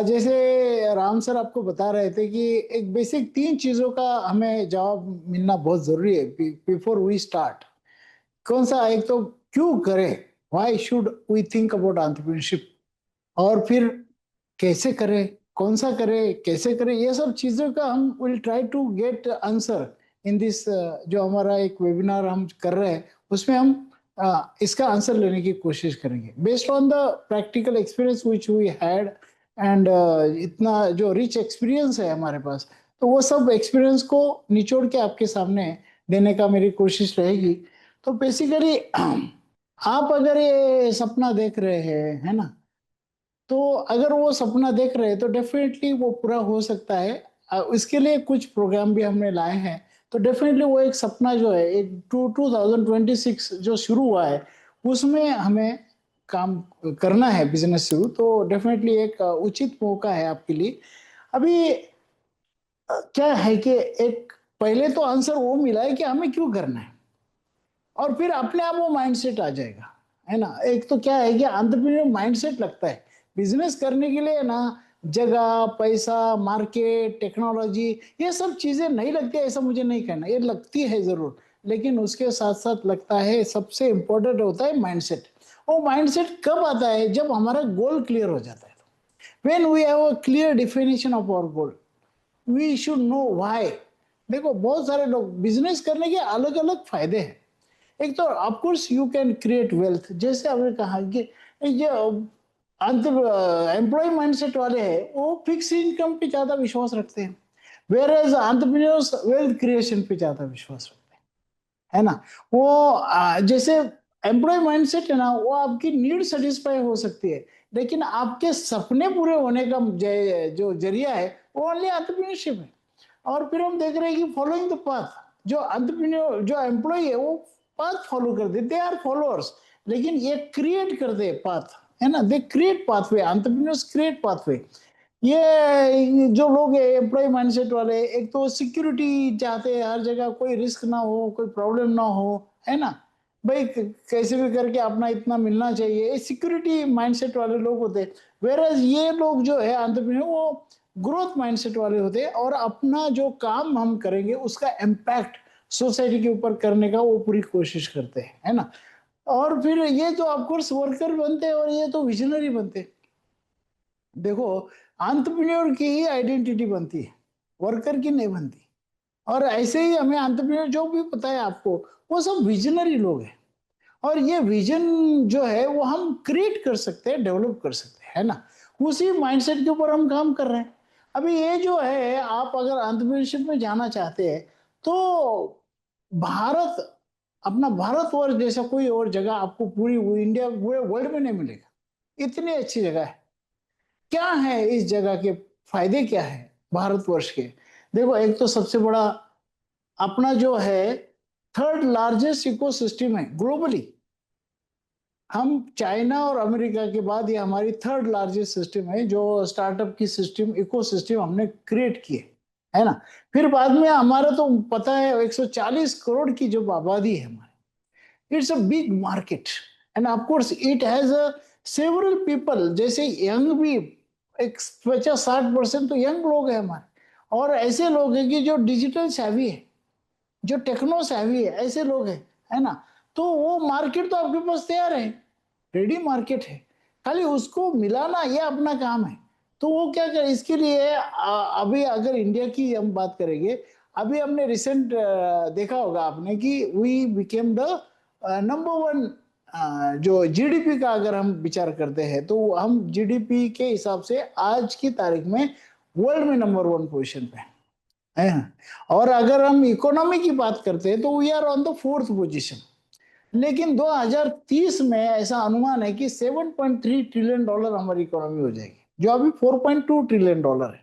जैसे राम सर आपको बता रहे थे कि एक बेसिक तीन चीजों का हमें जवाब मिलना बहुत जरूरी है बिफोर वी स्टार्ट। कौन सा? एक तो क्यों करें, why should we think about entrepreneurship, और फिर कैसे करें, कौन सा करें, कैसे करें, ये सब चीजों का हम will try to get answer in this. जो हमारा एक वेबिनार हम कर रहे हैं उसमें हम इसका आंसर लेने की कोशिश करेंगे based on the practical experience which we had. And इतना जो रिच एक्सपीरियंस है हमारे पास, तो वो सब एक्सपीरियंस को निचोड़ के आपके सामने देने का मेरी कोशिश रहेगी। तो बेसिकली आप अगर ये सपना देख रहे हैं, है ना, तो अगर वो सपना देख रहे हैं तो डेफिनेटली वो पूरा हो सकता है। इसके लिए कुछ प्रोग्राम भी हमने लाए हैं। तो डेफिनेटली वो एक सपना जो है, एक 2026 जो शुरू हुआ है, उसमें हमें काम करना है, बिजनेस शुरू। तो डेफिनेटली एक उचित मौका है आपके लिए। अभी क्या है कि एक पहले तो आंसर वो मिला है कि हमें क्यों करना है, और फिर अपने आप वो माइंडसेट आ जाएगा, है ना। एक तो क्या है कि एंटरप्रेन्योर माइंडसेट लगता है बिजनेस करने के लिए ना। जगह, पैसा, मार्केट, टेक्नोलॉजी, ये सब चीजें नहीं लगती है, ऐसा मुझे नहीं कहना, ये लगती है जरूर। लेकिन उसके साथ साथ लगता है सबसे इंपॉर्टेंट होता है माइंडसेट। वो माइंडसेट कब आता है? जब हमारा गोल क्लियर हो जाता है। When we have a clear definition of our goal, we should know why. देखो, बहुत सारे लोग बिजनेस करने के अलग अलग फायदे हैं। एक तो of course you can create wealth, जैसे आपने कहा कि ये एम्प्लॉय माइंडसेट वाले हैं वो फिक्स इनकम पे ज्यादा विश्वास रखते हैं, whereas entrepreneurs wealth creation पे ज्यादा विश्वास रखते हैं, है ना। वो जैसे एम्प्लॉय माइंडसेट है ना, वो आपकी नीड सेटिस्फाई हो सकती है, लेकिन आपके सपने पूरे होने का जो जरिया है वो ओनली एंटरप्रेन्योरशिप है। और फिर हम देख रहे हैं कि फॉलोइंग द पाथ, जो एंटरप्रेन्योर, जो एम्प्लॉय है वो पाथ फॉलो करते, दे आर फॉलोअर्स, लेकिन ये क्रिएट करते पाथ, है ना। They create pathway, entrepreneurs create pathway. ये जो लोग है एम्प्लॉय माइंडसेट वाले, एक तो सिक्योरिटी चाहते हैं, हर जगह कोई रिस्क ना हो, कोई प्रॉब्लम ना हो, है ना। भाई कैसे भी करके अपना इतना मिलना चाहिए, ये सिक्योरिटी माइंडसेट वाले लोग होते हैं। वेरएज ये लोग जो है एंटरप्रेन्योर, वो ग्रोथ माइंडसेट वाले होते हैं, और अपना जो काम हम करेंगे उसका इम्पैक्ट सोसाइटी के ऊपर करने का वो पूरी कोशिश करते हैं, है ना। और फिर ये तो ऑफकोर्स वर्कर बनते हैं, और ये तो विजनरी बनते हैं। देखो, एंटरप्रेन्योर की ही आइडेंटिटी बनती है, वर्कर की नहीं बनती। और ऐसे ही हमें एंटरप्रेन्योर जो भी पता है आपको, वो सब विजनरी लोग हैं। और ये विजन जो है वो हम क्रिएट कर सकते हैं, डेवलप कर सकते हैं, है ना। उसी माइंडसेट के ऊपर हम काम कर रहे हैं। अभी ये जो है, आप अगर एंटरप्रेन्योरशिप में जाना चाहते हैं तो भारत, अपना भारतवर्ष जैसा कोई और जगह आपको पूरी इंडिया, पूरे वर्ल्ड में नहीं मिलेगा। इतनी अच्छी जगह है। क्या है इस जगह के फायदे, क्या है भारतवर्ष के? देखो, एक तो सबसे बड़ा अपना जो है थर्ड लार्जेस्ट इकोसिस्टम है ग्लोबली। हम चाइना और अमेरिका के बाद ये हमारी थर्ड लार्जेस्ट सिस्टम है, जो स्टार्टअप की सिस्टम, इकोसिस्टम हमने क्रिएट किए, है ना। फिर बाद में हमारा तो पता है 140 करोड़ की जो आबादी है हमारी, it's a big market. End of course it has a several people, जैसे यंग भी, एक 50-60% तो यंग लोग हैं हमारे। और ऐसे लोग हैं कि जो डिजिटल savvy है, जो टेक्नो savvy है, ऐसे लोग हैं, है ना। तो वो मार्केट तो आपके पास तैयार है, रेडी मार्केट है, खाली उसको मिलाना ये अपना काम है। तो वो क्या करे इसके लिए, अभी अगर इंडिया की हम बात करेंगे, अभी हमने रिसेंट देखा होगा आपने कि वी बिकेम द नंबर 1। जो जीडीपी का अगर हम विचार करते हैं तो हम जीडीपी के हिसाब से आज की तारीख में वर्ल्ड में नंबर 1 पोजीशन पे है ना। और अगर हम इकोनॉमी की बात करते हैं तो we are on the 4th position. लेकिन 2030 में ऐसा अनुमान है कि $7.3 ट्रिलियन हमारी इकोनॉमी हो जाएगी, जो अभी $4.2 ट्रिलियन है।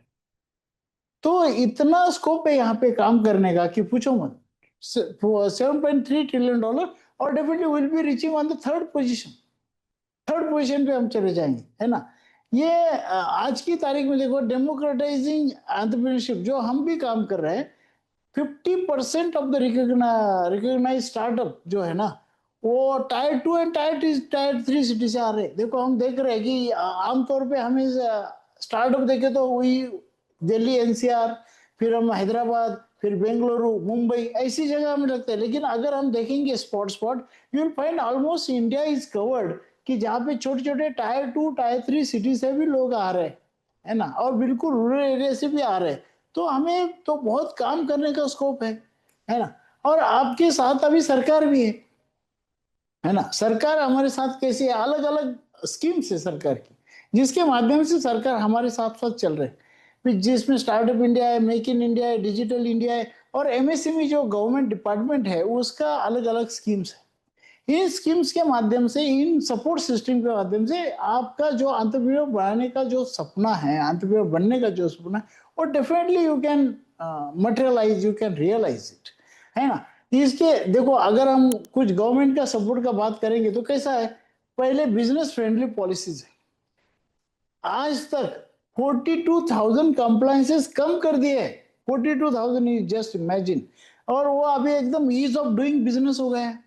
तो इतना स्कोप है यहाँ पे काम करने का कि पूछो मत। $7.3 ट्रिलियन, और definitely will be reaching on the third position. Third position पे हम चले जाएंगे, है ना। ये आज की तारीख में देखो, डेमोक्रेटाइजिंग एंटरप्रेन्योरशिप जो हम भी काम कर रहे हैं, 50% ऑफ द रिकॉग्नाइज स्टार्टअप जो है ना, वो टायर 2 एंड टायर 3 सिटी से आ रहे हैं। देखो, हम देख रहे हैं कि आमतौर पे हमें स्टार्टअप देखे तो वही दिल्ली एनसीआर, फिर हम हैदराबाद, फिर बेंगलुरु, मुंबई, ऐसी जगह हमें लगता है। लेकिन अगर हम देखेंगे spot spot, you will find almost India is covered, कि जहाँ पे छोटे छोटे टायर 2 टायर 3 सिटी से भी लोग आ रहे हैं, है ना, और बिल्कुल रूरल एरिया से भी आ रहे हैं। तो हमें तो बहुत काम करने का स्कोप है ना। और आपके साथ अभी सरकार भी है ना। सरकार हमारे साथ कैसी है, अलग अलग स्कीम्स है सरकार की, जिसके माध्यम से सरकार हमारे साथ साथ चल रहे हैं। फिर जिसमें स्टार्टअप इंडिया है, मेक इन इंडिया है, डिजिटल इंडिया है, और एमएसएमई जो गवर्नमेंट डिपार्टमेंट है उसका अलग अलग स्कीम्स है। इन स्कीम्स के माध्यम से, इन सपोर्ट सिस्टम के माध्यम से आपका जो एंटरप्रेन्योर बनाने का जो सपना है, एंटरप्रेन्योर बनने का जो सपना है, वो definitely you can materialise, you can realise it, है ना। इसके देखो, अगर हम कुछ गवर्नमेंट का सपोर्ट का बात करेंगे तो कैसा है, पहले बिजनेस फ्रेंडली पॉलिसीज है। आज तक 42,000 कंप्लायंसेस कम कर दिए है। 42,000 इज जस्ट इमेजिन। और वो अभी एकदम ईज ऑफ डूइंग बिजनेस हो गया है।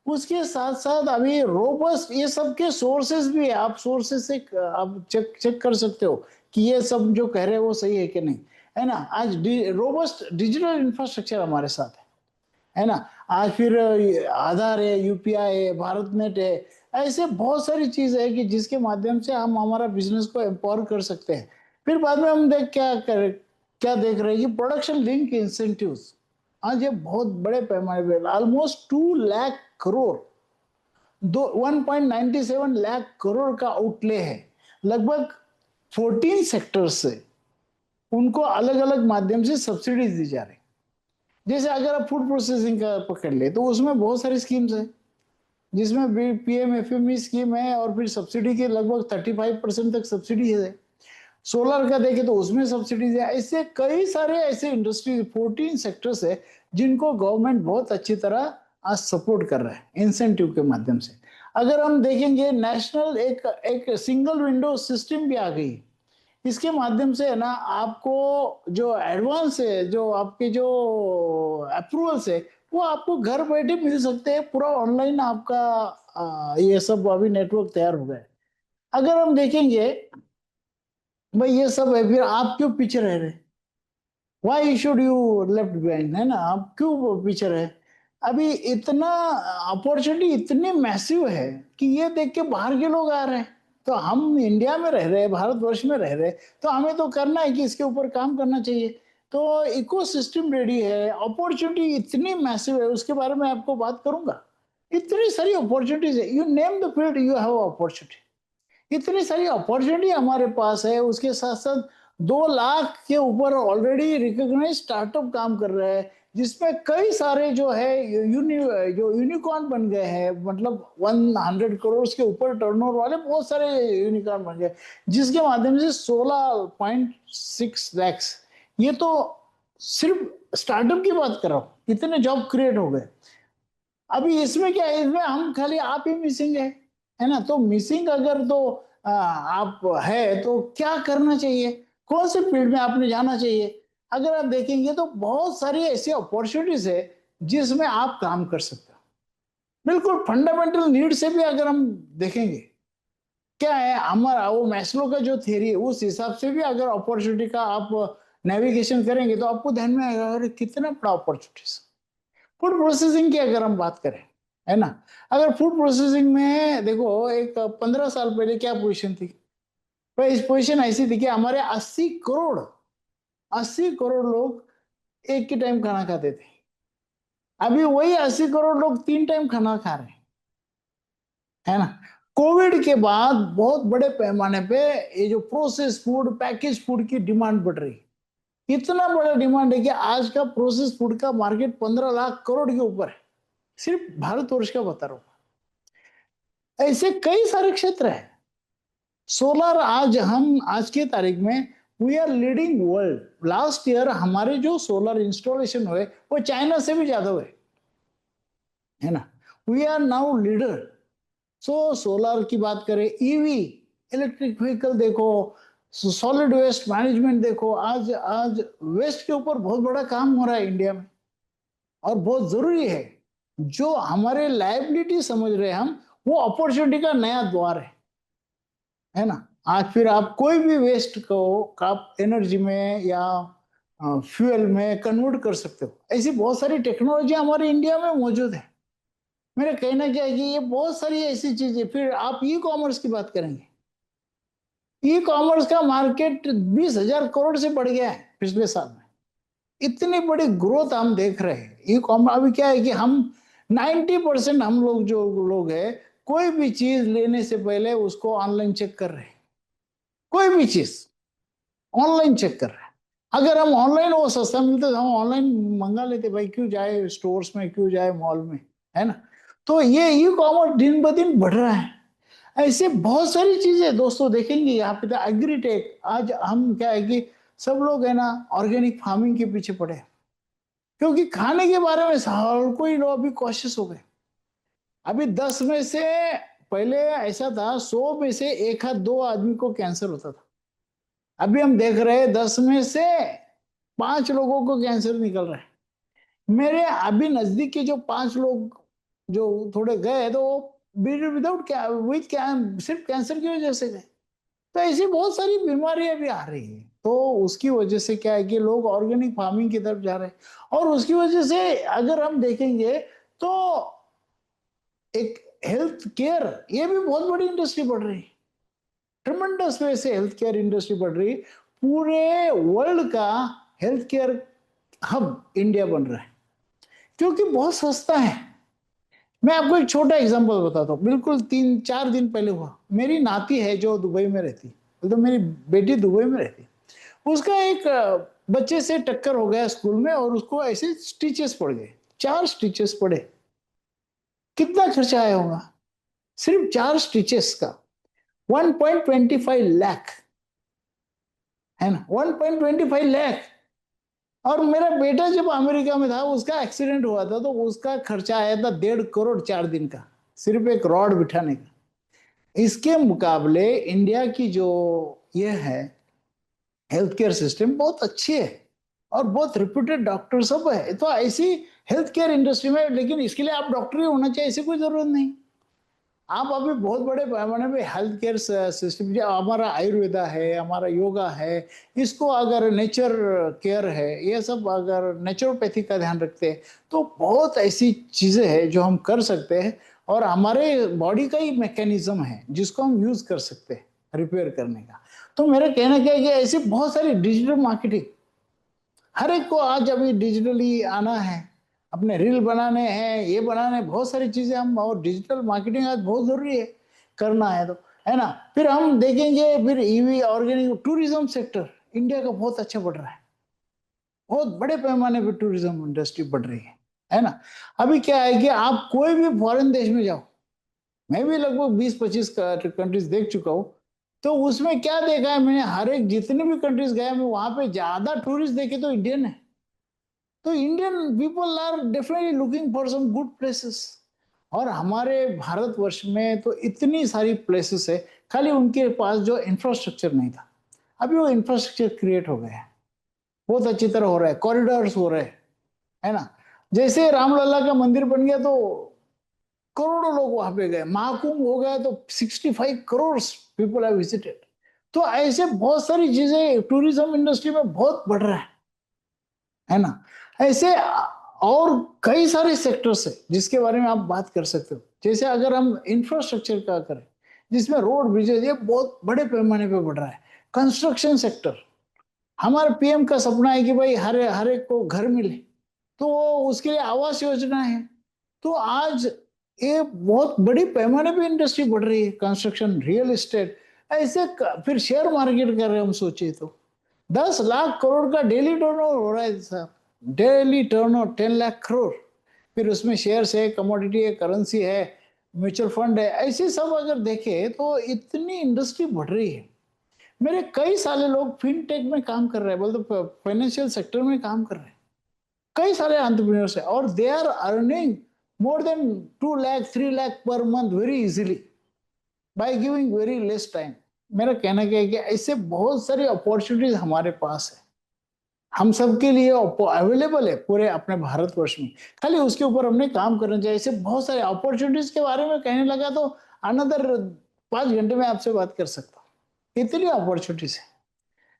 उसके साथ साथ अभी रोबस्ट, ये सब के सोर्सेज भी है, आप सोर्सेज से आप चेक चेक कर सकते हो कि ये सब जो कह रहे हैं वो सही है कि नहीं, है ना। आज रोबस्ट डिजिटल इंफ्रास्ट्रक्चर हमारे साथ है ना। आज फिर आधार है, यूपीआई है, भारत नेट है, ऐसे बहुत सारी चीज है कि जिसके माध्यम से हम हमारा बिजनेस को एम्पावर कर सकते हैं। फिर बाद में हम क्या देख रहे हैं कि प्रोडक्शन लिंक इंसेंटिव्स, आज ये बहुत बड़े पैमाने पे ऑलमोस्ट 2 लाख करोड़, दो 1.97 लाख करोड़ का आउटले है। लगभग 14 सेक्टर से उनको अलग अलग माध्यम से सब्सिडीज दी जा रही। जैसे अगर आप फूड प्रोसेसिंग का पकड़ ले तो उसमें बहुत सारी स्कीम्स है, जिसमें भी पीएमएफएमई स्कीम है, और फिर सब्सिडी के लगभग 35% तक सब्सिडी है। सोलर का देखे तो उसमें सब्सिडीज है। ऐसे कई सारे ऐसे इंडस्ट्री 14 सेक्टर्स है जिनको गवर्नमेंट बहुत अच्छी तरह आज सपोर्ट कर रहा है इंसेंटिव के माध्यम से। अगर हम देखेंगे नेशनल एक एक सिंगल विंडो सिस्टम भी आ गई। इसके माध्यम से है ना, आपको जो एडवांस है, जो आपके जो अप्रूवल्स है, वो आपको घर बैठे मिल सकते हैं। पूरा ऑनलाइन आपका ये सब अभी नेटवर्क तैयार हो गया है। अगर हम देखेंगे भाई ये सब है, फिर आप क्यों पीछे रह रहे, why should you left behind, है ना, आप क्यों पीछे रहे। अभी इतना अपॉर्चुनिटी इतनी मैसिव है कि ये देख के बाहर के लोग आ रहे हैं। तो हम इंडिया में रह रहे हैं, भारतवर्ष में रह रहे हैं, तो हमें तो करना है कि इसके ऊपर काम करना चाहिए। तो इकोसिस्टम रेडी है, अपॉर्चुनिटी इतनी मैसिव है, उसके बारे में आपको बात करूंगा। इतनी सारी अपॉर्चुनिटीज है, you name the field you have opportunity. इतनी सारी अपॉर्चुनिटी हमारे पास है। उसके साथ साथ 2 लाख के ऊपर ऑलरेडी रिकॉग्नाइज स्टार्टअप काम कर रहे हैं, जिसमें कई सारे जो है जो यूनिकॉर्न बन गए हैं, मतलब 100 करोड़ के ऊपर टर्नओवर वाले बहुत सारे यूनिकॉर्न बन गए, जिसके माध्यम से 16.6 लाख, ये तो सिर्फ स्टार्टअप की बात कर रहा हूँ, इतने जॉब क्रिएट हो गए। अभी इसमें क्या है, इसमें हम खाली आप ही मिसिंग है ना। तो मिसिंग अगर तो आप है तो क्या करना चाहिए, कौन से फील्ड में आपने जाना चाहिए। अगर आप देखेंगे तो बहुत सारी ऐसी अपॉर्चुनिटीज है जिसमें आप काम कर सकते हो। बिल्कुल फंडामेंटल नीड से भी अगर हम देखेंगे, क्या है हमारा वो मैस्लो का जो थियरी है, उस हिसाब से भी अगर अपॉर्चुनिटी का आप नेविगेशन करेंगे तो आपको ध्यान में आएगा, अरे कितना बड़ा अपॉर्चुनिटीज। फूड प्रोसेसिंग की अगर हम बात करें, है ना, अगर फूड प्रोसेसिंग में देखो, एक 15 साल पहले क्या पोजीशन थी। भाई इस पोजीशन ऐसी थी कि हमारे 80 करोड़ लोग एक ही टाइम खाना खाते थे। अभी वही 80 करोड़ लोग 3 टाइम खाना खा रहे हैं, है ना। कोविड के बाद बहुत बड़े पैमाने पे ये जो प्रोसेस फूड, पैकेज फूड की डिमांड बढ़ रही है। इतना बड़ा डिमांड है कि आज का प्रोसेस फूड का मार्केट 15 लाख करोड़ के ऊपर है, सिर्फ भारतवर्ष का बता रहा हूं। ऐसे कई सारे क्षेत्र है। सोलर, आज के तारीख में we are leading world. Last year हमारे जो सोलर इंस्टॉलेशन हुए वो चाइना से भी ज्यादा हुए, है ना। We are now leader. So solar की बात करें, ईवी, इलेक्ट्रिक व्हीकल देखो, सॉलिड वेस्ट मैनेजमेंट देखो, आज आज वेस्ट के ऊपर बहुत बड़ा काम हो रहा है इंडिया में, और बहुत जरूरी है। जो हमारे लायबिलिटी समझ रहे हैं हम, वो अपॉर्चुनिटी का नया द्वार है ना। आज फिर आप कोई भी वेस्ट को आप एनर्जी में या फ्यूल में कन्वर्ट कर सकते हो। ऐसी बहुत सारी टेक्नोलॉजी हमारे इंडिया में मौजूद है। मेरा कहना क्या है कि ये बहुत सारी ऐसी चीजें, फिर आप ई कॉमर्स की बात करेंगे, ई कॉमर्स का मार्केट 20,000 करोड़ से बढ़ गया है पिछले साल में। इतनी बड़ी ग्रोथ हम देख रहे हैं ई कॉमर्स। अभी क्या है कि हम 90% हम लोग जो लोग हैं, कोई भी चीज लेने से पहले उसको ऑनलाइन चेक कर रहे हैं। कोई भी चीज ऑनलाइन चेक कर रहे हैं। अगर हम ऑनलाइन वो सस्ता मिलता तो हम ऑनलाइन मंगा लेते भाई, क्यों जाए स्टोर्स में, क्यों जाए मॉल में, है ना। तो ये ई कॉमर्स दिन ब दिन बढ़ रहा है। ऐसे बहुत सारी चीजें दोस्तों देखेंगे यहाँ पे। तो एग्रीटेक, आज हम क्या है कि सब लोग है ना ऑर्गेनिक फार्मिंग के पीछे पड़े हैं, क्योंकि खाने के बारे में हर कोई लोग अभी कॉशियस हो गए। अभी 10 में से, पहले ऐसा था 100 में से एक हाथ दो आदमी को कैंसर होता था। अभी हम देख रहे हैं 10 में से 5 लोगों को कैंसर निकल रहा है। मेरे अभी नजदीक के जो 5 लोग जो थोड़े गए, तो विदाउट सिर्फ कैंसर की वजह से गए। तो ऐसी बहुत सारी बीमारियां भी आ रही है। तो उसकी वजह से क्या है कि लोग ऑर्गेनिक फार्मिंग की तरफ जा रहे हैं। और उसकी वजह से अगर हम देखेंगे तो एक हेल्थ केयर, ये भी बहुत बड़ी इंडस्ट्री बढ़ रही है। ट्रिमेंडस वे से हेल्थ केयर इंडस्ट्री बढ़ रही है। पूरे वर्ल्ड का हेल्थ केयर हब इंडिया बन रहा है, क्योंकि बहुत सस्ता है। मैं आपको एक छोटा एग्जांपल बताता हूँ। बिल्कुल 3-4 दिन पहले हुआ। मेरी नाती है जो दुबई में रहती, तो मेरी बेटी दुबई में रहती। उसका एक बच्चे से टक्कर हो गया स्कूल में, और उसको ऐसे स्टिचेस पड़ गए, 4 स्टिचेस पड़े। कितना खर्चा आया होगा सिर्फ 4 स्टिचेस का? 1.25 लाख, है ना, 1.25 लाख। और मेरा बेटा जब अमेरिका में था, उसका एक्सीडेंट हुआ था, तो उसका खर्चा आया था 1.5 करोड़ 4 दिन का, सिर्फ एक रॉड बिठाने का। इसके मुकाबले इंडिया की जो ये है हेल्थ केयर सिस्टम बहुत अच्छी है, और बहुत रिप्यूटेड डॉक्टर सब है। तो ऐसी हेल्थ केयर इंडस्ट्री में, लेकिन इसके लिए आप डॉक्टर ही होना चाहिए, ऐसी कोई जरूरत नहीं। आप अभी बहुत बड़े पैमाने पे हेल्थ केयर सिस्टम, जो हमारा आयुर्वेदा है, हमारा योगा है, इसको अगर नेचर केयर है, ये सब अगर नेचुरोपैथी का ध्यान रखते हैं, तो बहुत ऐसी चीजें हैं जो हम कर सकते हैं। और हमारे बॉडी का ही मैकेनिज्म है जिसको हम यूज कर सकते हैं रिपेयर करने का। तो मेरा कहना क्या है कि ऐसी बहुत सारी डिजिटल मार्केटिंग, हर एक को आज अभी डिजिटली आना है, अपने रील बनाने हैं, ये बनाने, बहुत सारी चीजें हम, और डिजिटल मार्केटिंग आज बहुत जरूरी है करना है, तो है ना। फिर हम देखेंगे, फिर EV, organic, tourism sector India का बहुत अच्छा बढ़ रहा है। बहुत बड़े पैमाने पर टूरिज्म इंडस्ट्री बढ़ रही है ना। अभी क्या है कि आप कोई भी फॉरेन देश में जाओ, मैं भी लगभग 20-25 कंट्रीज देख चुका हूँ। तो उसमें क्या देखा है मैंने, हर एक जितने भी कंट्रीज गया मैं, वहां पे ज्यादा टूरिस्ट देखे तो इंडियन है। तो Indian people are definitely looking for some good places. और हमारे भारतवर्ष में तो इतनी सारी प्लेसेस है, खाली उनके पास जो इंफ्रास्ट्रक्चर नहीं था। अभी वो इंफ्रास्ट्रक्चर क्रिएट हो गया है, बहुत अच्छी तरह हो रहा है, कॉरिडोर्स हो रहे हैं, है ना। जैसे रामलला का मंदिर बन गया, तो करोड़ों लोग वहां पे गए। महाकुंभ हो गया तो 65 करोड़ पीपल हैव विजिटेड। तो ऐसे बहुत सारी चीजें टूरिज्म इंडस्ट्री में बहुत बढ़ रहा है ना। ऐसे और कई सारे सेक्टर्स है जिसके बारे में आप बात कर सकते हो। जैसे अगर हम इंफ्रास्ट्रक्चर का करें, जिसमें रोड ब्रिजेज, ये बहुत बड़े पैमाने पे बढ़ रहा है। कंस्ट्रक्शन सेक्टर, हमारे पीएम का सपना है कि भाई हर हर एक को घर मिले, तो उसके लिए आवास योजना है। तो आज ये बहुत बड़ी पैमाने पे इंडस्ट्री बढ़ रही है, कंस्ट्रक्शन, रियल एस्टेट, ऐसे फिर शेयर मार्केट कर रहे हैं हम, सोचिए तो 10 लाख करोड़ का डेली टर्नओवर हो रहा है साहब। Daily turnover 10 lakh crore. फिर उसमें शेयर्स है, कमोडिटी है, करेंसी है, म्यूचुअल फंड है, ऐसे सब अगर देखे तो इतनी इंडस्ट्री बढ़ रही है। मेरे कई सारे लोग फिनटेक में काम कर रहे हैं, बोलते फाइनेंशियल सेक्टर में काम कर रहे हैं। कई सारे एंटरप्रेन्योर्स है, और they are earning more than 2 lakh 3 lakh per month very easily, by giving very less time. मेरा कहना क्या है कि ऐसे बहुत सारी अपॉर्चुनिटीज हमारे पास है, हम सबके लिए अवेलेबल है पूरे अपने भारतवर्ष में। खाली उसके ऊपर हमने काम करना चाहिए। ऐसे बहुत सारे अपॉर्चुनिटीज के बारे में कहने लगा तो अनदर 5 घंटे में आपसे बात कर सकता हूँ। इतनी अपॉर्चुनिटीज है,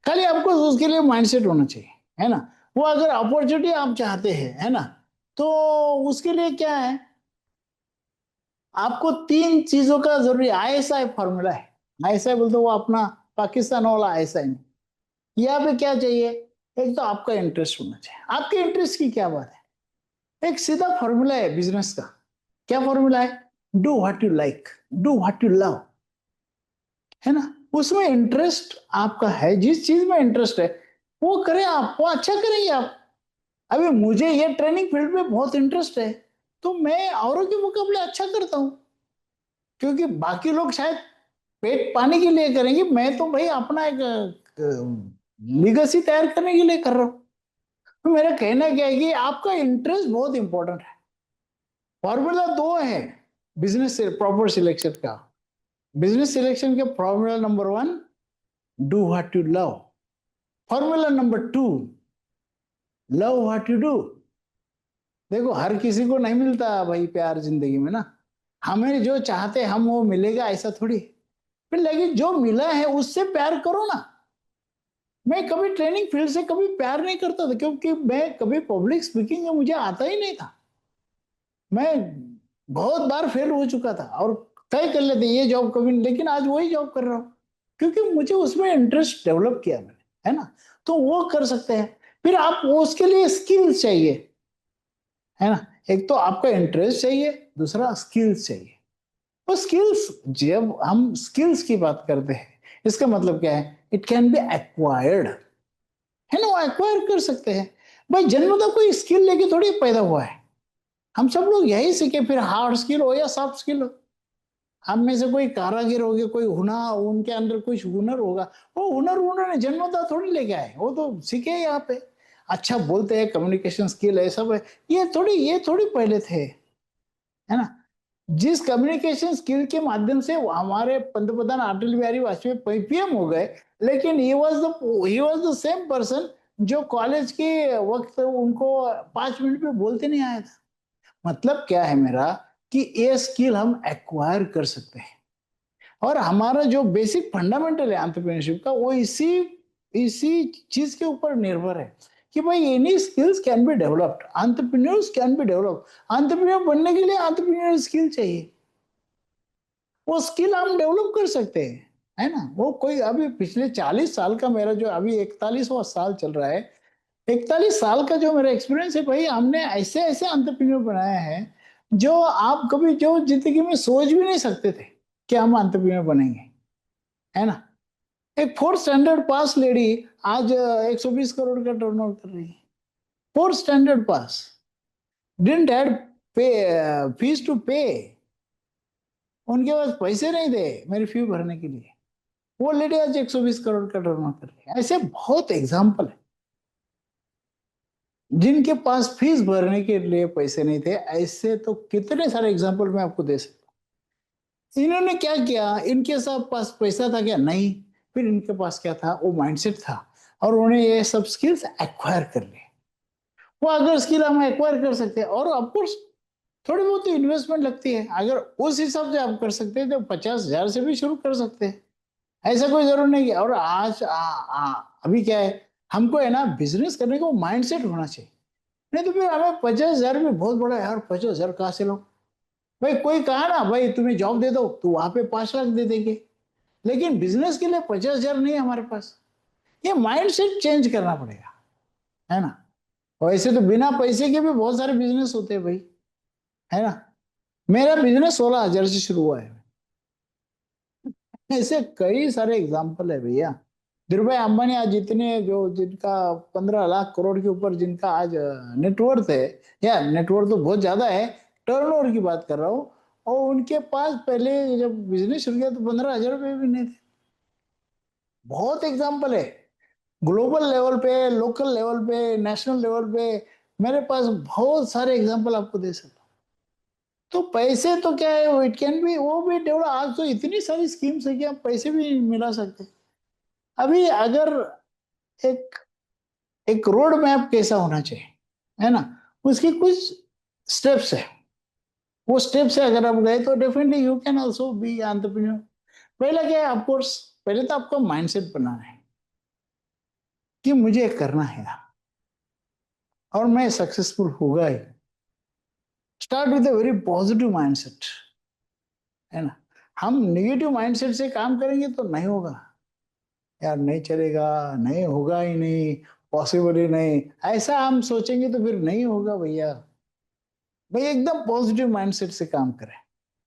खाली आपको उसके लिए माइंडसेट होना चाहिए, है ना। वो अगर अपॉर्चुनिटी आप चाहते हैं, है ना, तो उसके लिए क्या है, आपको तीन चीजों का जरूरी, आईएसआई फॉर्मूला है। आईएसआई बोलते वो अपना पाकिस्तान वाला आईएसआई नहीं। यहाँ पे क्या चाहिए, एक तो आपका इंटरेस्ट होना चाहिए। आपके इंटरेस्ट की क्या बात है, एक सीधा फॉर्मूला है बिजनेस का। क्या फॉर्मूला है, do what you like, do what you love, है ना। उसमें इंटरेस्ट आपका है, जिस चीज में इंटरेस्ट है वो करें आप, वो अच्छा करेंगे आप। अभी मुझे ये ट्रेनिंग फील्ड में बहुत इंटरेस्ट है, तो मैं औरों के मुकाबले अच्छा करता हूँ, क्योंकि बाकी लोग शायद पेट पाने के लिए करेंगे, मैं तो भाई अपना एक लिगेसी तैयार करने के लिए कर रहा हूँ। तो मेरा कहना क्या है कि आपका इंटरेस्ट बहुत इंपॉर्टेंट है। फॉर्मूला दो है बिजनेस से प्रॉपर सिलेक्शन का। बिजनेस सिलेक्शन के formula number one, do what you love. Formula number two, love what you do. देखो हर किसी को नहीं मिलता भाई प्यार जिंदगी में ना, हमें जो चाहते हम वो मिलेगा ऐसा थोड़ी। फिर लेकिन जो मिला है उससे प्यार करो ना। मैं कभी ट्रेनिंग फील्ड से कभी प्यार नहीं करता था, क्योंकि मैं कभी पब्लिक स्पीकिंग में मुझे आता ही नहीं था। मैं बहुत बार फेल हो चुका था और तय कर लेते ये जॉब कभी नहीं, लेकिन आज वही जॉब कर रहा हूँ, क्योंकि मुझे उसमें इंटरेस्ट डेवलप किया मैंने, है ना। तो वो कर सकते हैं। फिर आप उसके लिए स्किल्स चाहिए, है ना। एक तो आपका इंटरेस्ट चाहिए, दूसरा स्किल्स चाहिए। वो स्किल्स, जब हम स्किल्स की बात करते हैं, इसका मतलब क्या है, इट कैन बी एक्वायर्ड, है ना, वो एक्वायर कर सकते हैं। भाई जन्मतः कोई स्किल लेके थोड़ी पैदा हुआ है। हम सब लोग यही सीखे, फिर हार्ड स्किल हो या सॉफ्ट स्किल हो। हम में से कोई कारागिर हो गया, कोई हुनर, उनके अंदर कुछ हुनर होगा, वो हुनर उन्होंने जन्मतः थोड़ी लेके आए, वो तो सीखे यहाँ पे। अच्छा बोलते हैं, कम्युनिकेशन स्किल है, सब है, ये थोड़ी पहले थे, है ना। जिस कम्युनिकेशन स्किल के माध्यम से हमारे पंतप्रधान अटल बिहारी वाजपेयी पीएम हो गए, लेकिन he was the same person जो कॉलेज के वक्त उनको 5 मिनट में बोलते नहीं आया था। मतलब क्या है मेरा, कि ये स्किल हम एक्वायर कर सकते हैं। और हमारा जो बेसिक फंडामेंटल है एंटरप्रेन्योरशिप का, वो इसी इसी चीज के ऊपर निर्भर है, कि भाई any skills can be developed, entrepreneurs can be developed. Entrepreneur बनने के लिए एंटरप्रेन्योर स्किल चाहिए, वो स्किल हम डेवलप कर सकते हैं, है ना। वो कोई अभी पिछले 40 साल का मेरा जो अभी 41वां साल चल रहा है, 41 साल का जो मेरा एक्सपीरियंस है भाई, हमने ऐसे ऐसे एंटरप्रेन्योर बनाए हैं जो आप कभी जो जिंदगी में सोच भी नहीं सकते थे कि हम एंटरप्रेन्योर बनेंगे, है ना। एक फोर्थ स्टैंडर्ड पास लेडी आज 120 करोड़ का टर्नओवर कर रही है। Fourth standard pass, didn't had पे फीस टू पे, उनके पास पैसे नहीं थे मेरी फी भरने के लिए। वो लेडी आज 120 करोड़ का टर्नओवर कर रही है। ऐसे बहुत एग्जाम्पल है जिनके पास फीस भरने के लिए पैसे नहीं थे। ऐसे तो कितने सारे एग्जाम्पल मैं आपको दे सकता हूँ। इन्होंने क्या किया, इनके सब पास पैसा था क्या, नहीं। फिर इनके पास क्या था, वो माइंडसेट था, और उन्हें ये सब स्किल्स एक्वायर कर लिए। वो अगर स्किल हम एक्वायर कर सकते हैं, और ऑफकोर्स थोड़ी बहुत इन्वेस्टमेंट लगती है, अगर उस हिसाब से आप कर सकते हैं तो 50,000 से भी शुरू कर सकते हैं। ऐसा कोई जरूर नहीं है। और आज अभी क्या है, हमको है ना बिजनेस करने का माइंडसेट होना चाहिए। नहीं तो फिर हमें 50,000 में बहुत बड़ा, यार 50,000 कहाँ से लो। भाई कोई कहा ना भाई तुम्हें जॉब दे दो, तो वहां पे 5 लाख दे देंगे, लेकिन बिजनेस के लिए 50,000 नहीं है हमारे पास। ये माइंडसेट चेंज करना पड़ेगा, है ना। वैसे तो बिना पैसे के भी बहुत सारे बिजनेस होते हैं भाई, है ना। मेरा बिजनेस 16,000 से शुरू हुआ है। ऐसे कई सारे एग्जाम्पल है भैया। धीरू भाई अंबानी आज जितने जो जिनका 15 लाख करोड़ के ऊपर जिनका आज नेटवर्थ है, या नेटवर्थ तो बहुत ज्यादा है, टर्नओवर की बात कर रहा हूँ। और उनके पास पहले जब बिजनेस शुरू किया तो 15,000 रुपये भी नहीं थे। बहुत एग्जाम्पल है, ग्लोबल लेवल पे, लोकल लेवल पे, नेशनल लेवल पे। मेरे पास बहुत सारे एग्जाम्पल आपको दे सकता हूँ। तो पैसे तो क्या है, इट कैन बी, वो भी डेवलप। आज तो इतनी सारी स्कीम्स है कि आप पैसे भी मिला सकते हैं। अभी अगर एक एक रोड मैप कैसा होना चाहिए, है ना, उसकी कुछ स्टेप्स है। वो स्टेप्स से अगर आप गए तो definitely you can also be entrepreneur. पहला क्या है, ऑफ कोर्स पहले तो आपको माइंडसेट बनाना है कि मुझे करना है और मैं सक्सेसफुल होगा ही। Start with a very positive mindset, है ना। हम नेगेटिव माइंडसेट से काम करेंगे तो नहीं होगा यार, नहीं चलेगा, नहीं होगा ही नहीं, पॉसिबल ही नहीं, ऐसा हम सोचेंगे तो फिर नहीं होगा भैया। भाई एकदम पॉजिटिव माइंडसेट से काम करें।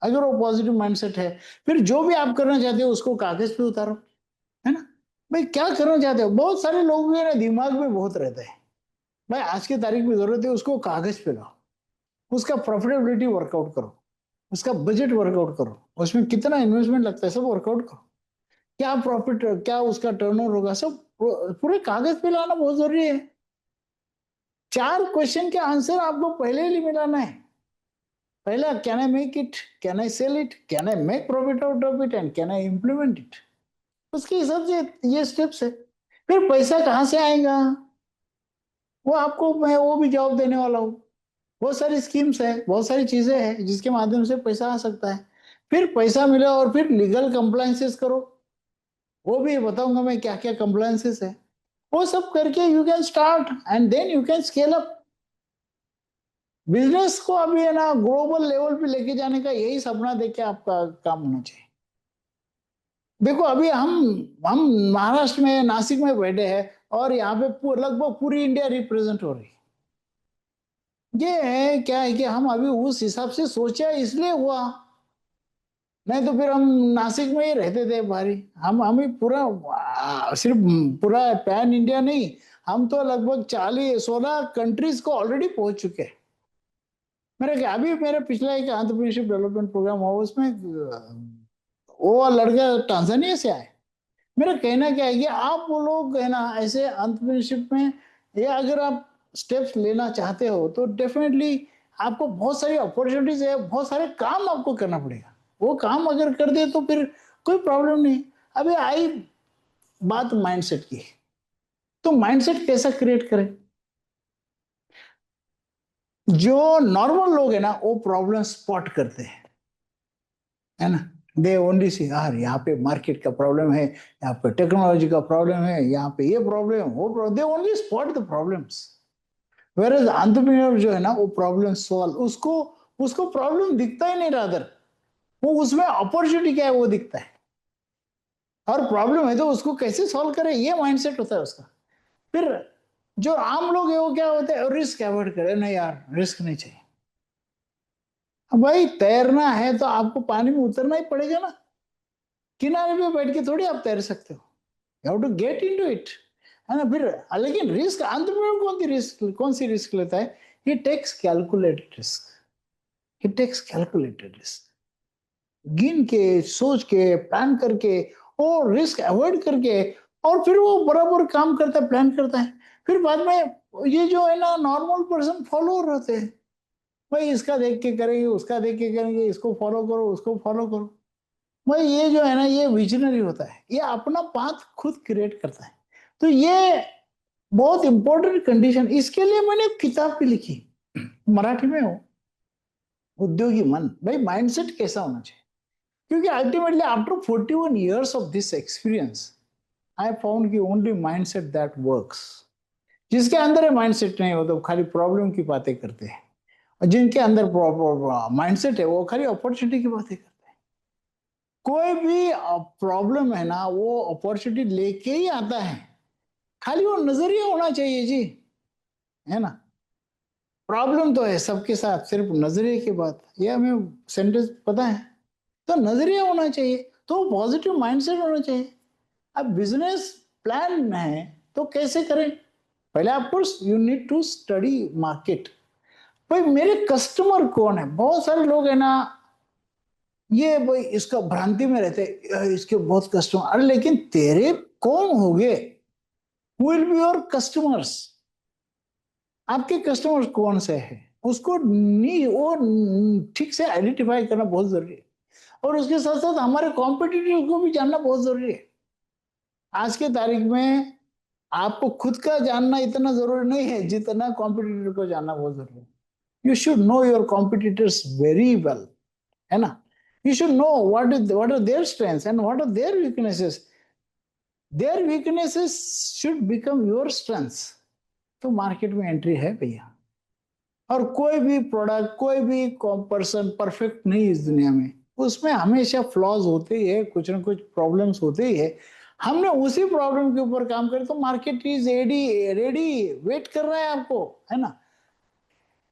अगर वो पॉजिटिव माइंडसेट है, फिर जो भी आप करना चाहते हो उसको कागज पे उतारो, है ना। भाई क्या करना चाहते हो, बहुत सारे लोग मेरे दिमाग में बहुत रहते हैं, भाई आज की तारीख में जरूरत है, उसको कागज पे लाओ, उसका प्रॉफिटेबिलिटी वर्कआउट करो, उसका बजट वर्कआउट करो, उसमें कितना इन्वेस्टमेंट लगता है सब वर्कआउट करो, क्या प्रॉफिट, क्या उसका टर्नओवर होगा, सब पूरे कागज पे लाना बहुत जरूरी है। 4 क्वेश्चन के आंसर आपको पहले ही मिलाना है। पहला, can I make it, can I sell it, can I make profit out of it, and can I implement it. उसके हिसाब से ये स्टेप्स है। फिर पैसा कहाँ से आएगा, वो आपको मैं वो भी जवाब देने वाला हूँ। बहुत सारी स्कीम्स है, बहुत सारी चीजें हैं जिसके माध्यम से पैसा आ सकता है। फिर पैसा मिला और फिर लीगल कंप्लायंसेस करो, वो भी बताऊंगा मैं क्या क्या कंप्लायंसेस है। वो सब करके you can start and then you can scale up. Business को अभी है ना ग्लोबल लेवल पे लेके जाने का यही सपना देके आपका काम होना चाहिए। देखो अभी हम महाराष्ट्र में नासिक में बैठे हैं और यहाँ पे लगभग पूरी इंडिया रिप्रेजेंट हो रही है। ये है क्या है कि हम अभी उस हिसाब से सोचा इसलिए हुआ, नहीं तो फिर हम नासिक में ही रहते थे बारी। हम हमें पूरा सिर्फ पूरा पैन इंडिया नहीं, हम तो लगभग 40-16 कंट्रीज को ऑलरेडी पहुंच चुके हैं। मेरा क्या अभी मेरा पिछला एक एंटरप्रेन्योरशिप डेवलपमेंट प्रोग्राम हुआ, उसमें वो लड़का टांजानिया से आए। मेरा कहना क्या है कि आप वो लोग है ना ऐसे एंटरप्रेन्योरशिप में, ये अगर आप स्टेप्स लेना चाहते हो तो डेफिनेटली आपको बहुत सारी अपॉर्चुनिटीज है, बहुत सारे काम आपको करना पड़ेगा। वो काम अगर कर दे तो फिर कोई प्रॉब्लम नहीं। अभी आई बात माइंडसेट की, तो माइंडसेट कैसा क्रिएट करें। जो नॉर्मल लोग है ना वो प्रॉब्लम स्पॉट करते हैं, है ना। दे ओनली सी यार यहाँ पे मार्केट का प्रॉब्लम है, यहाँ पे टेक्नोलॉजी का प्रॉब्लम है, यहाँ पे ये प्रॉब्लम वो problem, they only spot the problems. Whereas entrepreneur जो है ना वो प्रॉब्लम सॉल्व, उसको उसको प्रॉब्लम दिखता ही नहीं, रादर वो उसमें अपॉर्चुनिटी क्या है वो दिखता है। और प्रॉब्लम है तो उसको कैसे सॉल्व करे, ये माइंडसेट होता है उसका। फिर जो आम लोग है वो क्या होते हैं, रिस्क अवॉइड करे, नहीं यार रिस्क नहीं चाहिए। अब भाई तैरना है तो आपको पानी में उतरना ही पड़ेगा ना, किनारे पे बैठ के थोड़ी आप तैर सकते हो। You have to get into it, है ना। फिर लेकिन रिस्क एंटरप्रेन्योर कौन सी रिस्क लेता है, ही टेक्स कैलकुलेटेड रिस्क, ही टेक्स कैलकुलेटेड रिस्क, गिन के सोच के प्लान करके और रिस्क अवॉइड करके, और फिर वो बराबर काम करता है, प्लान करता है। फिर बाद में ये जो है ना नॉर्मल पर्सन फॉलोअर होते हैं, भाई इसका देख के करेंगे, उसका देख के करेंगे, इसको फॉलो करो, उसको फॉलो करो। भाई ये जो है ना ये विजनरी होता है, ये अपना पाथ खुद क्रिएट करता है। तो ये बहुत इंपॉर्टेंट कंडीशन, इसके लिए मैंने एक किताब भी लिखी, मराठी में हो, उद्योगी मन। भाई माइंडसेट कैसा होना चाहिए, क्योंकि ultimately after 41 years of this experience I found कि ओनली माइंडसेट दैट वर्क्स। जिसके अंदर है माइंडसेट नहीं हो तो खाली प्रॉब्लम की बातें करते हैं, और जिनके अंदर माइंडसेट है वो खाली अपॉर्चुनिटी की बातें करते हैं। कोई भी प्रॉब्लम है ना वो अपॉर्चुनिटी लेके ही आता है, खाली वो नजरिया होना चाहिए जी, है ना। प्रॉब्लम तो है सबके साथ, सिर्फ नजरिए की बात, ये हमें सेंटेंस पता है। तो नजरिया होना चाहिए, तो पॉजिटिव माइंडसेट होना चाहिए। अब बिजनेस प्लान है तो कैसे करें, पहले आपको you need to study market. भाई मेरे कस्टमर कौन है, बहुत सारे लोग है ना ये भाई इसका भ्रांति में रहते हैं, इसके बहुत कस्टमर, अरे लेकिन तेरे कौन होंगे, who will be your customers, आपके कस्टमर्स कौन से हैं, उसको वो ठीक से आइडेंटिफाई करना बहुत जरूरी है। और उसके साथ साथ हमारे कॉम्पिटिटर को भी जानना बहुत जरूरी है। आज के तारीख में आपको खुद का जानना इतना जरूरी नहीं है जितना कॉम्पिटिटर को जानना बहुत जरूरी है। You should know your competitors very well, है ना। You should know what are their strengths and what are their weaknesses, their weaknesses should become your strengths. तो मार्केट में एंट्री है भैया। और कोई भी प्रोडक्ट, कोई भी पर्सन परफेक्ट नहीं इस दुनिया में, उसमें हमेशा फ्लॉज होते ही है, कुछ ना कुछ प्रॉब्लम्स होते ही है। हमने उसी प्रॉब्लम के ऊपर काम करे तो market is ready, ready wait कर रहा है आपको, है ना।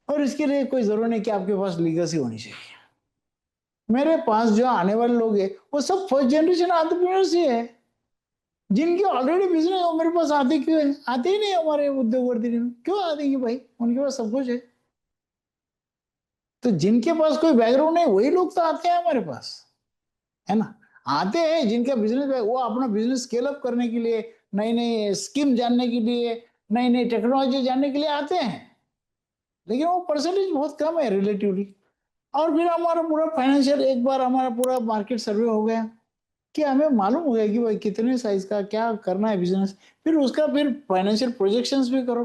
और इसके लिए कोई जरूरी नहीं कि आपके पास लीगेसी होनी चाहिए। मेरे पास जो आने वाले लोग हैं वो सब फर्स्ट जनरेशन एंटरप्रेन्योर्स ही है, जिनके ऑलरेडी बिजनेस मेरे पास आते क्यों है, आते ही नहीं हमारे उद्योग वर्ती में, क्यों आते हैं भाई, उनके पास सब कुछ है। तो जिनके पास कोई बैकग्राउंड नहीं वही लोग तो आते हैं हमारे पास, है ना। आते हैं जिनका बिजनेस है, वो अपना बिजनेस स्केल अप करने के लिए, नई नई स्कीम जानने के लिए, नई नई टेक्नोलॉजी जानने के लिए आते हैं, लेकिन वो परसेंटेज बहुत कम है रिलेटिवली। और फिर हमारा पूरा फाइनेंशियल, एक बार हमारा पूरा मार्केट सर्वे हो गया कि हमें मालूम हो गया कि भाई कितने साइज का क्या करना है बिजनेस, फिर उसका फिर फाइनेंशियल प्रोजेक्शंस भी करो,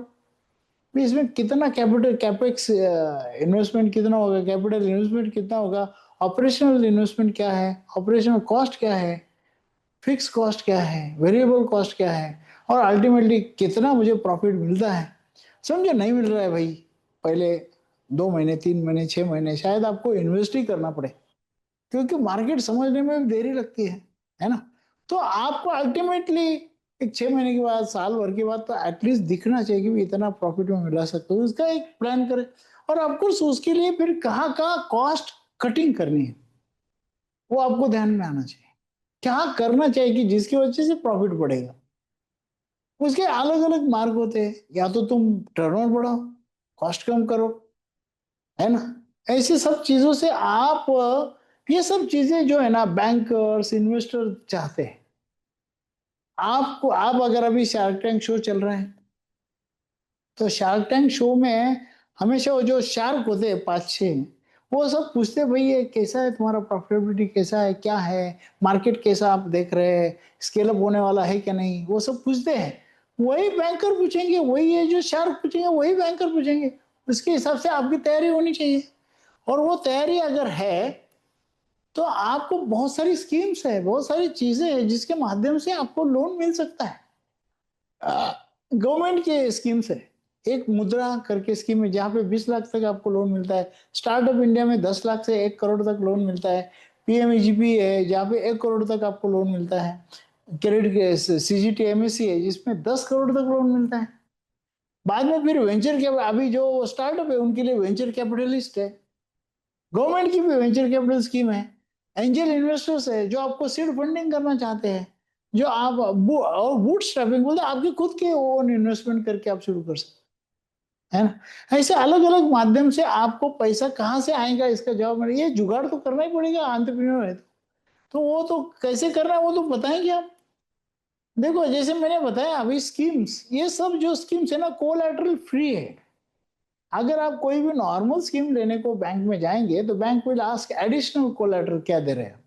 भी इसमें कितना कैपिटल कैपेक्स इन्वेस्टमेंट कितना होगा, कैपिटल इन्वेस्टमेंट कितना होगा, ऑपरेशनल इन्वेस्टमेंट क्या है, ऑपरेशनल कॉस्ट क्या है, फिक्स कॉस्ट क्या है, वेरिएबल कॉस्ट क्या है, और अल्टीमेटली कितना मुझे प्रॉफिट मिलता है। समझे, नहीं मिल रहा है भाई, पहले 2 महीने, 3 महीने, 6 महीने शायद आपको इन्वेस्ट ही करना पड़े, क्योंकि मार्केट समझने में भी देरी लगती है ना। तो आपको अल्टीमेटली एक 6 महीने के बाद, साल भर के बाद तो एटलीस्ट दिखना चाहिए कि इतना प्रॉफिट में मिला सकते हो, उसका एक प्लान करें। और ऑफकोर्स उसके लिए फिर कहाँ कहाँ कॉस्ट कटिंग करनी है वो आपको ध्यान में आना चाहिए, क्या करना चाहिए कि जिसकी वजह से प्रॉफिट बढ़ेगा। उसके अलग अलग मार्ग होते हैं, या तो तुम टर्नओवर बढ़ाओ, कॉस्ट कम करो, है ना। ऐसी सब चीजों से आप, ये सब चीजें जो है ना बैंकर्स इन्वेस्टर चाहते हैं। आपको, आप अगर अभी शार्क टैंक शो चल रहा है, तो शार्क टैंक शो में हमेशा वो जो शार्क होते हैं 5-6, वो सब पूछते हैं भाई ये कैसा है, तुम्हारा प्रॉफिटेबिलिटी कैसा है, क्या है, मार्केट कैसा आप देख रहे हैं, स्केल अप होने वाला है क्या नहीं, वो सब पूछते हैं। वही बैंकर पूछेंगे, वही है जो शार्क पूछेंगे, वही बैंकर पूछेंगे। उसके हिसाब से आपकी तैयारी होनी चाहिए। और वो तैयारी अगर है तो आपको बहुत सारी स्कीम्स है, बहुत सारी चीजें हैं जिसके माध्यम से आपको लोन मिल सकता है। गवर्नमेंट के स्कीम्स है, एक मुद्रा करके स्कीम है जहाँ पे 20 लाख तक आपको लोन मिलता है। स्टार्टअप इंडिया में 10 लाख से 1 करोड़ तक लोन मिलता है। पीएमईजीपी है जहाँ पे 1 करोड़ तक आपको लोन मिलता है। क्रेडिट सीजीटी एमएससी है जिसमें 10 करोड़ तक लोन मिलता है। बाद में फिर वेंचर कैपिटल, अभी जो स्टार्टअप है उनके लिए वेंचर कैपिटलिस्ट है, गवर्नमेंट की भी वेंचर कैपिटल स्कीम है। एंजल इन्वेस्टर्स है जो आपको सीड फंडिंग करना चाहते हैं, जो आप और बूट स्ट्रैपिंग बोलते हैं, आपके खुद के ओन इन्वेस्टमेंट करके आप शुरू कर सकते हैं, है ना। ऐसे अलग अलग माध्यम से आपको पैसा कहाँ से आएगा इसका जवाब मिले, ये जुगाड़ तो करना ही पड़ेगा, एंटरप्रेन्योर है तो वो तो कैसे करना है वो तो बताएंगे आप। देखो जैसे मैंने बताया अभी स्कीम्स, ये सब जो स्कीम्स है ना कोलैटरल फ्री है। अगर आप कोई भी नॉर्मल स्कीम लेने को बैंक में जाएंगे तो bank will ask additional collateral क्या दे रहे हैं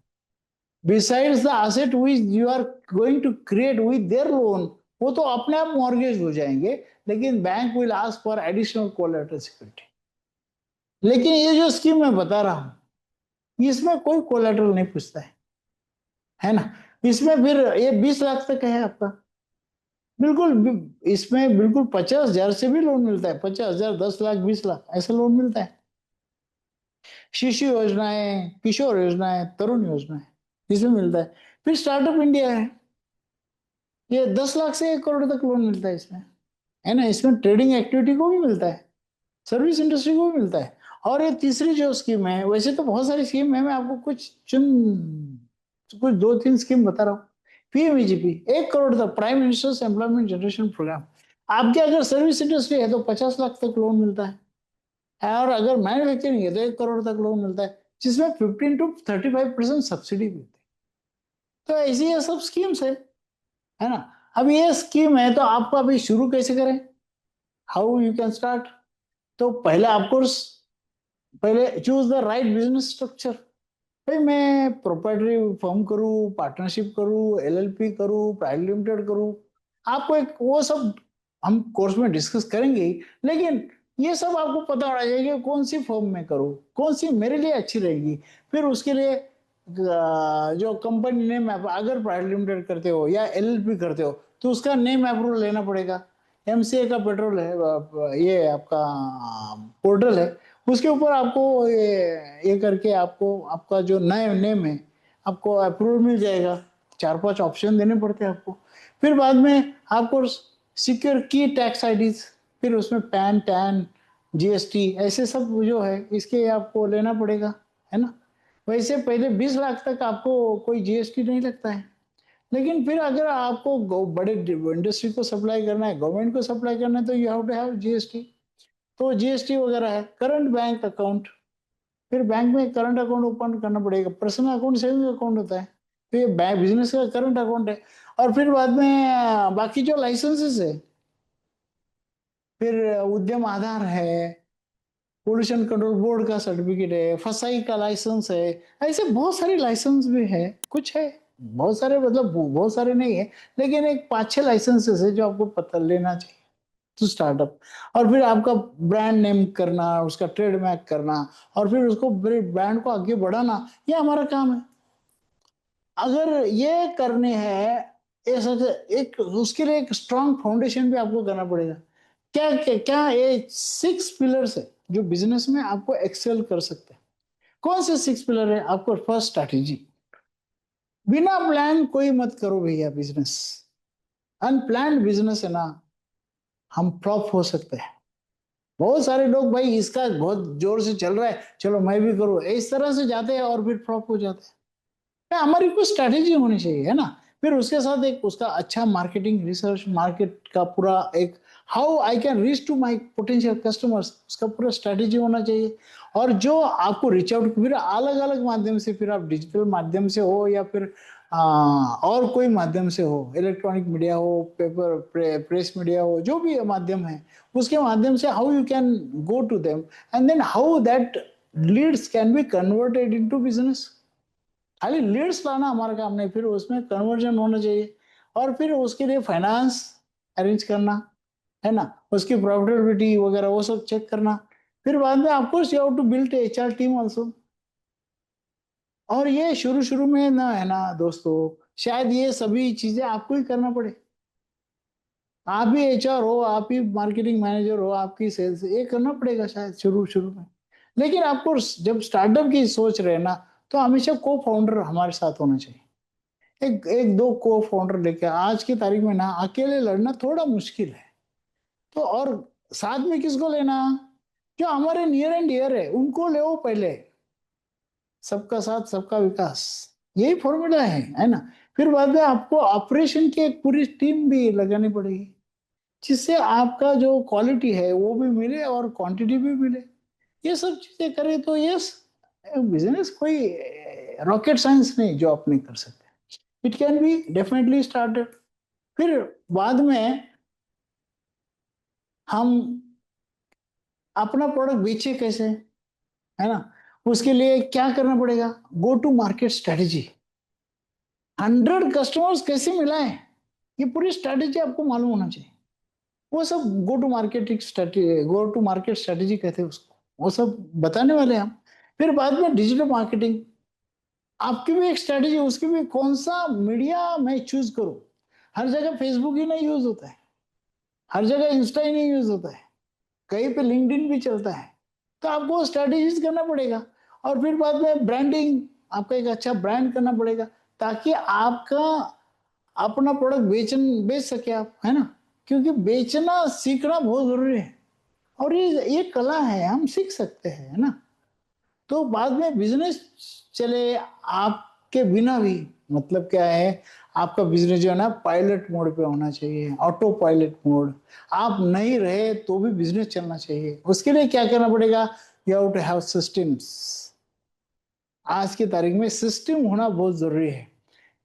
besides the asset which you are going to create with their loan. वो तो अपने आप मॉर्गेज हो जाएंगे, लेकिन bank will ask for additional collateral security. लेकिन ये जो स्कीम मैं बता रहा हूं इसमें कोई कोलैटरल नहीं पूछता है ना। इसमें फिर ये 20 लाख तक है आपका, बिल्कुल इसमें बिल्कुल 50,000 से भी लोन मिलता है, 50,000, 10 लाख, 20 लाख ऐसा लोन मिलता है। शिशु योजनाएं, किशोर योजनाएं, तरुण योजनाएं, इसमें मिलता है। फिर स्टार्टअप इंडिया है, ये 10 लाख से 1 करोड़ तक लोन मिलता है इसमें, है ना। इसमें ट्रेडिंग एक्टिविटी को भी मिलता है, सर्विस इंडस्ट्री को भी मिलता है। और ये तीसरी जो स्कीम है, वैसे तो बहुत सारी स्कीम है, मैं आपको कुछ 2-3 स्कीम बता रहा हूँ। पीएमईजीपी 1 करोड़ तक, prime minister's employment generation programme. आपके अगर सर्विस इंडस्ट्री है तो 50 लाख तक लोन मिलता है, और अगर मैन्युफैक्चरिंग है तो 1 करोड़ तक लोन मिलता है, जिसमें 15 to 35% सब्सिडी भी होती है। तो ऐसी ये सब स्कीम्स है ना। अब ये स्कीम है तो आपको अभी शुरू कैसे करें, हाउ यू कैन स्टार्ट। तो पहले आपको, पहले choose the right business structure. भाई मैं प्रोप्राइटरी फर्म करूं, पार्टनरशिप करूं, एलएलपी करूं, प्राइवेट लिमिटेड करूं, आपको एक वो सब हम कोर्स में डिस्कस करेंगे ही। लेकिन ये सब आपको पता होना चाहिए कि कौन सी फर्म में करूं, कौन सी मेरे लिए अच्छी रहेगी। फिर उसके लिए जो कंपनी नेम अगर प्राइवेट लिमिटेड करते हो या एलएलपी करते हो तो उसका नेम अप्रूवल लेना पड़ेगा। एमसीए का पेट्रोल है, ये आपका पोर्टल है, उसके ऊपर आपको ये करके आपको आपका जो नया नेम है आपको अप्रूवल मिल जाएगा। 4-5 ऑप्शन देने पड़ते हैं आपको। फिर बाद में आपको सिक्योर की टैक्स आईडीज, फिर उसमें पैन टैन जीएसटी ऐसे सब जो है इसके आपको लेना पड़ेगा, है ना। वैसे पहले 20 लाख तक आपको कोई जीएसटी नहीं लगता है, लेकिन फिर अगर आपको बड़े इंडस्ट्री को सप्लाई करना है, गवर्नमेंट को सप्लाई करना है, तो you have to have GST. तो जीएसटी वगैरह है। करंट बैंक अकाउंट, फिर बैंक में करंट अकाउंट ओपन करना पड़ेगा। पर्सनल अकाउंट सेविंग अकाउंट होता है, तो ये बैंक बिजनेस का करंट अकाउंट है। और फिर बाद में बाकी जो लाइसेंसेस है, फिर उद्यम आधार है, पोल्यूशन कंट्रोल बोर्ड का सर्टिफिकेट है, फसाई का लाइसेंस है, ऐसे बहुत सारे लाइसेंस भी है। कुछ है, बहुत सारे, मतलब बहुत सारे नहीं है, लेकिन एक 5-6 लाइसेंसेस है जो आपको पता लेना चाहिए टू स्टार्टअप। और फिर आपका ब्रांड नेम करना, उसका ट्रेडमार्क करना, और फिर उसको ब्रांड को आगे बढ़ाना, ये हमारा काम है। अगर ये करने हैं ऐसा, एक उसके लिए एक स्ट्रांग फाउंडेशन भी आपको करना पड़ेगा। क्या क्या, क्या ये 6 पिलर्स है जो बिजनेस में आपको एक्सेल कर सकते हैं। कौन से 6 पिलर है? आपको फर्स्ट स्ट्रैटेजी, बिना प्लान कोई मत करो भैया बिजनेस। अनप्लान्ड बिजनेस है ना, हम फ्लॉप हो सकते हैं। बहुत सारे लोग भाई इसका बहुत जोर से चल रहा है, चलो मैं भी करूँ, इस तरह से जाते हैं और फिर फ्लॉप हो जाते हैं। हमारी कुछ स्ट्रैटेजी होनी चाहिए, है ना। फिर उसके साथ एक उसका अच्छा मार्केटिंग रिसर्च, मार्केट का पूरा एक how I can reach to my potential customers, उसका पूरा स्ट्रैटेजी होना चाहिए। और जो आपको रीच आउट फिर अलग अलग माध्यम से, फिर आप डिजिटल माध्यम से हो या फिर और कोई माध्यम से हो, इलेक्ट्रॉनिक मीडिया हो, पेपर प्रेस मीडिया हो, जो भी माध्यम है उसके माध्यम से how you can go to them, and then how that leads can be converted into business. खाली लीड्स लाना हमारा काम नहीं, फिर उसमें कन्वर्जन होना चाहिए। और फिर उसके लिए फाइनेंस अरेंज करना, है ना, उसकी प्रॉफिटेबिलिटी वगैरह वो सब चेक करना। फिर बाद में आपको you have to build HR team also. और ये शुरू शुरू में ना, है ना दोस्तों, शायद ये सभी चीजें आपको ही करना पड़े। आप ही एचआर हो, आप ही मार्केटिंग मैनेजर हो, आपकी सेल्स, ये करना पड़ेगा शायद शुरू शुरू में। लेकिन आपको जब स्टार्टअप की सोच रहे हैं ना, तो हमेशा को फाउंडर हमारे साथ होना चाहिए। एक एक दो को फाउंडर लेके, आज की तारीख में ना अकेले लड़ना थोड़ा मुश्किल है। तो और साथ में किसको लेना? जो हमारे नियर एंड डियर है उनको ले पहले। सबका साथ सबका विकास, यही फॉर्मूला है ना। फिर बाद में आपको ऑपरेशन की एक पूरी टीम भी लगानी पड़ेगी, जिससे आपका जो क्वालिटी है वो भी मिले और क्वांटिटी भी मिले। ये सब चीजें करें तो ये बिजनेस कोई रॉकेट साइंस नहीं जो आप नहीं कर सकते। It can be definitely started. फिर बाद में हम अपना प्रोडक्ट बेचे कैसे, है ना, उसके लिए क्या करना पड़ेगा? Go to market strategy. 100 customers कैसे मिलाएं, ये पूरी स्ट्रेटेजी आपको मालूम होना चाहिए। वो सब go to marketing strategy, go to market strategy कहते हैं उसको, वो सब बताने वाले हैं हम। फिर बाद में डिजिटल मार्केटिंग, आपकी भी एक स्ट्रेटेजी, उसकी भी कौन सा मीडिया मैं चूज करूं। हर जगह फेसबुक ही नहीं यूज होता है, हर जगह इंस्टा ही नहीं यूज होता है, कहीं पे लिंक्डइन भी चलता है। तो आपको स्ट्रेटेजीज करना पड़ेगा। और फिर बाद में ब्रांडिंग, आपका एक अच्छा ब्रांड करना पड़ेगा, ताकि आपका अपना प्रोडक्ट बेच सके आप, है ना। क्योंकि बेचना सीखना बहुत जरूरी है, और ये कला है, हम सीख सकते हैं, है ना। तो बाद में बिजनेस चले आपके बिना भी, मतलब क्या है, आपका बिजनेस जो है ना पायलट मोड पे होना चाहिए, ऑटो पायलट मोड। आप नहीं रहे तो भी बिजनेस चलना चाहिए। उसके लिए क्या करना पड़ेगा? You have to have systems. आज की तारीख में सिस्टम होना बहुत जरूरी है।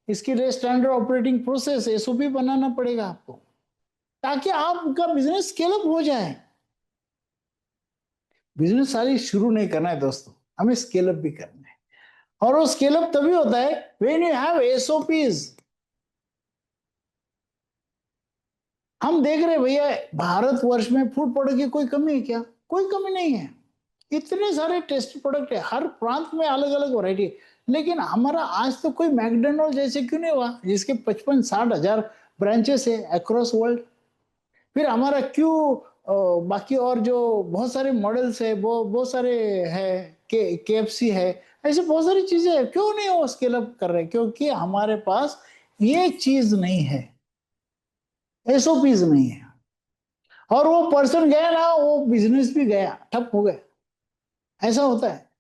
इसके लिए स्टैंडर्ड ऑपरेटिंग प्रोसेस एसओपी बनाना पड़ेगा आपको, ताकि आपका बिजनेस स्केल अप हो जाए। बिजनेस सारी शुरू नहीं करना है दोस्तों, हमें स्केल अप भी करना है। और वो स्केल अप तभी होता है व्हेन यू हैव एसओपीज। हम देख रहे हैं भैया, भारतवर्ष में फूड प्रोडक्ट की कोई कमी है क्या? कोई कमी नहीं है। इतने सारे टेस्ट प्रोडक्ट है, हर प्रांत में अलग अलग वैरायटी। लेकिन हमारा आज तो कोई मैकडोनल्ड जैसे क्यों नहीं हुआ जिसके 55-60 हजार ब्रांचेस है अक्रॉस वर्ल्ड। फिर हमारा क्यों बाकी और जो बहुत सारे मॉडल्स है वो बहुत सारे है, केएफसी है, ऐसे बहुत सारी चीजें है, क्यों नहीं वो स्केल अप कर रहे? क्योंकि हमारे पास ये चीज नहीं है, एसओपीज नहीं है। और वो पर्सन गया ना, वो बिजनेस भी गया, ठप हो गया। ऐसा होता है।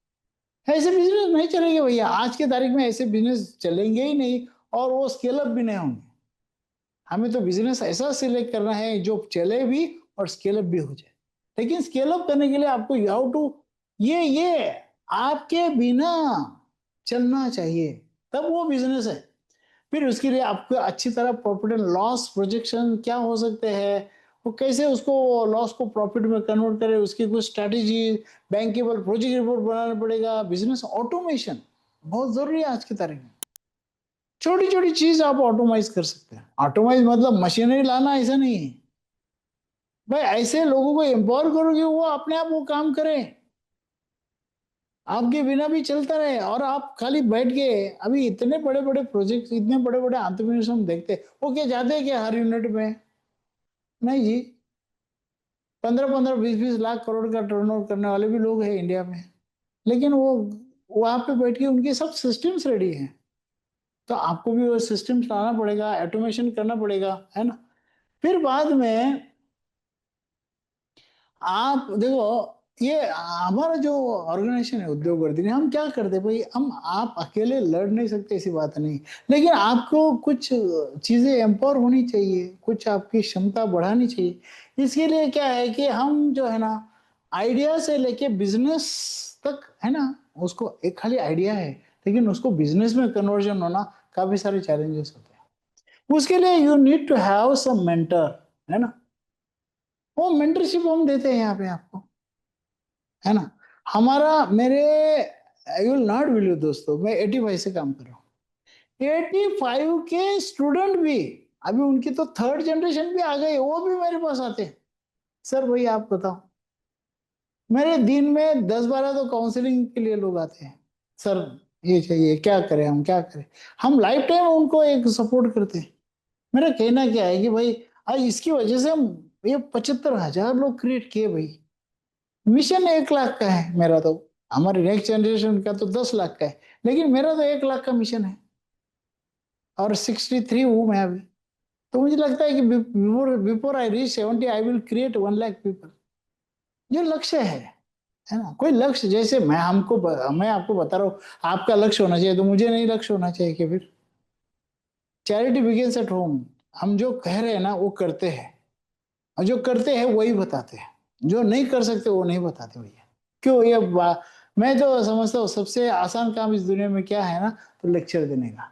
ऐसे बिजनेस नहीं चलेंगे भैया, आज के तारीख में ऐसे बिजनेस चलेंगे ही नहीं, और वो स्केल अप भी नहीं होंगे। हमें तो बिजनेस ऐसा सिलेक्ट करना है जो चले भी और स्केल अप भी हो जाए। लेकिन स्केल अप करने के लिए आपको यू हाउ टू, ये आपके बिना चलना चाहिए, तब वो बिजनेस है। फिर उसके लिए आपको अच्छी तरह प्रॉफिट एंड लॉस प्रोजेक्शन क्या हो सकते हैं, वो कैसे उसको लॉस को प्रॉफिट में कन्वर्ट करे, उसकी कुछ स्ट्रैटेजी, बैंकेबल प्रोजेक्ट रिपोर्ट बनाना पड़ेगा। बिजनेस ऑटोमेशन बहुत जरूरी है आज की तारीख में। छोटी छोटी चीज आप ऑटोमाइज कर सकते हैं। ऑटोमाइज मतलब मशीनरी लाना ऐसा नहीं है भाई, ऐसे लोगों को एम्पावर करोगे वो अपने आप वो काम करें, आपके बिना भी चलता रहे, और आप खाली बैठ के। अभी इतने बड़े बड़े प्रोजेक्ट, इतने बड़े बड़े एंटरप्रेन्योर्स हम देखते हैं, वो क्या जाते हैं क्या हर यूनिट में? नहीं जी। 15-15, 20-20 लाख करोड़ का टर्नओवर करने वाले भी लोग हैं इंडिया में, लेकिन वो वहां पे बैठ के उनके सब सिस्टम्स रेडी हैं। तो आपको भी वो सिस्टम्स लाना पड़ेगा, ऑटोमेशन करना पड़ेगा, है ना? फिर बाद में आप देखो, ये हमारा जो ऑर्गेनाइजेशन है उद्योग वर्धिनी, हम क्या करते हैं भाई, हम आप अकेले लड़ नहीं सकते, ऐसी बात नहीं। लेकिन आपको कुछ चीजें एम्पावर होनी चाहिए, कुछ आपकी क्षमता बढ़ानी चाहिए। इसके लिए क्या है कि हम जो है ना, आइडिया से लेके बिजनेस तक, है ना, उसको एक खाली आइडिया है, लेकिन उसको बिजनेस में कन्वर्जन होना काफी सारे चैलेंजेस होते हैं। उसके लिए you need to have some mentor, है ना? वो मेंटरशिप हम देते हैं यहाँ पे आपको, है ना? हमारा मेरे, आई विल नॉट बिलीव दोस्तों, मैं 85 से काम कर रहा हूँ। 85 के स्टूडेंट भी, अभी उनकी तो थर्ड जनरेशन भी आ गई, वो भी मेरे पास आते हैं। सर भाई आप बताओ, मेरे दिन में 10-12 तो काउंसलिंग के लिए लोग आते हैं। सर ये चाहिए, क्या करें, हम क्या करें? हम लाइफ टाइम उनको एक सपोर्ट करते हैं। मेरा कहना क्या है कि भाई, आज इसकी वजह से हम ये 75,000 लोग क्रिएट किए भाई। मिशन 1 लाख का है मेरा तो, हमारे नेक्स्ट जनरेशन का तो 10 लाख का है, लेकिन मेरा तो 1 लाख का मिशन है, और 63 हूं मैं अभी। तो मुझे लगता है कि before before I reach 70 I will create 1 lakh people. ये लक्ष्य है ना? कोई लक्ष्य, जैसे मैं आपको बता रहा हूँ, आपका लक्ष्य होना चाहिए, तो मुझे नहीं लक्ष्य होना चाहिए कि फिर? Charity begins at home. हम जो कह रहे हैं ना वो करते हैं, और जो करते हैं वही बताते हैं, जो नहीं कर सकते वो नहीं बताते भैया। क्यों मैं तो समझता हूँ सबसे आसान काम इस दुनिया में क्या है ना, तो लेक्चर देने का।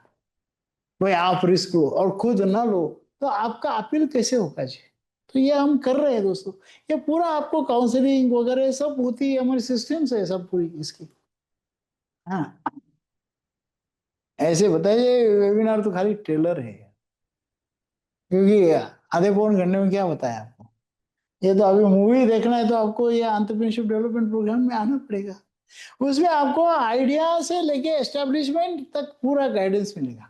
भाई आप रिस्क लो और खुद ना लो, तो आपका अपील कैसे होगा जी? तो ये हम कर रहे हैं दोस्तों। ये पूरा आपको काउंसलिंग वगैरह सब होती है, हमारी सिस्टम से सब पूरी इसकी। हाँ, ऐसे बताइए, वेबिनार तो खाली ट्रेलर है, क्योंकि आधे पौन घंटे में क्या बताया आपको? ये तो अभी मूवी देखना है, तो आपको ये एंटरप्रेन्योरशिप डेवलपमेंट प्रोग्राम में आना पड़ेगा। उसमें आपको आइडिया से लेके एस्टेब्लिशमेंट तक पूरा गाइडेंस मिलेगा।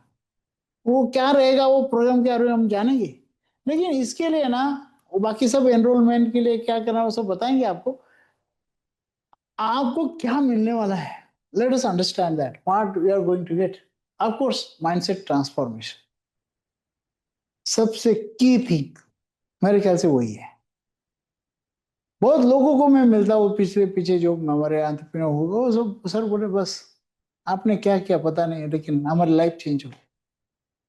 वो क्या रहेगा वो प्रोग्राम के बारे में हम जानेंगे, लेकिन इसके लिए ना, वो बाकी सब एनरोलमेंट के लिए क्या करना वो सब बताएंगे आपको। आपको क्या मिलने वाला है, let us understand that what we are going to get. Of course mindset transformation सबसे की थिंग मेरे ख्याल से वही है। बहुत लोगों को मैं मिलता हूँ पिछले पीछे जो हमारे एंटरप्रेन्योर होगा, वो सब सर बोले बस आपने क्या किया पता नहीं, लेकिन हमारी लाइफ चेंज हो गई।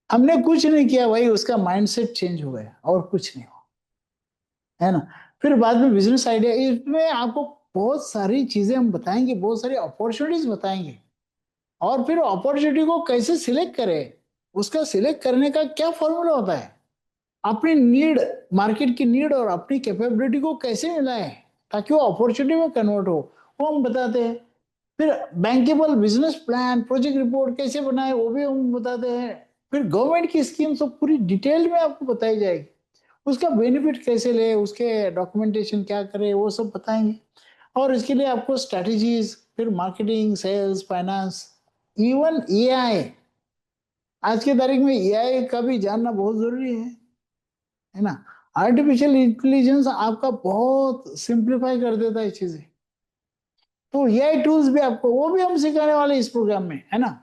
हमने कुछ नहीं किया भाई, उसका माइंडसेट चेंज हो गया और कुछ नहीं हुआ, है ना? फिर बाद में बिजनेस आइडिया, इसमें आपको बहुत सारी चीजें हम बताएंगे, बहुत सारी अपॉर्चुनिटीज बताएंगे। और फिर अपॉर्चुनिटी को कैसे सिलेक्ट करें, उसका सिलेक्ट करने का क्या फॉर्मूला होता है, अपनी नीड, मार्केट की नीड और अपनी कैपेबिलिटी को कैसे मिलाएं ताकि वो अपॉर्चुनिटी में कन्वर्ट हो, वो हम बताते हैं। फिर bankable business plan, project report कैसे बनाए वो भी हम बताते हैं। फिर गवर्नमेंट की स्कीम सब पूरी डिटेल में आपको बताई जाएगी, उसका बेनिफिट कैसे ले, उसके डॉक्यूमेंटेशन क्या करे, वो सब बताएंगे। और इसके लिए आपको स्ट्रैटेजीज, फिर marketing, sales, finance, even AI, आज की तारीख में एआई का भी जानना बहुत जरूरी है ना। आर्टिफिशियल इंटेलिजेंस आपका बहुत सिंप्लीफाई कर देता है चीजें। तो एआई टूल्स भी आपको, वो भी हम सिखाने वाले इस प्रोग्राम में, है ना।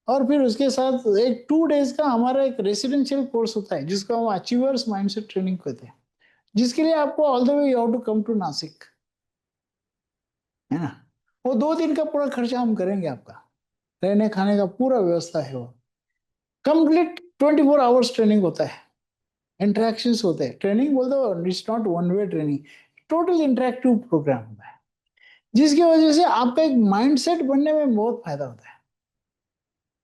और फिर उसके साथ एक 2 डेज का हमारा एक रेसिडेंशियल कोर्स होता है जिसको हम अचीवर्स माइंडसेट ट्रेनिंग कहते हैं, जिसके लिए आपको all the way you have to come to Nashik, है ना। वो 2 दिन का पूरा खर्चा हम करेंगे, आपका रहने खाने का पूरा व्यवस्था है वो। कंप्लीट 24 आवर्स ट्रेनिंग होता है, इंटरेक्शंस होते हैं। ट्रेनिंग बोल दो, it's not one way training, total interactive program होता है, जिसकी वजह से आपका एक माइंडसेट बनने में बहुत फायदा होता है।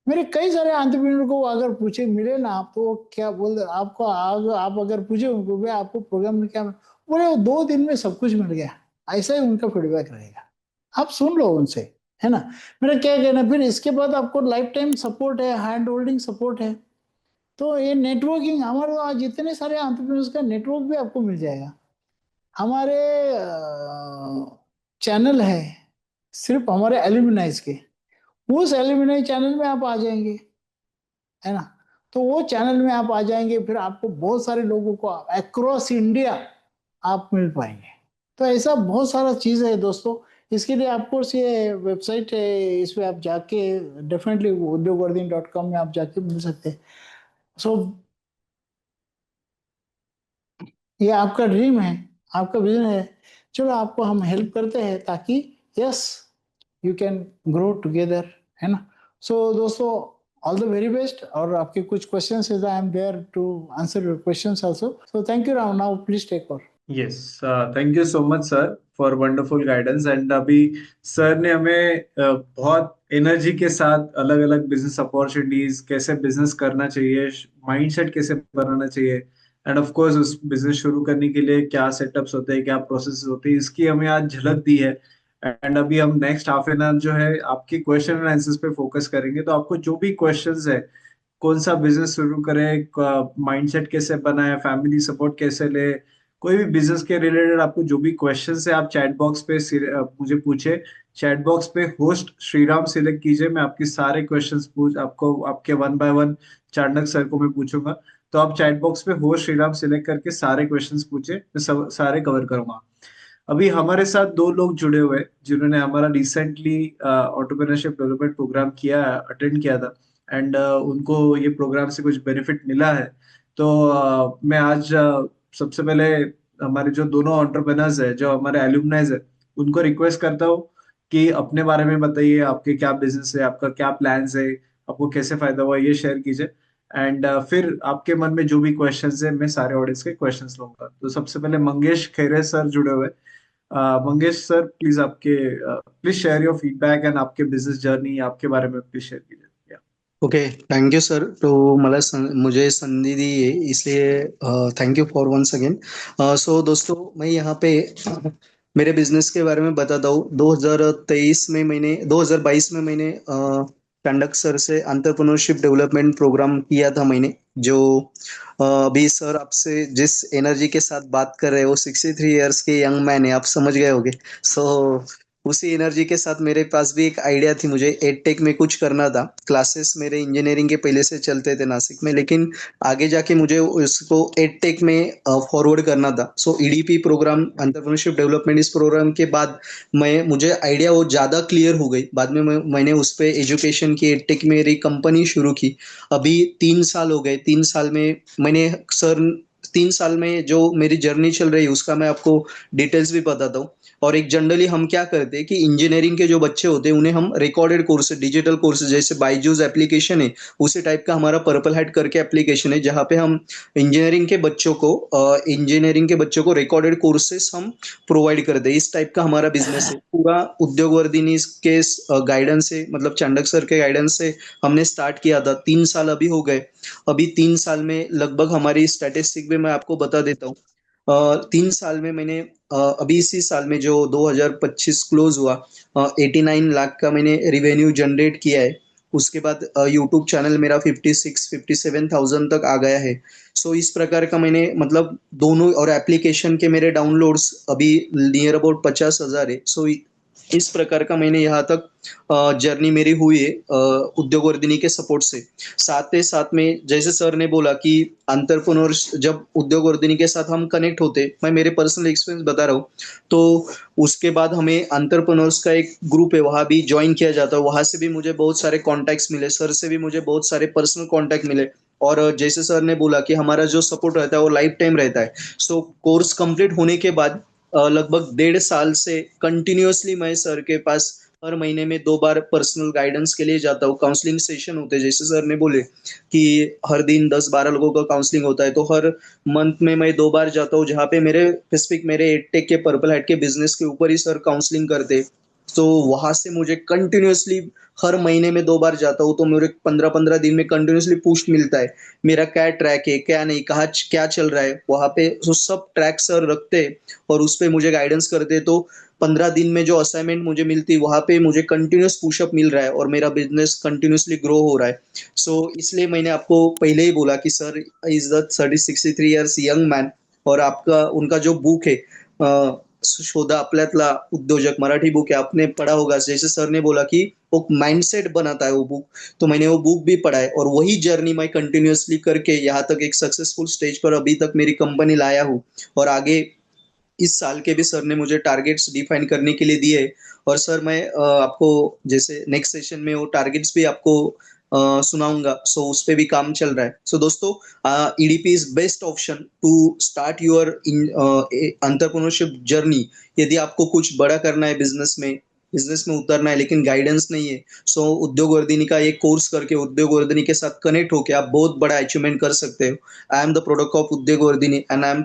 मेरे कई सारे एंटरप्रेन्योर को अगर पूछे मिले ना आप, तो वो क्या बोल रहे आपको, आप अगर पूछे उनको भाई आपको प्रोग्राम में क्या बोले, वो 2 दिन में सब कुछ मिल गया, ऐसा ही उनका फीडबैक रहेगा। आप सुन लो उनसे, है ना। मेरा क्या कहना है, फिर इसके बाद आपको लाइफ टाइम सपोर्ट है, हैंड होल्डिंग सपोर्ट है। तो ये नेटवर्किंग, हमारे आज जितने सारे एंटरप्रेन्योर्स का नेटवर्क भी आपको मिल जाएगा। हमारे चैनल है सिर्फ हमारे एल्यूमिनाइज के, उस एल्यूमिनाई चैनल में आप आ जाएंगे, है ना। तो वो चैनल में आप आ जाएंगे, फिर आपको बहुत सारे लोगों को अक्रॉस इंडिया आप मिल पाएंगे। तो ऐसा बहुत सारा चीज है दोस्तों। इसके लिए आपको ये वेबसाइट है, इस पे आप जाके डेफिनेटली udyogvardhan.com में आप जाके मिल सकते हैं। सो ये आपका ड्रीम है, आपका विजन है। चलो आपको हम हेल्प करते हैं ताकि yes you can grow together, है ना। सो दोस्तों, ऑल द वेरी बेस्ट। और आपके कुछ क्वेश्चंस है, I am there to answer your questions also. So thank you Rao, now please take over. Yes, thank you so much sir for wonderful guidance. And अभी sir ने हमें बहुत energy के साथ अलग अलग बिजनेस अपॉर्चुनिटीज, कैसे बिजनेस करना चाहिए, माइंडसेट कैसे बनाना चाहिए, एंड ऑफ कोर्स उस बिजनेस शुरू करने के लिए क्या सेटअप्स होते हैं, क्या प्रोसेस होते हैं, इसकी हमें आज झलक दी है। एंड अभी हम नेक्स्ट हाफ एन आवर जो है आपके क्वेश्चन एंड आंसर्स पे फोकस करेंगे। तो आपको जो भी क्वेश्चंस है, कौन सा बिजनेस शुरू करें, माइंडसेट कैसे बनाए, फैमिली सपोर्ट कैसे ले, कोई भी बिजनेस के रिलेटेड आपको जो भी क्वेश्चन है, आप चैट बॉक्स पे मुझे पूछे। चैट बॉक्स पे होस्ट श्रीराम सिलेक्ट कीजिए, मैं आपके सारे क्वेश्चंस पूछ आपको आपके one by one Chanakya sir को मैं पूछूंगा। तो आप चैट बॉक्स पे होस्ट श्रीराम सिलेक्ट करके सारे क्वेश्चंस पूछे, मैं सब सारे कवर करूंगा। अभी हमारे साथ 2 लोग जुड़े हुए हैं जिन्होंने हमारा रिसेंटली एंटरप्रेन्योरशिप डेवलपमेंट प्रोग्राम किया, अटेंड किया था। एंड उनको ये प्रोग्राम से कुछ बेनिफिट मिला है। तो मैं आज सबसे पहले हमारे जो दोनों एंटरप्रेन्योर्स है, जो हमारे एल्यूमनाइज है, उनको रिक्वेस्ट करता हूँ कि अपने बारे में बताइए, आपके क्या बिजनेस है, आपका क्या प्लान्स है, आपको कैसे फायदा हुआ, ये शेयर कीजिए। एंड फिर आपके मन में जो भी क्वेश्चंस है, मैं सारे ऑडियंस के क्वेश्चंस लूंगा। तो सबसे पहले मंगेश खैरे सर जुड़े हुए हैं। मंगेश सर, प्लीज आपके please share your feedback and आपके बिझनेस जर्नी, आपके बारे में प्लीज शेयर कीजिए। Okay, thank you sir. तो मुझे संधि दी है, इसलिए thank you for once again. So दोस्तों, मैं यहाँ पे मेरे बिजनेस के बारे में बताता हूँ। 2022 में मैंने चाणक्य सर से एंटरप्रेन्योरशिप डेवलपमेंट प्रोग्राम किया था मैंने। जो अभी सर आपसे जिस एनर्जी के साथ बात कर रहे हो, 63 इयर्स के यंग मैन है, आप समझ गए होंगे। सो उसी एनर्जी के साथ मेरे पास भी एक आइडिया थी, मुझे एडटेक में कुछ करना था। क्लासेस मेरे इंजीनियरिंग के पहले से चलते थे नासिक में, लेकिन आगे जाके मुझे उसको एडटेक में फॉरवर्ड करना था। सो ईडीपी प्रोग्राम, एंटरप्रेन्योरशिप डेवलपमेंट, इस प्रोग्राम के बाद मुझे आइडिया वो ज़्यादा क्लियर हो गई। बाद में मैंने उस पर एजुकेशन की, एडटेक में मेरी कंपनी शुरू की। अभी 3 साल हो गए। 3 साल में मैंने सर 3 साल में जो मेरी जर्नी चल रही है उसका मैं आपको डिटेल्स भी बताता हूँ। और एक जनरली हम क्या करते हैं कि इंजीनियरिंग के जो बच्चे होते हैं उन्हें हम रिकॉर्डेड कोर्स, डिजिटल कोर्स, जैसे बायजूस एप्लीकेशन है उसी टाइप का हमारा पर्पल हैट करके एप्लीकेशन है, जहाँ पे हम इंजीनियरिंग के बच्चों को रिकॉर्डेड कोर्सेस हम प्रोवाइड करते हैं। इस टाइप का हमारा बिजनेस है। पूरा उद्योग वर्धिनी के गाइडेंस से, मतलब चाणक्य सर के गाइडेंस से हमने स्टार्ट किया था। 3 साल अभी हो गए। अभी 3 साल में लगभग हमारी स्टैटिस्टिक भी मैं आपको बता देता हूँ। 3 साल में मैंने अभी इसी साल में जो 2025 क्लोज हुआ, 89 लाख का मैंने रिवेन्यू जनरेट किया है। उसके बाद यूट्यूब चैनल मेरा 57,000 तक आ गया है। सो इस प्रकार का मैंने, मतलब दोनों, और एप्लीकेशन के मेरे डाउनलोड्स अभी नियर अबाउट 50,000 है। सो इस प्रकार का मैंने यहाँ तक जर्नी मेरी हुई है उद्योग वर्धिनी के सपोर्ट से। साथ ही साथ में जैसे सर ने बोला कि अंतरप्रेन्योर्स जब उद्योग वर्धिनी के साथ हम कनेक्ट होते, मैं मेरे पर्सनल एक्सपीरियंस बता रहा हूँ, तो उसके बाद हमें अंतरप्रेन्योर्स का एक ग्रुप है वहाँ भी ज्वाइन किया जाता है। वहाँ से भी मुझे बहुत सारे कॉन्टैक्ट्स मिले, सर से भी मुझे बहुत सारे पर्सनल कॉन्टैक्ट मिले। और जैसे सर ने बोला कि हमारा जो सपोर्ट रहता है वो लाइफ टाइम रहता है। सो कोर्स कंप्लीट होने के बाद लगभग 1.5 साल से कंटिन्यूअसली मैं सर के पास हर महीने में 2 बार पर्सनल गाइडेंस के लिए जाता हूँ। काउंसलिंग सेशन होते हैं, जैसे सर ने बोले कि हर दिन 10-12 लोगों का काउंसलिंग होता है, तो हर मंथ में मैं 2 बार जाता हूँ, जहाँ पे मेरे स्पेसिफिक मेरे एडटेक के पर्पल हेड के बिजनेस के ऊपर ही सर काउंसलिंग करते। तो वहां से मुझे कंटिन्यूअसली हर महीने में 2 बार जाता हूँ, तो मुझे 15-15 दिन में कंटिन्यूअसली पुश मिलता है, मेरा क्या ट्रैक है, क्या नहीं, कहाँ क्या चल रहा है वहां पे। तो सब ट्रैक सर रखते हैं और उस पे मुझे गाइडेंस करते। तो 15 दिन में जो असाइनमेंट मुझे मिलती वहां पे मुझे कंटिन्यूस पुशअप मिल रहा है और मेरा बिजनेस कंटिन्यूसली ग्रो हो रहा है। सो इसलिए मैंने आपको पहले ही बोला कि sir is the 63 years young man. और आपका उनका जो बुक है शोधा आपल्यातला उद्योजक, मराठी बुक है, आपने पढ़ा होगा। जैसे सर ने बोला कि वो माइंडसेट बनाता है वो बुक, तो मैंने वो बुक भी पढ़ा है और वही जर्नी मैं कंटिन्यूअसली करके यहाँ तक एक सक्सेसफुल स्टेज पर अभी तक मेरी कंपनी लाया हूँ। और आगे इस साल के भी सर ने मुझे टारगेट्स डिफाइन करने के लिए दिए। और सर मैं आपको जैसे नेक्स्ट सेशन में वो टारगेट्स भी आपको सुनाऊंगा। सो उस पे भी काम चल रहा है। सो दोस्तों, EDP is best option to start your entrepreneurship journey. यदि आपको कुछ बड़ा करना है बिजनेस में उतरना है लेकिन गाइडेंस नहीं है, सो उद्योग वर्धिनी का एक कोर्स करके उद्योग वर्धिनी के साथ कनेक्ट होके आप बहुत बड़ा अचीवमेंट कर सकते हो। I am the product of Udyog Vardhini and I am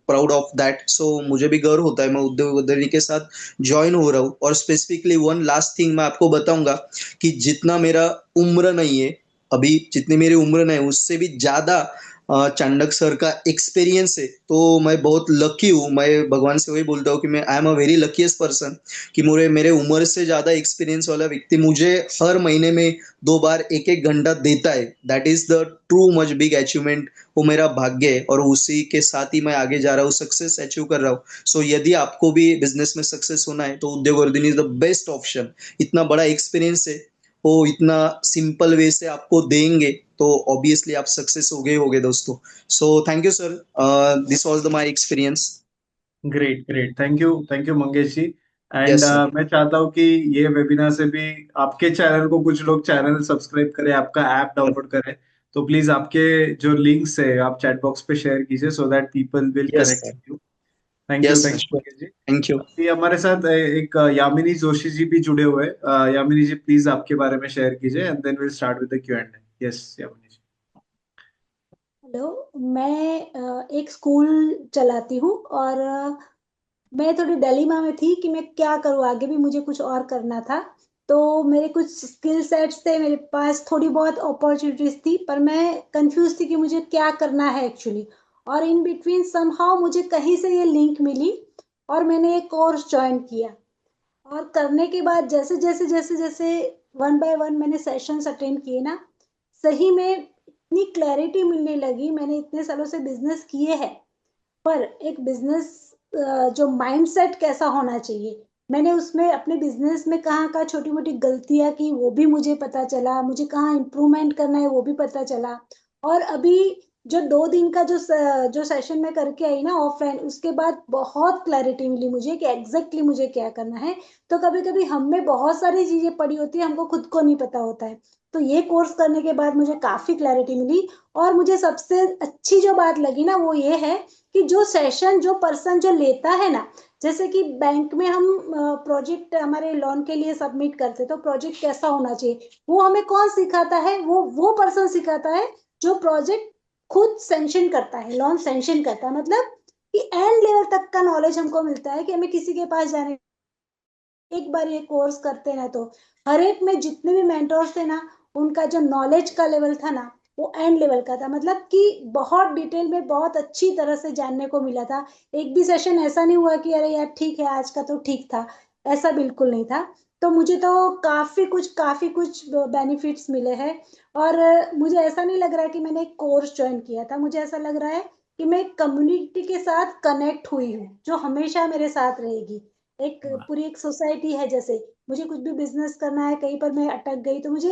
proud of that. So मुझे भी गर्व होता है मैं उद्योग वर्धिनी के साथ ज्वाइन हो रहा हूँ। और स्पेसिफिकली वन लास्ट थिंग मैं आपको बताऊंगा कि जितना मेरा उम्र नहीं है, अभी जितनी मेरी उम्र नहीं है उससे भी ज्यादा चांडक सर का एक्सपीरियंस है। तो मैं बहुत लकी हूँ। मैं भगवान से वही बोलता हूँ कि मैं I am a very luckiest person कि मेरे उम्र से ज्यादा एक्सपीरियंस वाला व्यक्ति मुझे हर महीने में 2 बार 1-1 घंटा देता है। That is the true much big achievement. वो मेरा भाग्य है और उसी के साथ ही मैं आगे जा रहा हूँ, सक्सेस अचीव कर रहा हूँ। सो यदि आपको भी बिजनेस में सक्सेस होना है तो उद्योग Vardhini is the best option. इतना बड़ा एक्सपीरियंस है, वो इतना सिंपल वे से आपको देंगे, तो ऑब्वियसली आप सक्सेस हो गए दोस्तों। So thank you sir, this was the my experience. Great great, thank you Mangesh ji. And yes sir. मैं चाहता हूँ कि ये वेबिनार से भी आपके चैनल को कुछ लोग चैनल सब्सक्राइब करें, आपका ऐप डाउनलोड करें। तो प्लीज आपके जो लिंक्स है आप चैट बॉक्स पे शेयर कीजिए so that people will yes connect sir. With you. Yes thank sir, you sure. Mangesh ji. Thank you. अभी हमारे साथ एक यामिनी जोशी जी भी जुड़े हुए हैं। यामिनी जी प्लीज आपके बारे में शेयर कीजिए and then will start with the Q&A। Yes Yamini ji. Hello. मैं एक स्कूल चलाती हूँ और मैं थोड़ी डिलेमा में थी कि मैं क्या करूँ आगे, भी मुझे कुछ और करना था। तो मेरे कुछ स्किल सेट्स थे, मेरे पास थोड़ी बहुत अपॉर्चुनिटीज थी, पर मैं कंफ्यूज थी कि मुझे क्या करना है एक्चुअली। और इन बिटवीन समहाउ मुझे कहीं से ये लिंक मिली और मैंने एक कोर्स ज्वाइन किया। और करने के बाद जैसे जैसे जैसे जैसे वन बाय वन मैंने सेशंस अटेंड किए ना, सही में इतनी क्लैरिटी मिलने लगी। मैंने इतने सालों से बिजनेस किए हैं, पर एक बिजनेस जो माइंडसेट कैसा होना चाहिए, मैंने उसमें अपने बिजनेस में कहाँ कहाँ छोटी मोटी गलतियां की वो भी मुझे पता चला, मुझे कहाँ इम्प्रूवमेंट करना है वो भी पता चला। और अभी जो 2 दिन का जो सेशन में करके आई ना ऑफलाइन, उसके बाद बहुत क्लैरिटी मिली मुझे कि एग्जैक्टली मुझे क्या करना है। तो कभी कभी हम में बहुत सारी चीजें पड़ी होती है, हमको खुद को नहीं पता होता है। तो ये कोर्स करने के बाद मुझे काफी क्लैरिटी मिली। और मुझे सबसे अच्छी जो बात लगी ना वो ये है कि जो सेशन जो पर्सन जो लेता है ना, जैसे कि बैंक में हम प्रोजेक्ट हमारे लोन के लिए सबमिट करते, तो प्रोजेक्ट कैसा होना चाहिए वो हमें कौन सिखाता है, वो पर्सन सिखाता है जो प्रोजेक्ट खुद सेंशन करता है, लोन सेंशन करता है। मतलब कि एंड लेवल तक का नॉलेज हमको मिलता है कि हमें किसी के पास जाने। एक बार ये कोर्स करते ना तो हर एक में जितने भी मेंटोर्स थे ना, उनका जो नॉलेज का लेवल था ना वो एंड लेवल का था। मतलब कि बहुत डिटेल में बहुत अच्छी तरह से जानने को मिला था। एक भी सेशन ऐसा नहीं हुआ कि अरे यार ठीक है आज का तो ठीक था, ऐसा बिल्कुल नहीं था। तो मुझे तो काफी कुछ बेनिफिट्स मिले हैं। और मुझे ऐसा नहीं लग रहा है कि मैंने एक कोर्स ज्वाइन किया था, मुझे ऐसा लग रहा है कि मैं कम्युनिटी के साथ कनेक्ट हुई हूँ जो हमेशा मेरे साथ रहेगी। एक पूरी एक सोसाइटी है, जैसे मुझे कुछ भी बिजनेस करना है, कहीं पर मैं अटक गई तो मुझे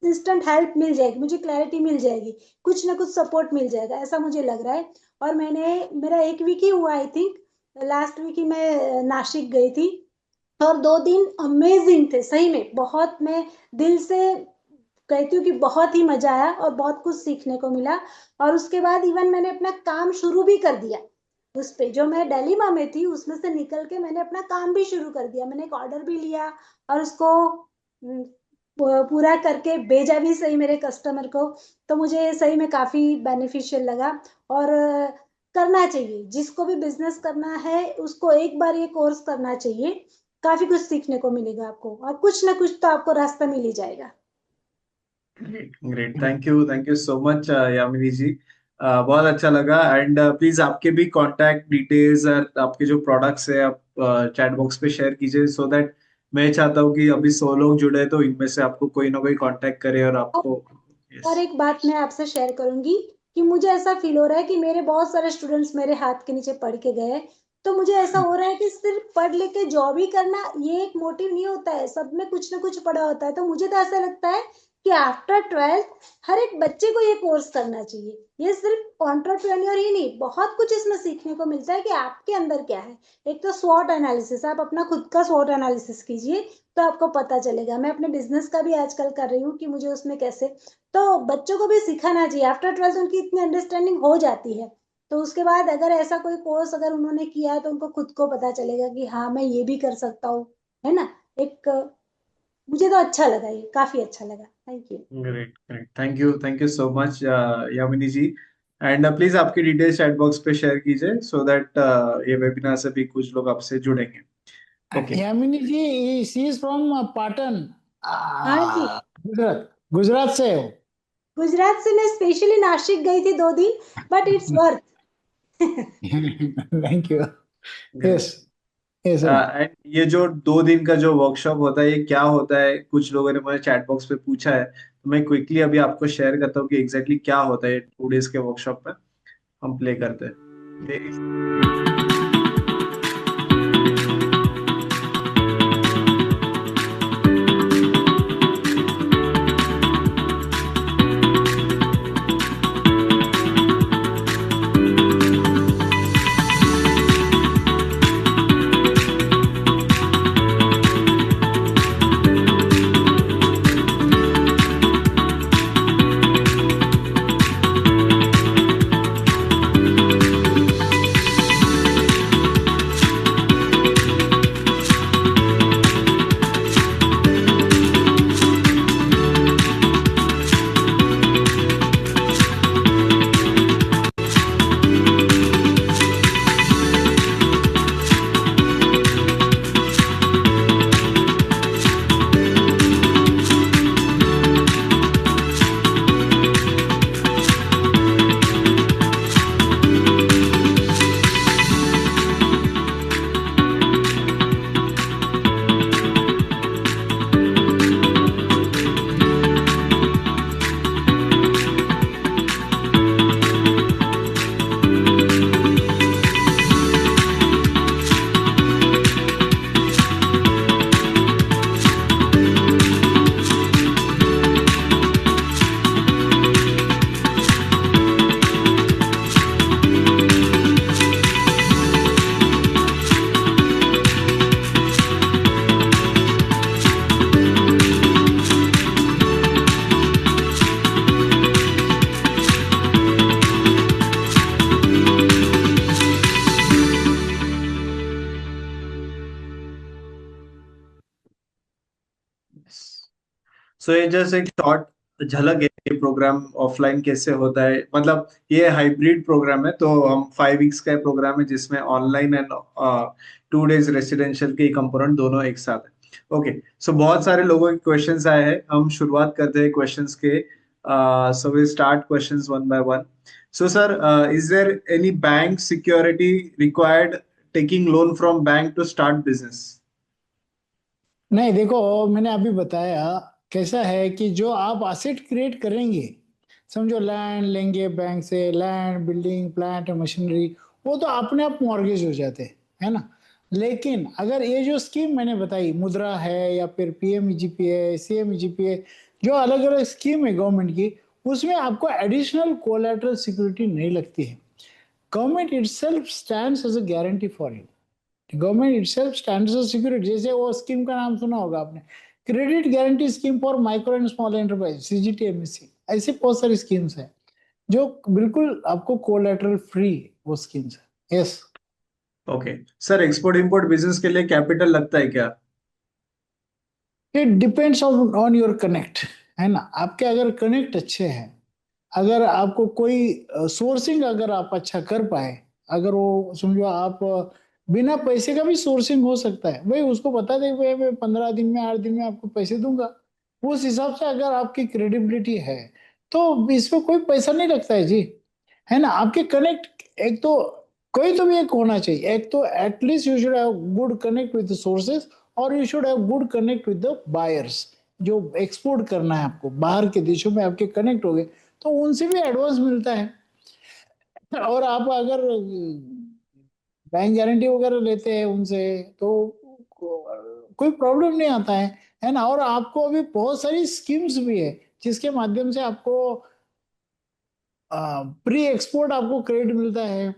इंस्टेंट हेल्प मिल जाएगी, मुझे क्लैरिटी मिल जाएगी, कुछ ना कुछ सपोर्ट मिल जाएगा, ऐसा मुझे लग रहा है। और मेरा एक वीक ही हुआ, आई थिंक लास्ट वीक ही मैं नासिक गई थी, और 2 दिन अमेजिंग थे सही में, बहुत, मैं दिल से कहती हूँ कि बहुत ही मजा आया और बहुत कुछ सीखने को मिला। और उसके बाद इवन मैंने अपना काम शुरू भी कर दिया उस पे, जो मैं डेलीमा में थी उसमें से निकल के मैंने अपना काम भी शुरू कर दिया, मैंने एक ऑर्डर भी लिया और उसको पूरा करके भेजा भी सही मेरे कस्टमर को। तो मुझे सही में काफी बेनिफिशियल लगा। और करना चाहिए, जिसको भी बिजनेस करना है उसको एक बार ये कोर्स करना चाहिए, काफी कुछ सीखने को मिलेगा आपको, और कुछ ना कुछ तो आपको रास्ता मिल ही जाएगा। Great, thank you so much Yamini ji. बहुत अच्छा लगा। एंड प्लीज आपके भी कांटेक्ट डिटेल्स और आपके जो प्रोडक्ट्स है आप चैट बॉक्स पे शेयर कीजिए, सो दैट मैं चाहता हूँ कि अभी 100 लोग जुड़े हैं, तो इनमें से आपको कोई ना कोई कांटेक्ट करे और आपको। और यस। एक बात मैं आपसे शेयर करूंगी कि मुझे ऐसा फील हो रहा है कि मेरे बहुत सारे स्टूडेंट्स मेरे हाथ के नीचे पढ़ के गए, तो मुझे ऐसा हो रहा है कि सिर्फ पढ़ लिख के जॉब ही करना ये एक मोटिव नहीं होता है, सब में कुछ ना कुछ पढ़ा होता है। तो मुझे तो ऐसा लगता है कि आफ्टर 12th हर एक बच्चे को ये कोर्स करना चाहिए। ये सिर्फ एंटरप्रेन्योर ही नहीं, बहुत कुछ इसमें सीखने को मिलता है कि आपके अंदर क्या है। एक तो स्वॉट एनालिसिस, आप अपना खुद का स्वॉट एनालिसिस कीजिए तो आपको पता चलेगा। मैं अपने बिजनेस का भी आजकल कर रही हूँ कि मुझे उसमें कैसे, तो बच्चों को भी सिखाना चाहिए। आफ्टर 12th उनकी इतनी अंडरस्टैंडिंग हो जाती है, तो उसके बाद अगर ऐसा कोई कोर्स अगर उन्होंने किया है तो उनको खुद को पता चलेगा कि हाँ मैं ये भी कर सकता हूँ, है ना। एक मुझे तो अच्छा लगा, ये काफी अच्छा लगा। Thank you. Great, great, thank you so much Yamini ji. And please आपकी डिटेल्स चैट बॉक्स पे शेयर कीजिए, सो दैट ये वेबिनार से भी कुछ लोग आपसे जुड़ेंगे। Okay. Yamini ji, she is from Patan, हाँ जी, गुजरात, गुजरात से हो। गुजरात से मैं स्पेशली नासिक गई थी 2 दिन, but it's worth. Thank you. Great. Yes, yes sir. And ये जो 2 दिन का जो वर्कशॉप होता है, ये क्या होता है, कुछ लोगों ने मुझे चैट बॉक्स पे पूछा है, तो मैं क्विकली अभी आपको शेयर करता हूँ कि एग्जैक्टली क्या होता है 2 डेज के वर्कशॉप में। हम प्ले करते हैं। सो ये जैसे एक शॉर्ट झलक है ये प्रोग्राम ऑफलाइन कैसे होता है। मतलब ये हाइब्रिड प्रोग्राम है, तो हम 5 वीक्स का प्रोग्राम है जिसमें ऑनलाइन एंड 2 डेज रेसिडेंशियल के कंपोनेंट दोनों एक साथ है। ओके, सो बहुत सारे लोगों के क्वेश्चंस आए हैं, हम शुरुआत करते हैं क्वेश्चंस के। So we start questions one by one. So sir, is there any bank security required taking loan from bank to start business? नहीं, देखो, मैंने अभी बताया कैसा है कि जो आप एसेट क्रिएट करेंगे, समझो लैंड लेंगे बैंक से, लैंड, बिल्डिंग, प्लांट, मशीनरी, वो तो अपने आप मॉर्गेज हो जाते हैं, है ना। लेकिन अगर ये जो स्कीम मैंने बताई, मुद्रा है या फिर पीएमईजीपी है, सीएमईजीपी है, जो अलग अलग स्कीम है गवर्नमेंट की, उसमें आपको एडिशनल कोलैटरल सिक्योरिटी नहीं लगती है. Government itself stands as a guarantee for you. Government itself stands as security. जैसे वो स्कीम का नाम सुना होगा आपने, credit guarantee scheme for micro and small enterprise, CGTMSC. ऐसी बहुत सारी स्कीम्स है जो बिल्कुल आपको कोलैटरल फ्री वो स्कीम्स है. Yes. Okay sir, export import business के लिए कैपिटल लगता है क्या? It depends on your connect, है ना. आपके अगर कनेक्ट अच्छे हैं, अगर आपको कोई सोर्सिंग अगर आप अच्छा कर पाए, अगर वो समझो आप बिना पैसे का भी सोर्सिंग हो सकता है, भाई उसको बता दे भाई मैं 15 दिन में 8 दिन में आपको पैसे दूंगा, उस हिसाब से अगर आपकी क्रेडिबिलिटी है तो इसमें कोई पैसा नहीं लगता है जी, है ना. आपके कनेक्ट एक तो कोई तो भी एक होना चाहिए. एक तो at least you should have good connect with sources, और you should have good connect with the buyers. जो एक्सपोर्ट करना है आपको बाहर के देशों में, आपके कनेक्ट हो गए तो उनसे भी एडवांस मिलता है. और आप अगर बैंक गारंटी वगैरह लेते हैं उनसे तो कोई प्रॉब्लम नहीं आता है ना. और आपको अभी बहुत सारी स्कीम्स भी है जिसके माध्यम से आपको प्री एक्सपोर्ट आपको क्रेडिट मिलता है,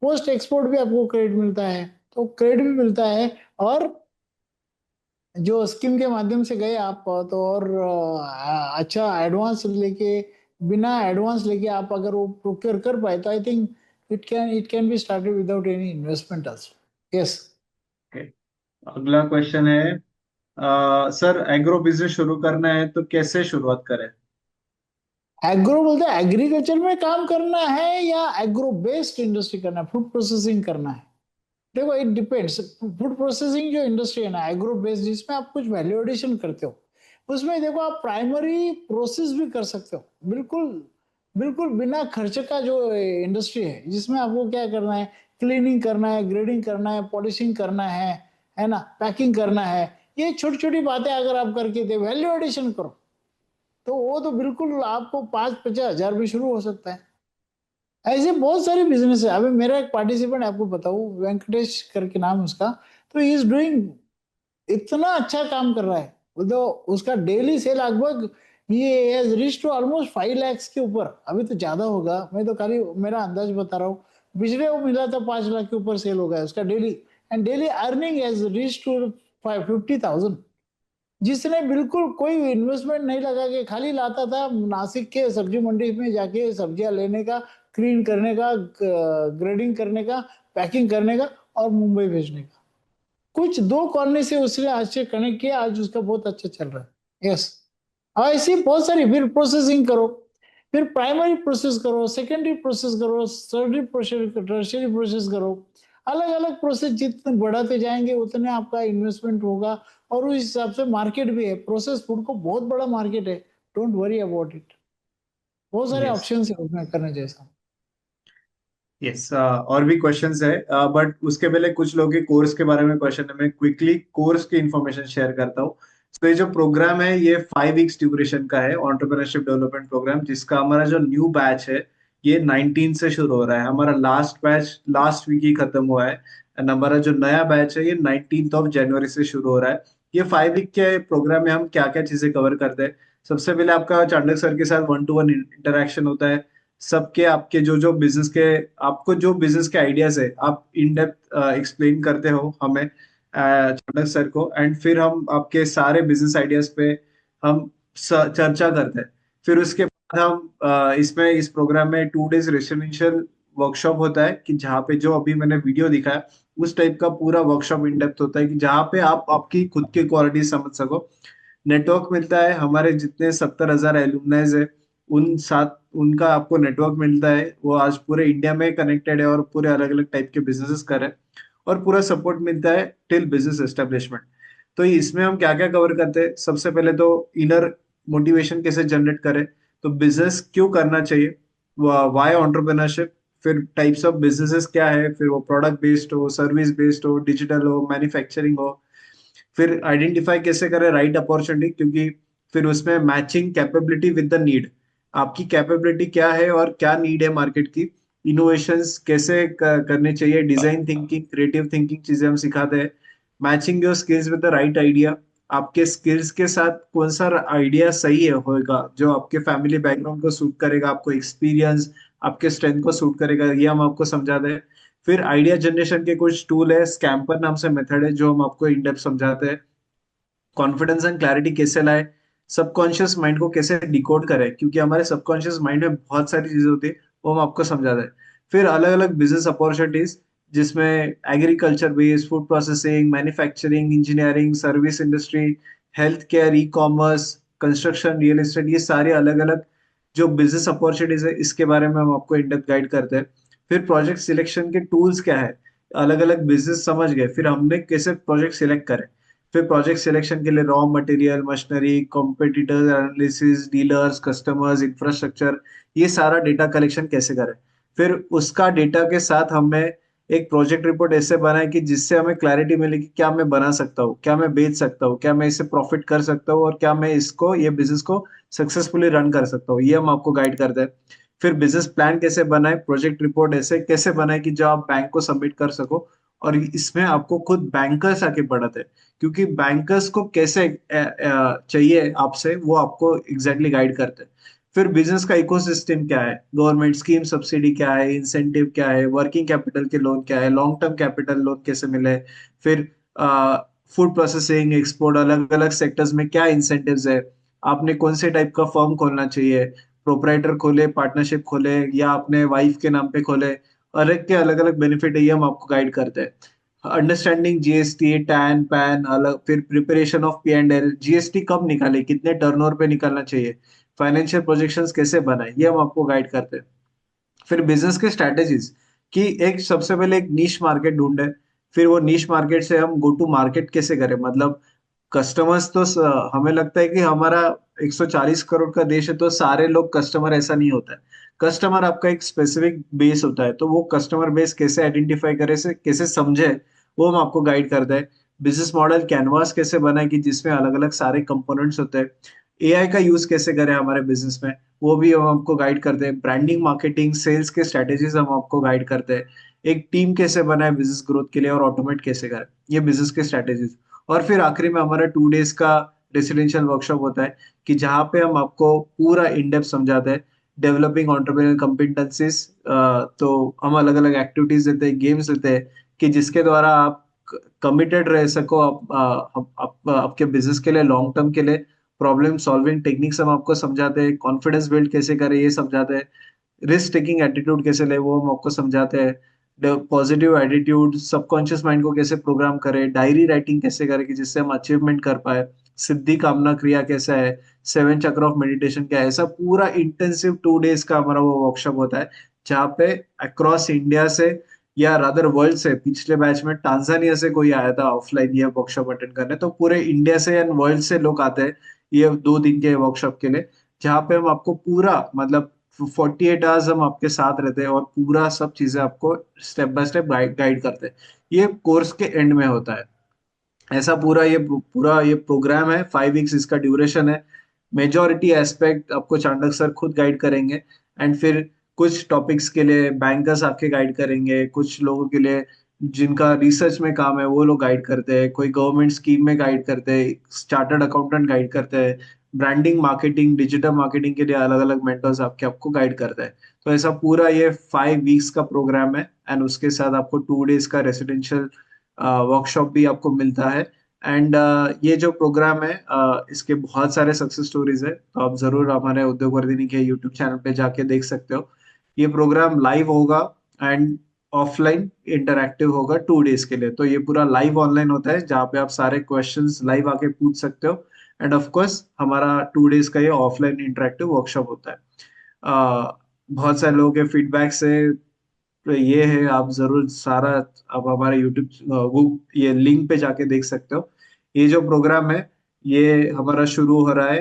पोस्ट एक्सपोर्ट भी आपको क्रेडिट मिलता है, तो क्रेडिट भी मिलता है. और जो स्कीम के माध्यम से गए आप तो और अच्छा एडवांस लेके, बिना एडवांस लेके आप अगर वो प्रोक्योर कर पाए तो I think it can be started without any investment also. Yes. Okay, अगला क्वेश्चन है, सर एग्रो बिजनेस शुरू करना है तो कैसे शुरुआत करें? एग्रो बोलते हैं एग्रीकल्चर में काम करना है या एग्रो बेस्ड इंडस्ट्री करना है, फूड प्रोसेसिंग करना है. देखो इट डिपेंड्स. फूड प्रोसेसिंग जो इंडस्ट्री है ना एग्रो बेस्ड, जिसमें आप कुछ वैल्यू एडिशन करते हो, उसमें देखो आप प्राइमरी प्रोसेस भी कर सकते हो, बिल्कुल बिल्कुल बिना खर्च का. जो इंडस्ट्री है जिसमें आपको क्या करना है, क्लीनिंग करना है, ग्रेडिंग करना है, पॉलिशिंग करना है ना, पैकिंग करना है, ये छोटी छोटी बातें अगर आप करके दे वैल्यू एडिशन करो तो वो तो बिल्कुल आपको 5-50 हजार भी शुरू हो सकता है. ऐसे बहुत सारे बिजनेस है. अभी मेरा एक पार्टिसिपेंट आपको बताऊं, वेंकटेश करके नाम है उसका, तो ही इज डूइंग इतना अच्छा काम कर रहा है. तो उसका डेली सेल लगभग ये has reach to almost 5 lakh के ऊपर. अभी तो ज्यादा होगा, मैं तो खाली मेरा अंदाज बता रहा हूँ. पिछले वो मिला था 5 लाख के ऊपर सेल हो गया उसका daily. And daily earning has reach to 50,000. जिसने बिल्कुल कोई इन्वेस्टमेंट नहीं लगा के खाली लाता था नासिक के सब्जी मंडी में जाके सब्जियां लेने का, क्लीन करने का, ग्रेडिंग करने का, पैकिंग करने का और मुंबई भेजने का. कुछ 2 कॉलोनी से उसने आज से कनेक्ट किया, आज उसका बहुत अच्छा चल रहा है. यस. ऐसी बहुत सारी, फिर प्रोसेसिंग करो, फिर प्राइमरी प्रोसेस करो, सेकेंडरी प्रोसेस करो, सर्डरी प्रोसेस, टर्शियरी प्रोसेस करो. अलग अलग प्रोसेस जितने बढ़ाते जाएंगे उतने आपका इन्वेस्टमेंट होगा. और उस हिसाब से मार्केट भी है, प्रोसेस फूड को बहुत बड़ा मार्केट है. Don't worry about it. बहुत सारे यस. ऑप्शन है उसमें करने जैसा. यस, और भी क्वेश्चंस है, बट उसके पहले कुछ लोगों के कोर्स के बारे में क्वेश्चन है. मैं क्विकली कोर्स की इंफॉर्मेशन शेयर करता हूँ. तो ये जो प्रोग्राम है ये 5 वीक्स ड्यूरेशन का है, एंटरप्रेन्योरशिप डेवलपमेंट प्रोग्राम, जिसका हमारा जो न्यू बैच है ये 19 से शुरू हो रहा है. हमारा लास्ट बैच लास्ट वीक ही खत्म हुआ है, एंड हमारा जो नया बैच है ये 19 जनवरी से शुरू हो रहा है. ये 5 वीक के प्रोग्राम में हम क्या क्या चीजें कवर करते हैं? सबसे पहले आपका चांडक सर के साथ 1-to-1 इंटरेक्शन होता है. सबके आपके जो जो बिजनेस के, आपको जो बिजनेस के आइडियाज है आप इन डेप्थ एक्सप्लेन करते हो हमें, चाणक्य सर को, एंड फिर हम आपके सारे बिजनेस आइडियाज पे हम चर्चा करते हैं. फिर उसके बाद हम इसमें इस प्रोग्राम में 2 डेज रेसिडेंशियल वर्कशॉप होता है, कि जहाँ पे जो अभी मैंने वीडियो दिखाया उस टाइप का पूरा वर्कशॉप इन डेप्थ होता है, कि जहाँ पे आप आपकी खुद की क्वालिटी समझ सको. नेटवर्क मिलता है, हमारे जितने 70,000 एलुमनाइज है उन साथ, उनका आपको नेटवर्क मिलता है. वो आज पूरे इंडिया में कनेक्टेड है और पूरे अलग अलग टाइप के बिजनेसेस कर रहे हैं, और पूरा सपोर्ट मिलता है टिल बिजनेस एस्टेब्लिशमेंट. तो इसमें हम क्या क्या कवर करते हैं? सबसे पहले तो इनर मोटिवेशन कैसे जनरेट करें, तो बिजनेस क्यों करना चाहिए, वाई एंटरप्रेन्योरशिप, फिर टाइप्स ऑफ बिजनेसेस क्या है, फिर वो प्रोडक्ट बेस्ड हो, सर्विस बेस्ड हो, डिजिटल हो, मैन्युफैक्चरिंग हो. फिर आइडेंटिफाई कैसे करें राइट अपॉर्चुनिटी, क्योंकि फिर उसमें matching capability with the need, आपकी कैपेबिलिटी क्या है और क्या नीड है मार्केट की, इनोवेशंस कैसे करने चाहिए, डिजाइन थिंकिंग, क्रिएटिव थिंकिंग चीजें हम सिखाते हैं। Matching your skills with the right idea, आपके स्किल्स के साथ कौन सा आइडिया सही है होगा जो आपके फैमिली बैकग्राउंड को सूट करेगा, आपको एक्सपीरियंस, आपके स्ट्रेंथ को सूट करेगा, ये हम आपको समझाते हैं। फिर आइडिया जनरेशन के कुछ टूल है, स्कैम्पर नाम से मेथड है जो हम आपको इन डेप्थ समझाते हैं। कॉन्फिडेंस एंड क्लैरिटी कैसे लाए, सबकॉन्शियस माइंड को कैसे डिकोड करें, क्योंकि हमारे सबकॉन्शियस माइंड में बहुत सारी चीजें होती है, वो हम आपको समझाते हैं। फिर अलग अलग बिजनेस अपॉर्चुनिटीज, जिसमें agriculture based, food processing, manufacturing, engineering, service industry, health care, e commerce, construction, real estate, ये सारे अलग अलग जो बिजनेस अपॉर्चुनिटीज है इसके बारे में हम आपको इन डेप्थ गाइड करते हैं। फिर प्रोजेक्ट सिलेक्शन के टूल्स क्या है, अलग अलग बिजनेस समझ गए, फिर हमने कैसे प्रोजेक्ट सिलेक्ट करें। फिर प्रोजेक्ट सिलेक्शन के लिए raw material, machinery, competitors analysis, dealers, customers, infrastructure, ये सारा डेटा कलेक्शन कैसे करें। फिर उसका डेटा के साथ हमें एक प्रोजेक्ट रिपोर्ट ऐसे बनाए कि जिससे हमें क्लैरिटी मिले कि क्या मैं बना सकता हूँ, क्या मैं बेच सकता हूँ, क्या मैं इससे प्रॉफिट कर सकता हूँ, और क्या मैं इसको, ये बिजनेस को सक्सेसफुली रन कर सकता हूँ, ये हम आपको गाइड करते हैं। फिर बिजनेस प्लान कैसे बनाए, प्रोजेक्ट रिपोर्ट ऐसे कैसे बनाए कि जो आप बैंक को सबमिट कर सको, और इसमें आपको खुद बैंकर्स आके पढ़ाते हैं, क्योंकि बैंकर्स को कैसे चाहिए आपसे, वो आपको एग्जैक्टली गाइड करते हैं। फिर बिजनेस का इकोसिस्टम क्या है, गवर्नमेंट स्कीम, सब्सिडी क्या है, इंसेंटिव क्या है, वर्किंग कैपिटल के लोन क्या है, लॉन्ग टर्म कैपिटल लोन कैसे मिले। फिर फूड प्रोसेसिंग, एक्सपोर्ट, अलग अलग सेक्टर्स में क्या इंसेंटिव्स है, आपने कौन से टाइप का फर्म खोलना चाहिए, प्रोपराइटर खोले, पार्टनरशिप खोले, या अपने वाइफ के नाम पे खोले, अलग के अलग अलग बेनिफिट है, ये हम आपको गाइड करते हैं। अंडरस्टैंडिंग जीएसटी, टैन पैन अलग, फिर प्रिपरेशन ऑफ P&L, जीएसटी कब निकाले, कितने टर्नओवर पे निकालना चाहिए, फाइनेंशियल प्रोजेक्शंस कैसे बनाए, ये हम आपको गाइड करते हैं। फिर बिजनेस के स्ट्रेटेजीज, कि एक सबसे पहले एक नीश मार्केट ढूंढे, फिर वो नीश मार्केट से हम गो टू मार्केट कैसे करें, मतलब कस्टमर्स तो हमें लगता है कि हमारा 140 करोड़ का देश है तो सारे लोग कस्टमर, ऐसा नहीं होता है। कस्टमर आपका एक स्पेसिफिक बेस होता है, तो वो कस्टमर बेस कैसे आइडेंटिफाई करे, से कैसे समझे, वो हम आपको गाइड करते हैं। बिजनेस मॉडल कैनवास कैसे बनाए कि जिसमें अलग अलग सारे कंपोनेंट्स होते हैं। एआई का यूज कैसे करें हमारे बिजनेस में, वो भी हम आपको गाइड करते हैं। ब्रांडिंग, मार्केटिंग, सेल्स के स्ट्रेटेजीज हम आपको गाइड करते हैं। एक टीम कैसे बनाए बिजनेस ग्रोथ के लिए, और ऑटोमेट कैसे करें, ये बिजनेस के स्ट्रेटेजीज। और फिर आखिरी में हमारा 2 days का रेसिडेंशियल वर्कशॉप होता है, कि जहाँ पे हम आपको पूरा इन डेप्थ समझाते हैं डेवलपिंग एंटरप्रेन्योर कॉम्पिटेंसीज। तो हम अलग अलग एक्टिविटीज देते हैं, गेम्स देते हैं, कि जिसके द्वारा आप कमिटेड रह सको, आपके बिजनेस के लिए, लॉन्ग टर्म के लिए। प्रॉब्लम सॉल्विंग टेक्निक्स हम आपको समझाते हैं, कॉन्फिडेंस बिल्ड कैसे करें ये समझाते हैं, रिस्क टेकिंग एटीट्यूड कैसे ले वो हम आपको समझाते हैं, पॉजिटिव एटीट्यूड, सबकॉन्शियस माइंड को कैसे प्रोग्राम करें, डायरी राइटिंग कैसे करें कि जिससे हम अचीवमेंट कर पाए, सिद्धि कामना क्रिया कैसा है, 7 चक्र ऑफ मेडिटेशन क्या है, ऐसा पूरा इंटेंसिव 2 days का हमारा वो वर्कशॉप होता है, जहाँ पे अक्रॉस इंडिया से, या रादर वर्ल्ड से, पिछले बैच में टांजानिया से कोई आया था ऑफलाइन ये वर्कशॉप अटेंड करने, तो पूरे इंडिया से एंड वर्ल्ड से लोग आते हैं ये 2 दिन के वर्कशॉप के लिए, जहाँ पे हम आपको पूरा, मतलब 48 आवर्स हम आपके साथ रहते हैं, और पूरा सब चीजें आपको स्टेप बाय स्टेप गाइड करते हैं। ये कोर्स के एंड में होता है। ऐसा पूरा ये प्रोग्राम है, 5 weeks इसका ड्यूरेशन है। मेजोरिटी एस्पेक्ट आपको चांडक सर खुद गाइड करेंगे, एंड फिर कुछ टॉपिक्स के लिए बैंकर्स आपके गाइड करेंगे, कुछ लोगों के लिए जिनका रिसर्च में काम है वो लोग गाइड करते हैं, कोई गवर्नमेंट स्कीम में गाइड करते हैं, चार्टर्ड अकाउंटेंट गाइड करते हैं, ब्रांडिंग, मार्केटिंग, डिजिटल मार्केटिंग के लिए अलग अलग मेंटर्स आपको गाइड करते हैं। तो ऐसा पूरा ये 5 weeks का प्रोग्राम है, एंड उसके साथ आपको 2 days का रेसिडेंशियल वर्कशॉप भी आपको मिलता है। एंड ये जो प्रोग्राम है, इसके बहुत सारे सक्सेस स्टोरीज है, तो आप जरूर हमारे उद्योग वर्धिनी के यूट्यूब चैनल पे जाके देख सकते हो। ये प्रोग्राम लाइव होगा एंड ऑफलाइन इंटरैक्टिव होगा 2 days के लिए। तो ये पूरा लाइव ऑनलाइन होता है, जहाँ पे आप सारे क्वेश्चंस लाइव आके पूछ सकते हो, एंड ऑफ कोर्स हमारा 2 days का ये ऑफलाइन इंटरैक्टिव वर्कशॉप होता है। बहुत सारे लोगों के फीडबैक से, तो ये है, आप जरूर सारा, आप हमारे यूट्यूब ये लिंक पे जाके देख सकते हो। ये जो प्रोग्राम है ये हमारा शुरू हो रहा है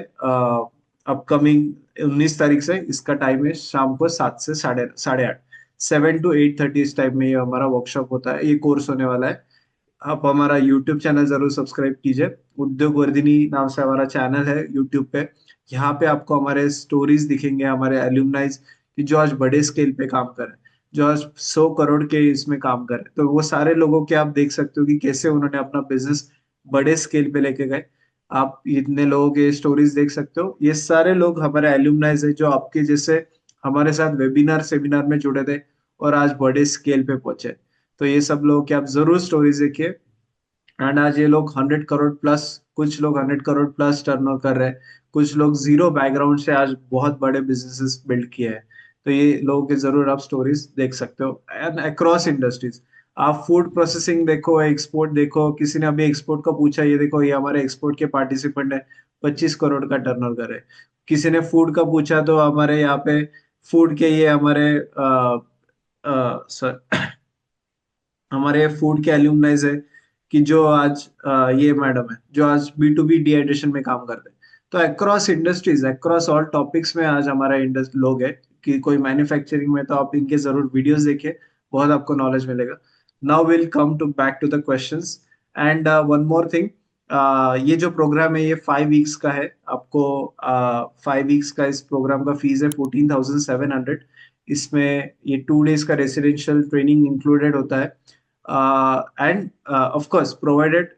अपकमिंग 19 तारीख से। इसका टाइम है शाम को 7 से साढ़े 8, 7 to 8:30 इस टाइम में ये हमारा वर्कशॉप होता है, ये कोर्स होने वाला है। आप हमारा यूट्यूब चैनल जरूर सब्सक्राइब कीजिए, उद्योग वर्धिनी नाम से हमारा चैनल है यूट्यूब पे। यहाँ पे आपको हमारे स्टोरीज दिखेंगे, हमारे एल्यूमनाइज, कि जो आज बड़े स्केल पे काम कर रहे हैं, जो आज 100 करोड़ के इसमें काम कर रहे हैं। तो वो सारे लोगों के आप देख सकते हो कि कैसे उन्होंने अपना बिजनेस बड़े स्केल पे लेके गए। आप इतने लोगों के स्टोरीज देख सकते हो। ये सारे लोग हमारे एल्यूमनाइज है जो आपके जैसे हमारे साथ वेबिनार सेमिनार में जुड़े थे और आज बड़े स्केल पे पहुंचे। तो ये सब लोगों की आप जरूर स्टोरीज देखिए। एंड आज ये लोग 100 करोड़ प्लस, कुछ लोग 100 करोड़ प्लस टर्नओवर कर रहे हैं, कुछ लोग जीरो बैकग्राउंड से आज बहुत बड़े बिजनेसेस बिल्ड किए हैं। तो ये लोगों के जरूर आप स्टोरीज देख सकते हो एंड अक्रॉस इंडस्ट्रीज। आप फूड प्रोसेसिंग देखो, एक्सपोर्ट देखो, किसी ने अभी एक्सपोर्ट का पूछा, ये देखो ये हमारे एक्सपोर्ट के पार्टिसिपेंट है, 25 करोड़ का टर्नओवर कर रहे हैं। किसी ने फूड का पूछा तो हमारे यहाँ पे फूड के ये हमारे हमारे फूड के एल्यूमनाइज है कि जो आज ये मैडम है जो आज B2B डिहाइड्रेशन में काम करते हैं। तो across industries, across all topics में आज हमारा लोग है कि कोई मैन्युफैक्चरिंग में, तो आप इनके जरूर वीडियोस देखिए, बहुत आपको नॉलेज मिलेगा। Now will come to back to the questions. And one more thing, ये जो प्रोग्राम है ये 5 वीक्स का है। आपको 5 वीक्स का इस प्रोग्राम का फीस है 14,700। इसमें ये 2 डेज का रेसिडेंशियल ट्रेनिंग इंक्लूडेड होता है। एंड ऑफ कोर्स प्रोवाइडेड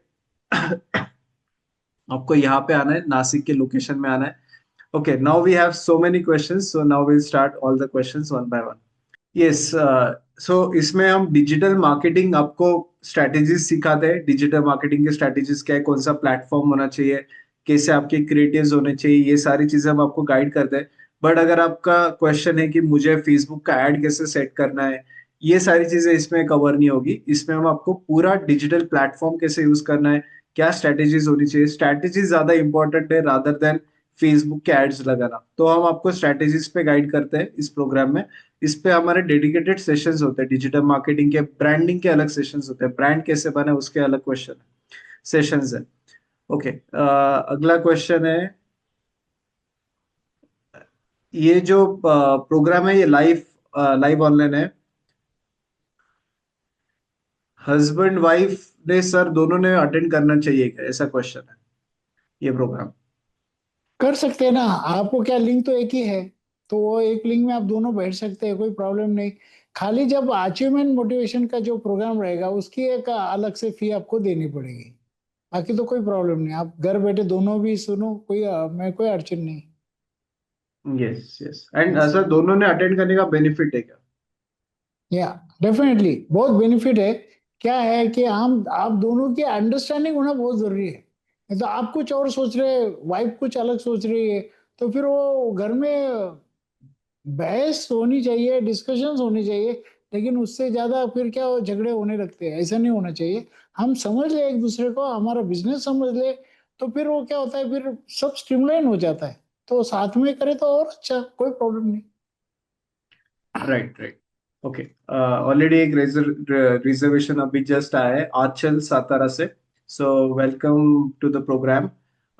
आपको यहाँ पे आना है, नासिक के लोकेशन में आना है। Okay, now we have so many questions, so now will start all the questions one by one. Yes, so इसमें हम डिजिटल मार्केटिंग आपको स्ट्रेटेजीज सिखाते हैं। डिजिटल मार्केटिंग के स्ट्रेटेजीज क्या है, कौन सा प्लेटफॉर्म होना चाहिए, कैसे आपके क्रिएटिव्स होने चाहिए, ये सारी चीजें हम आपको गाइड करते हैं। बट अगर आपका क्वेश्चन है कि मुझे फेसबुक का एड कैसे सेट करना है, ये सारी चीजें इसमें कवर नहीं होगी। इसमें हम आपको पूरा डिजिटल प्लेटफॉर्म कैसे यूज करना है, क्या स्ट्रेटेजीज होनी चाहिए, स्ट्रेटेजीज ज्यादा इंपॉर्टेंट है रादर देन फेसबुक के एड्स लगाना। तो हम आपको स्ट्रेटेजीज पे गाइड करते हैं इस प्रोग्राम में। इस पे हमारे डेडिकेटेड सेशंस होते हैं, डिजिटल मार्केटिंग के, ब्रांडिंग के अलग सेशंस होते हैं, ब्रांड कैसे बने उसके अलग क्वेश्चन सेशंस है। ओके, अगला क्वेश्चन है, ये जो प्रोग्राम है ये लाइव लाइव ऑनलाइन है। हस्बैंड वाइफ ने सर दोनों ने अटेंड करना चाहिए क्या, ऐसा क्वेश्चन है ये प्रोग्राम। कर सकते हैं ना, आपको क्या, लिंक तो एक ही है, तो वो एक लिंक में आप दोनों बैठ सकते हैं, कोई प्रॉब्लम नहीं। खाली जब अचीवमेंट मोटिवेशन का जो प्रोग्राम रहेगा उसकी एक अलग से फी आपको देनी पड़ेगी। बाकी तो कोई प्रॉब्लम नहीं, आप घर बैठे दोनों भी सुनो, कोई मैं कोई अड़चन नहीं। Yes yes, and Yes. Sir दोनों ने अटेंड करने का बेनिफिट है क्या। या डेफिनेटली बहुत बेनिफिट है। क्या है कि हम आप दोनों की अंडरस्टैंडिंग होना बहुत जरूरी है। नहीं तो आप कुछ और सोच रहे, वाइफ कुछ अलग सोच रही है, तो फिर वो घर में बहस होनी चाहिए, डिस्कशंस होनी चाहिए, लेकिन उससे ज्यादा फिर क्या वो झगड़े होने लगते हैं। ऐसा नहीं होना चाहिए। हम समझ ले एक दूसरे को, हमारा बिजनेस समझ ले, तो फिर वो क्या होता है, फिर सब स्ट्रीमलाइन हो जाता है। तो साथ में करे तो और अच्छा, कोई प्रॉब्लम नहीं। Right right. ओके, ऑलरेडी एक रिजर्वेशन अभी जस्ट आया है आंचल सातारा से। So welcome to the program.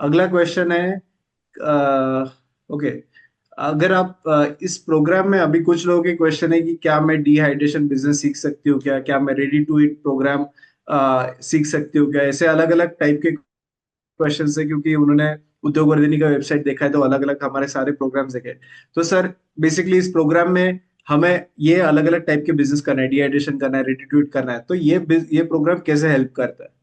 अगला क्वेश्चन है, ओके, अगर आप इस प्रोग्राम में, अभी कुछ लोगों के क्वेश्चन है कि क्या मैं डिहाइड्रेशन बिजनेस सीख सकती हूँ क्या, क्या मैं रेडी टू ईट प्रोग्राम सीख सकती हूँ क्या, ऐसे अलग अलग टाइप के क्वेश्चन है, क्योंकि उन्होंने उद्योग वर्धिनी का वेबसाइट देखा है तो अलग अलग हमारे सारे प्रोग्राम्स देखे हैं। तो सर बेसिकली इस प्रोग्राम में हमें ये अलग अलग टाइप के बिजनेस करना है, डिहाइड्रेशन करना है, रेडी टू ईट करना है, तो ये प्रोग्राम कैसे हेल्प करता है।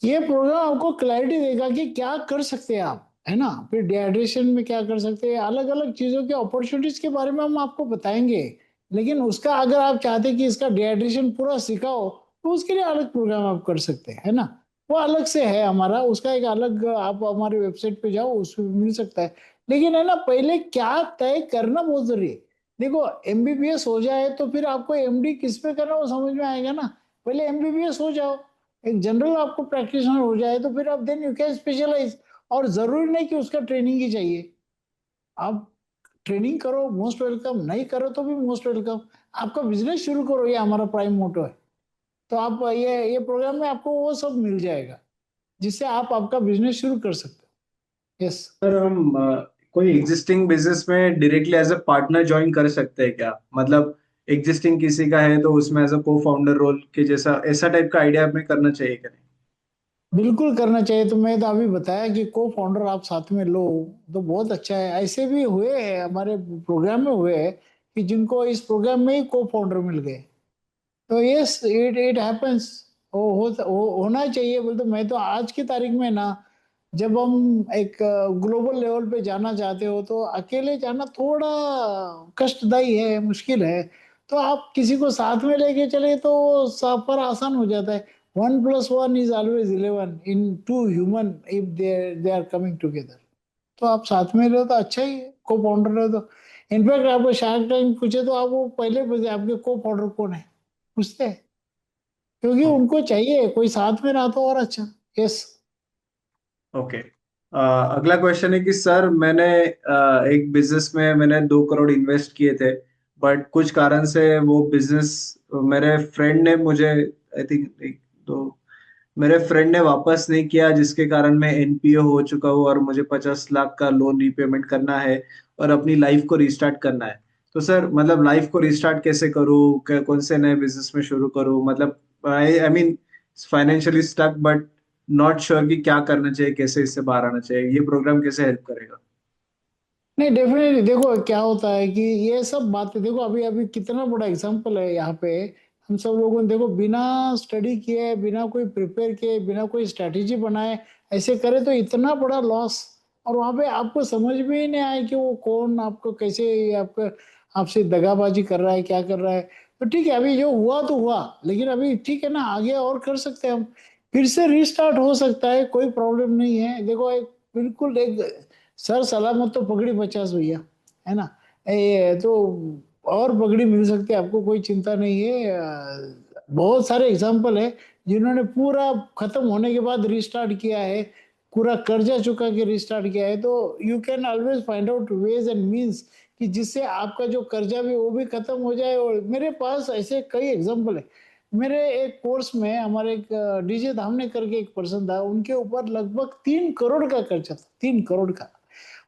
ये प्रोग्राम आपको क्लैरिटी देगा कि क्या कर सकते हैं आप, है ना। फिर डिहाइड्रेशन में क्या कर सकते हैं, अलग अलग चीजों के अपॉर्चुनिटीज के बारे में हम आपको बताएंगे। लेकिन उसका अगर आप चाहते हैं कि इसका डिहाइड्रेशन पूरा सिखाओ, तो उसके लिए अलग प्रोग्राम आप कर सकते हैं, है ना। वो अलग से है हमारा, उसका एक अलग, आप हमारे वेबसाइट पे जाओ, उसमें मिल सकता है। लेकिन है ना, पहले क्या तय करना बहुत जरूरी है। देखो, एमबीबीएस हो जाए तो फिर आपको एमडी किस पे करना वो समझ में आएगा ना। पहले एमबीबीएस हो जाओ, एक जनरल आपको प्रैक्टिशनर हो जाए, तो फिर आप देन यू कैन स्पेशलाइज। और जरूरी नहीं कि उसका ट्रेनिंग ही चाहिए। आप ट्रेनिंग करो, मोस्ट वेलकम, नहीं करो तो भी मोस्ट वेलकम। आपका बिजनेस शुरू करो, ये हमारा प्राइम मोटो है। तो आप ये प्रोग्राम में आपको वो सब मिल जाएगा, जिससे आप आपका बिजनेस शुरू कर सकते हो। यस। सर हम कोई एग्जिस्टिंग बिजनेस में directly as a partner join कर सकते हैं क्या, मतलब एग्जिस्टिंग किसी का है तो उसमें एज अ को फाउंडर रोल के जैसा, ऐसा टाइप का आइडिया हमें करना चाहिए क्या। बिल्कुल करना चाहिए। तो मैं तो अभी बताया कि को फाउंडर आप साथ में लो, तो बहुत अच्छा है। ऐसे भी हुए हैं, हमारे प्रोग्राम में हुए हैं कि जिनको इस प्रोग्राम में ही को फाउंडर मिल गए। तो यस, इट इट हैपेंस। होना चाहिए। बोलते मैं तो आज की तारीख में ना, जब हम एक ग्लोबल लेवल पे जाना चाहते हो तो अकेले जाना थोड़ा कष्टदायी है, मुश्किल है। तो आप किसी को साथ में लेके चले तो सफर आसान हो जाता है। 1+1 is always 11 in two human if they are coming together. तो आप साथ में रहो तो अच्छा ही है, को फाउंडर रहो तो। इनफैक्ट आपको शार्क टैंक पूछे तो आप वो पहले पूछे आपके को फाउंडर कौन है, पूछते हैं, क्योंकि उनको चाहिए कोई साथ में रहा तो और अच्छा। यस। ओके। अगला क्वेश्चन है कि सर मैंने एक बिजनेस में मैंने 2 करोड़ इन्वेस्ट किए थे, बट कुछ कारण से वो बिजनेस मेरे फ्रेंड ने मुझे आई थिंक एक दो मेरे फ्रेंड ने वापस नहीं किया, जिसके कारण मैं एनपीओ हो चुका हूँ और मुझे 50 लाख का लोन रीपेमेंट करना है और अपनी लाइफ को रिस्टार्ट करना है। तो सर मतलब लाइफ को रिस्टार्ट कैसे करूँ, कौन से नए बिजनेस में शुरू करूँ? मतलब I mean financially stuck, but not sure कि क्या करना चाहिए, कैसे इससे बाहर आना चाहिए। ये प्रोग्राम कैसे हेल्प करेगा? नहीं, डेफिनेटली देखो क्या होता है कि ये सब बातें देखो, अभी अभी कितना बड़ा एग्जांपल है यहाँ पे। हम सब लोगों ने देखो बिना स्टडी किए, बिना कोई प्रिपेयर किए, बिना कोई स्ट्रैटेजी बनाए ऐसे करे तो इतना बड़ा लॉस। और वहां पे आपको समझ में ही नहीं आया कि वो कौन आपको कैसे आपको आपसे दगाबाजी कर रहा है, क्या कर रहा है। तो ठीक है, अभी जो हुआ तो हुआ, लेकिन अभी ठीक है ना, आगे और कर सकते हैं हम। फिर से रीस्टार्ट हो सकता है, कोई प्रॉब्लम नहीं है। देखो एक बिल्कुल एक सर सलामत तो पगड़ी 50 भैया, है ना। ये तो और पगड़ी मिल सकती है आपको, कोई चिंता नहीं है। बहुत सारे एग्जाम्पल है जिन्होंने पूरा खत्म होने के बाद रिस्टार्ट किया है, पूरा कर्जा चुका के रिस्टार्ट किया है। तो you can always find out ways and means कि जिससे आपका जो कर्जा भी वो भी खत्म हो जाए। और मेरे पास ऐसे कई एग्जाम्पल है। मेरे एक कोर्स में हमारे एक डीजे धामने करके एक पर्सन था, उनके ऊपर लगभग 3 करोड़ का कर्जा था, 3 करोड़ का।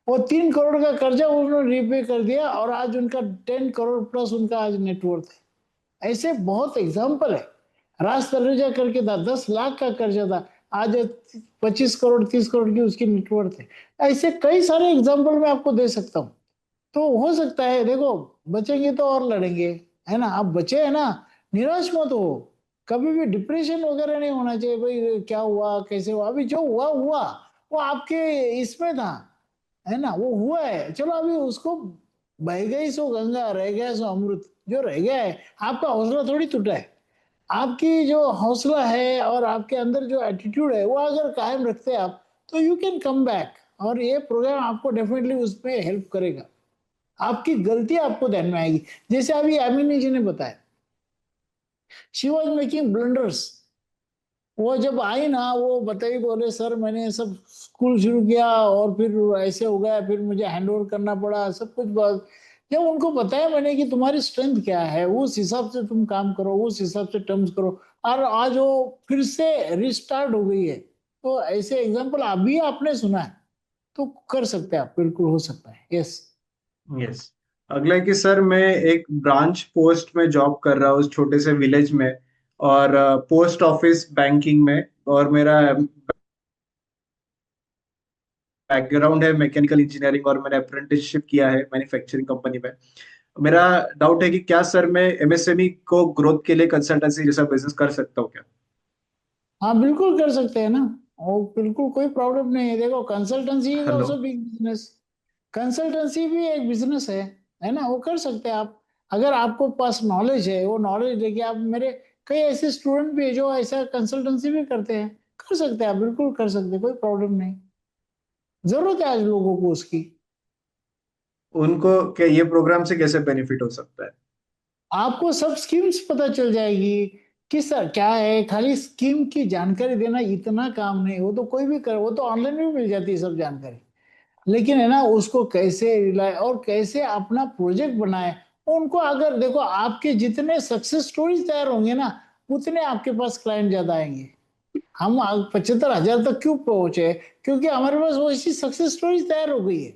वो 3 करोड़ का कर्जा उन्होंने रिपे कर दिया और आज उनका 10 करोड़ प्लस उनका आज नेटवर्थ है। ऐसे बहुत एग्जाम्पल है। राज तलरेजा करके था, 10 लाख का कर्जा था, आज 25 करोड़ 30 करोड़ की उसकी नेटवर्थ है। ऐसे कई सारे एग्जाम्पल मैं आपको दे सकता हूँ। तो हो सकता है, देखो बचेंगे तो और लड़ेंगे, है ना। आप बचे है ना, निराश मत हो। कभी भी डिप्रेशन वगैरह नहीं होना चाहिए, भाई क्या हुआ कैसे हुआ। अभी जो हुआ हुआ, वो आपके इसमें था, है ना, वो हुआ है। चलो अभी उसको, बह गई सो गंगा रह गया सो अमृत। जो रह गया है, आपका हौसला थोड़ी टूटा है। आपकी जो हौसला है और आपके अंदर जो एटीट्यूड है वो अगर कायम रखते हैं आप, तो यू कैन कम बैक। और ये प्रोग्राम आपको डेफिनेटली उसमें हेल्प करेगा। आपकी गलती आपको ध्यान में आएगी। जैसे अभी अमीनी जी ने बताया, शी वॉज मेकिंग ब्लंडर्स। वो जब आई ना, वो बताई, बोले सर मैंने सब स्कूल शुरू किया और फिर ऐसे हो गया, फिर मुझे हैंड ओवर करना पड़ा सब कुछ। बात जब उनको बताया मैंने कि तुम्हारी स्ट्रेंथ क्या है, उस हिसाब से तुम काम करो, उस हिसाब से टर्म्स करो, और आज वो फिर से रिस्टार्ट हो गई है। तो ऐसे एग्जाम्पल अभी आपने सुना है, तो कर सकते हैं आप, बिल्कुल हो सकता है। यस। यस। अगला है कि सर मैं एक ब्रांच पोस्ट में जॉब कर रहा हूँ छोटे से विलेज में, और पोस्ट ऑफिस बैंकिंग में, और मेरा बैकग्राउंड है मैकेनिकल इंजीनियरिंग और मैंने अप्रेंटिसशिप किया है मैन्युफैक्चरिंग कंपनी में। मेरा डाउट है कि क्या सर मैं एमएसएमई को ग्रोथ के लिए कंसल्टेंसी जैसा बिजनेस कर सकता हूँ क्या? हाँ बिल्कुल कर सकते हैं ना। और बिल्कुल कोई प्रॉब्लम नहीं है। देखो consultancy is hello. Also big business. Consultancy भी एक बिजनेस है ना। वो कर सकते हैं आप, अगर आपको पास नॉलेज है। वो नॉलेज लेके आप, मेरे कई ऐसे स्टूडेंट भी है जो ऐसा कंसल्टेंसी भी करते हैं। कर सकते हैं आप, बिल्कुल कर सकते हैं, कोई प्रॉब्लम नहीं। जरूरत है आज लोगों को उसकी। उनको क्या ये प्रोग्राम से कैसे बेनिफिट हो सकता है? आपको सब स्कीम्स पता चल जाएगी, किस क्या है। खाली स्कीम की जानकारी देना इतना काम नहीं, वो तो कोई भी कर, वो तो ऑनलाइन भी मिल जाती है सब जानकारी। लेकिन है ना, उसको कैसे रिलाय और कैसे अपना प्रोजेक्ट बनाए। उनको अगर देखो, आपके जितने सक्सेस स्टोरीज तैयार होंगे ना, उतने आपके पास क्लाइंट ज्यादा आएंगे। हम 75,000 तक क्यों पहुंचे? क्योंकि हमारे पास वो ऐसी सक्सेस स्टोरीज तैयार हो गई है।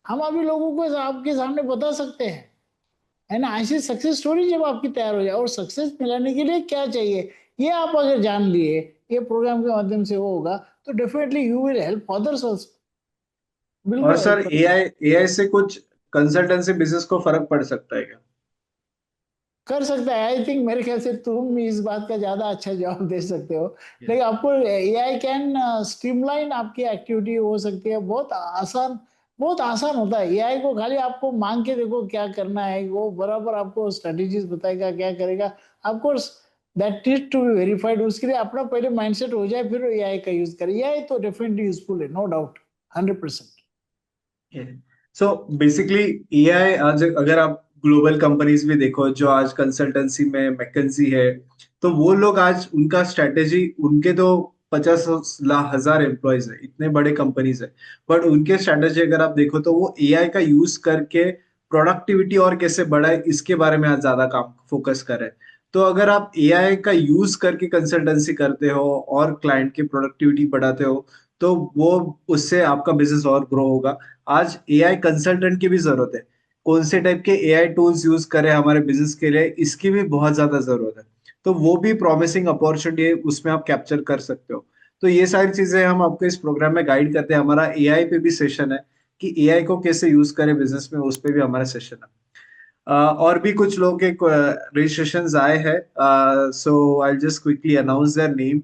हम अभी लोगों को आपके सामने बता सकते हैं, है ना। ऐसी सक्सेस स्टोरी जब आपकी तैयार हो जाए, और सक्सेस मिलाने के लिए क्या चाहिए ये आप अगर जान लिए, ये प्रोग्राम के माध्यम से वो होगा, तो definitely you will help others also. और बिल्कुल सर हेल्प कर। एआई एआई से कुछ कंसल्टेंसी बिजनेस को फर्क पड़ सकता है क्या? कर सकता है। आई थिंक मेरे ख्याल से तुम इस बात का ज्यादा अच्छा जवाब दे सकते हो। लेकिन आपको एआई कैन स्ट्रीमलाइन आपकी एक्टिविटी हो सकती है, बहुत आसान होता है। एआई को खाली आपको मांग के देखो क्या करना है, वो बराबर आपको स्ट्रेटेजीज बताएगा क्या करेगा। Of course that is to be verified, उसके लिए अपना पहले माइंडसेट हो जाए फिर एआई का यूज करें। एआई तो डेफिनेटली यूजफुल है, no doubt, 100%। So basically AI आज अगर आप ग्लोबल कंपनीज भी देखो जो आज कंसल्टेंसी में मैकेंजी है, तो वो लोग आज उनका स्ट्रेटेजी, उनके तो 50,000 एम्प्लॉयज है, इतने बड़े कंपनीज है, बट उनके स्ट्रेटेजी अगर आप देखो तो वो एआई का यूज करके प्रोडक्टिविटी और कैसे बढ़ाए इसके बारे में आज ज्यादा काम फोकस कर रहे हैं। तो अगर आप एआई का यूज करके कंसल्टेंसी करते हो और क्लाइंट की प्रोडक्टिविटी बढ़ाते हो, तो वो उससे आपका बिजनेस और ग्रो होगा। आज एआई कंसल्टेंट की भी जरूरत है, कौन से टाइप के एआई टूल्स यूज करें हमारे बिजनेस के लिए, इसकी भी बहुत ज्यादा जरूरत है। तो वो भी प्रॉमिसिंग अपॉर्चुनिटी है, उसमें आप कैप्चर कर सकते हो। तो ये सारी चीजें हम आपको इस प्रोग्राम में गाइड करते हैं। हमारा एआई पे भी सेशन है कि एआई को कैसे यूज करें बिजनेस में, उस पे भी हमारा सेशन है। और भी कुछ लोग के रजिस्ट्रेशन आए हैं, so I just quickly announce their name.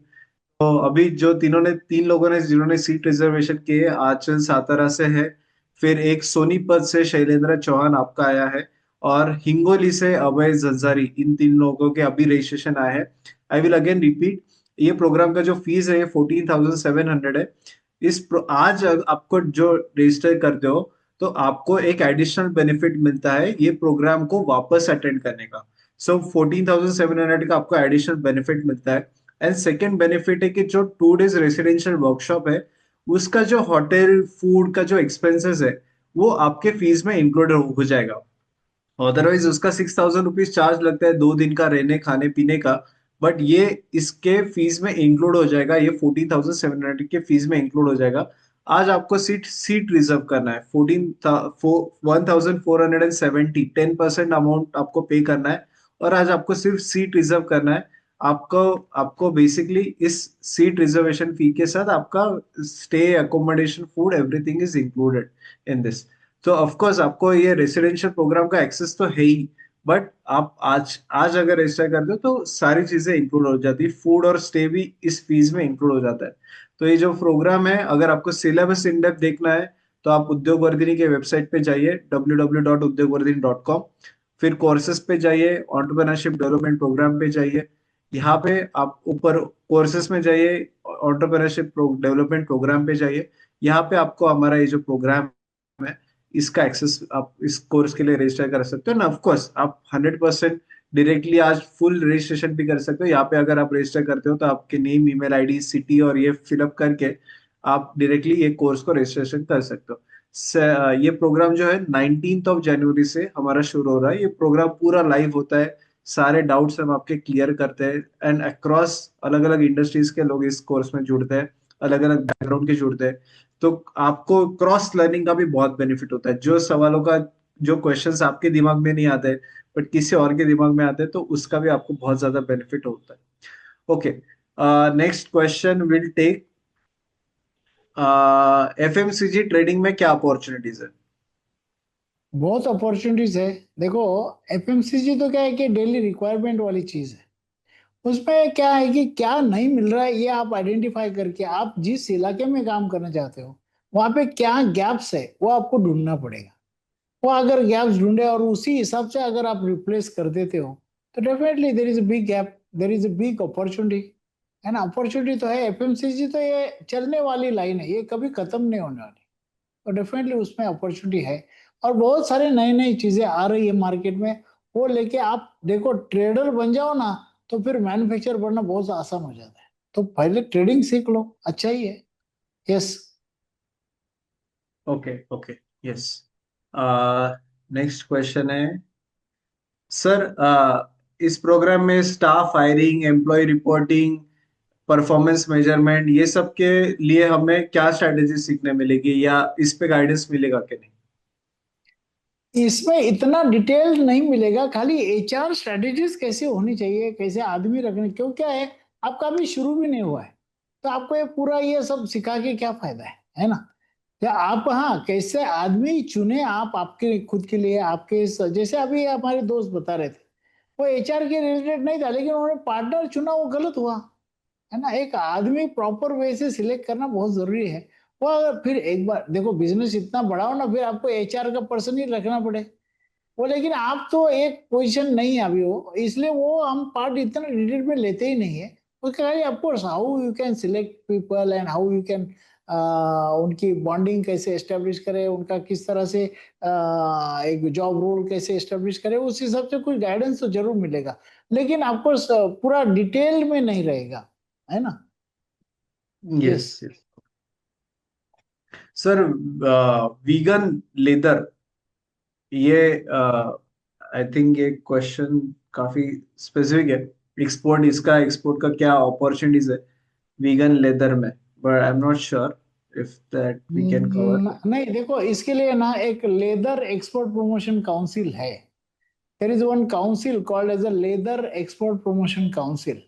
तो अभी जो तीन लोगों ने जिन्होंने सीट रिजर्वेशन किए, आंचल सातारा से है, फिर एक सोनीपत से शैलेंद्र चौहान आपका आया है, और हिंगोली से अभय जंजारी, इन तीन लोगों के अभी रजिस्ट्रेशन आए हैं। आई विल अगेन रिपीट, ये प्रोग्राम का जो फीस है ये 14,700 है। आज आपको जो रजिस्टर करते हो तो आपको एक एडिशनल बेनिफिट मिलता है ये प्रोग्राम को वापस अटेंड करने का। सो 14,700 का आपको एडिशनल बेनिफिट मिलता है। एंड सेकेंड बेनिफिट है कि जो 2 days रेसिडेंशियल वर्कशॉप है, उसका जो होटल फूड का जो एक्सपेंसेस है वो आपके फीस में इंक्लूड हो जाएगा। अदरवाइज उसका 6,000 रुपीज चार्ज लगता है 2 दिन का रहने खाने पीने का, बट ये इसके फीस में इंक्लूड हो जाएगा, ये 14,700 के फीस में इंक्लूड हो जाएगा। आज आपको सीट सीट रिजर्व करना है 1,470, 10% अमाउंट आपको पे करना है, और आज आपको सिर्फ सीट रिजर्व करना है। आपको आपको बेसिकली इस सीट रिजर्वेशन फी के साथ आपका stay, accommodation, food, everything is included in this. तो ऑफ कोर्स आपको ये रेसिडेंशियल प्रोग्राम का एक्सेस तो है ही, बट आप आज आज अगर रजिस्टर करते हो तो सारी चीजें इंक्लूड हो जाती है, फूड और स्टे भी इस फीस में इंक्लूड हो जाता है। तो ये जो प्रोग्राम है, अगर आपको सिलेबस इन डेप्थ देखना है तो आप उद्योग वर्धिनी के वेबसाइट पे जाइए www.udyogvardhini.com, फिर कोर्सेज पे जाइए, एंटरप्रेन्योरशिप डेवलपमेंट प्रोग्राम पे जाइए, यहाँ पे आप ऊपर कोर्सेज में जाइए, एंटरप्रेन्योरशिप डेवलपमेंट प्रोग्राम पे जाइए। यहाँ पे आपको हमारा ये जो प्रोग्राम है इसका एक्सेस, आप इस कोर्स के लिए रजिस्टर कर सकते हो ना। ऑफ कोर्स आप 100% डायरेक्टली आज फुल रजिस्ट्रेशन भी कर सकते हो। यहाँ पे अगर आप रजिस्टर करते हो तो आपके नेम, ईमेल आईडी, सिटी और ये फिलअप करके आप डायरेक्टली ये कोर्स को रजिस्ट्रेशन कर सकते हो। ये प्रोग्राम जो है 19 जनवरी से हमारा शुरू हो रहा है। ये प्रोग्राम पूरा लाइव होता है, सारे डाउट्स हम आपके क्लियर करते हैं, एंड अक्रॉस अलग अलग इंडस्ट्रीज के लोग इस कोर्स में जुड़ते हैं, अलग अलग बैकग्राउंड के जुड़ते हैं। तो आपको क्रॉस लर्निंग का भी बहुत बेनिफिट होता है। जो सवालों का, जो क्वेश्चंस आपके दिमाग में नहीं आते बट किसी और के दिमाग में आते हैं, तो उसका भी आपको बहुत ज्यादा बेनिफिट होता है। Okay, next question will take, FMCG trading में क्या अपॉर्चुनिटीज है? बहुत अपॉर्चुनिटीज है। देखो, एफएमसीजी तो क्या है कि डेली रिक्वायरमेंट वाली चीज है। उसमें क्या है कि क्या नहीं मिल रहा है ये आप आइडेंटिफाई करके आप जिस इलाके में काम करना चाहते हो वहां पे क्या गैप्स है वो आपको ढूंढना पड़ेगा। वो अगर गैप्स ढूंढे और उसी हिसाब से अगर आप रिप्लेस कर देते हो तो definitely there is a big gap, there is a big opportunity. है ना, अपॉर्चुनिटी तो है। एफएमसीजी तो ये चलने वाली लाइन है, ये कभी खत्म नहीं होने वाली। तो डेफिनेटली उसमें अपॉर्चुनिटी है। और बहुत सारे नई नई चीजें आ रही है मार्केट में, वो लेके आप देखो ट्रेडर बन जाओ ना, तो फिर मैन्युफैक्चर बनना बहुत आसान हो जाता है। तो पहले ट्रेडिंग सीख लो, अच्छा ही है। Yes. Okay okay, yes. Next question है सर, इस प्रोग्राम में staff hiring, employ reporting, performance measurement, ये सब के लिए हमें क्या स्ट्रेटेजी सीखने मिलेगी, या इस पे गाइडेंस मिलेगा कि नहीं? इसमें इतना डिटेल नहीं मिलेगा, खाली एचआर स्ट्रेटेजीज कैसे होनी चाहिए, कैसे आदमी रखने, क्यों क्या है, आपका अभी शुरू भी नहीं हुआ है। तो आपको ये पूरा ये सब सिखा के क्या फायदा है ना। या आप, हाँ, कैसे आदमी चुने आप आपके खुद के लिए, आपके जैसे अभी हमारे दोस्त बता रहे थे, वो एचआर के रिलेटेड नहीं था, लेकिन उन्होंने पार्टनर चुना, वो गलत हुआ, है ना। एक आदमी प्रॉपर वे से सिलेक्ट करना बहुत जरूरी है। वो अगर फिर एक बार देखो बिजनेस इतना बड़ा हो ना, फिर आपको एचआर का पर्सन ही रखना पड़े, वो, लेकिन आप तो एक पोजीशन नहीं है अभी वो, इसलिए वो हम पार्ट इतना डिटेल में लेते ही नहीं है। उसके खाली of course how you can select people and how you can उनकी बॉन्डिंग कैसे एस्टेब्लिश करे, उनका किस तरह से एक जॉब रोल कैसे एस्टेब्लिश करे, उस हिसाब से कुछ गाइडेंस तो जरूर मिलेगा, लेकिन आपको पूरा डिटेल में नहीं रहेगा, है ना। Yes yes. Yes sir, vegan leather, ये आई थिंक ये क्वेश्चन काफी स्पेसिफिक है। एक्सपोर्ट का क्या अपॉर्चुनिटीज है वीगन लेदर में, but I am not sure if that we can cover. नहीं, देखो इसके लिए ना एक लेदर एक्सपोर्ट प्रमोशन काउंसिल है। There is one council called as a leather export promotion council.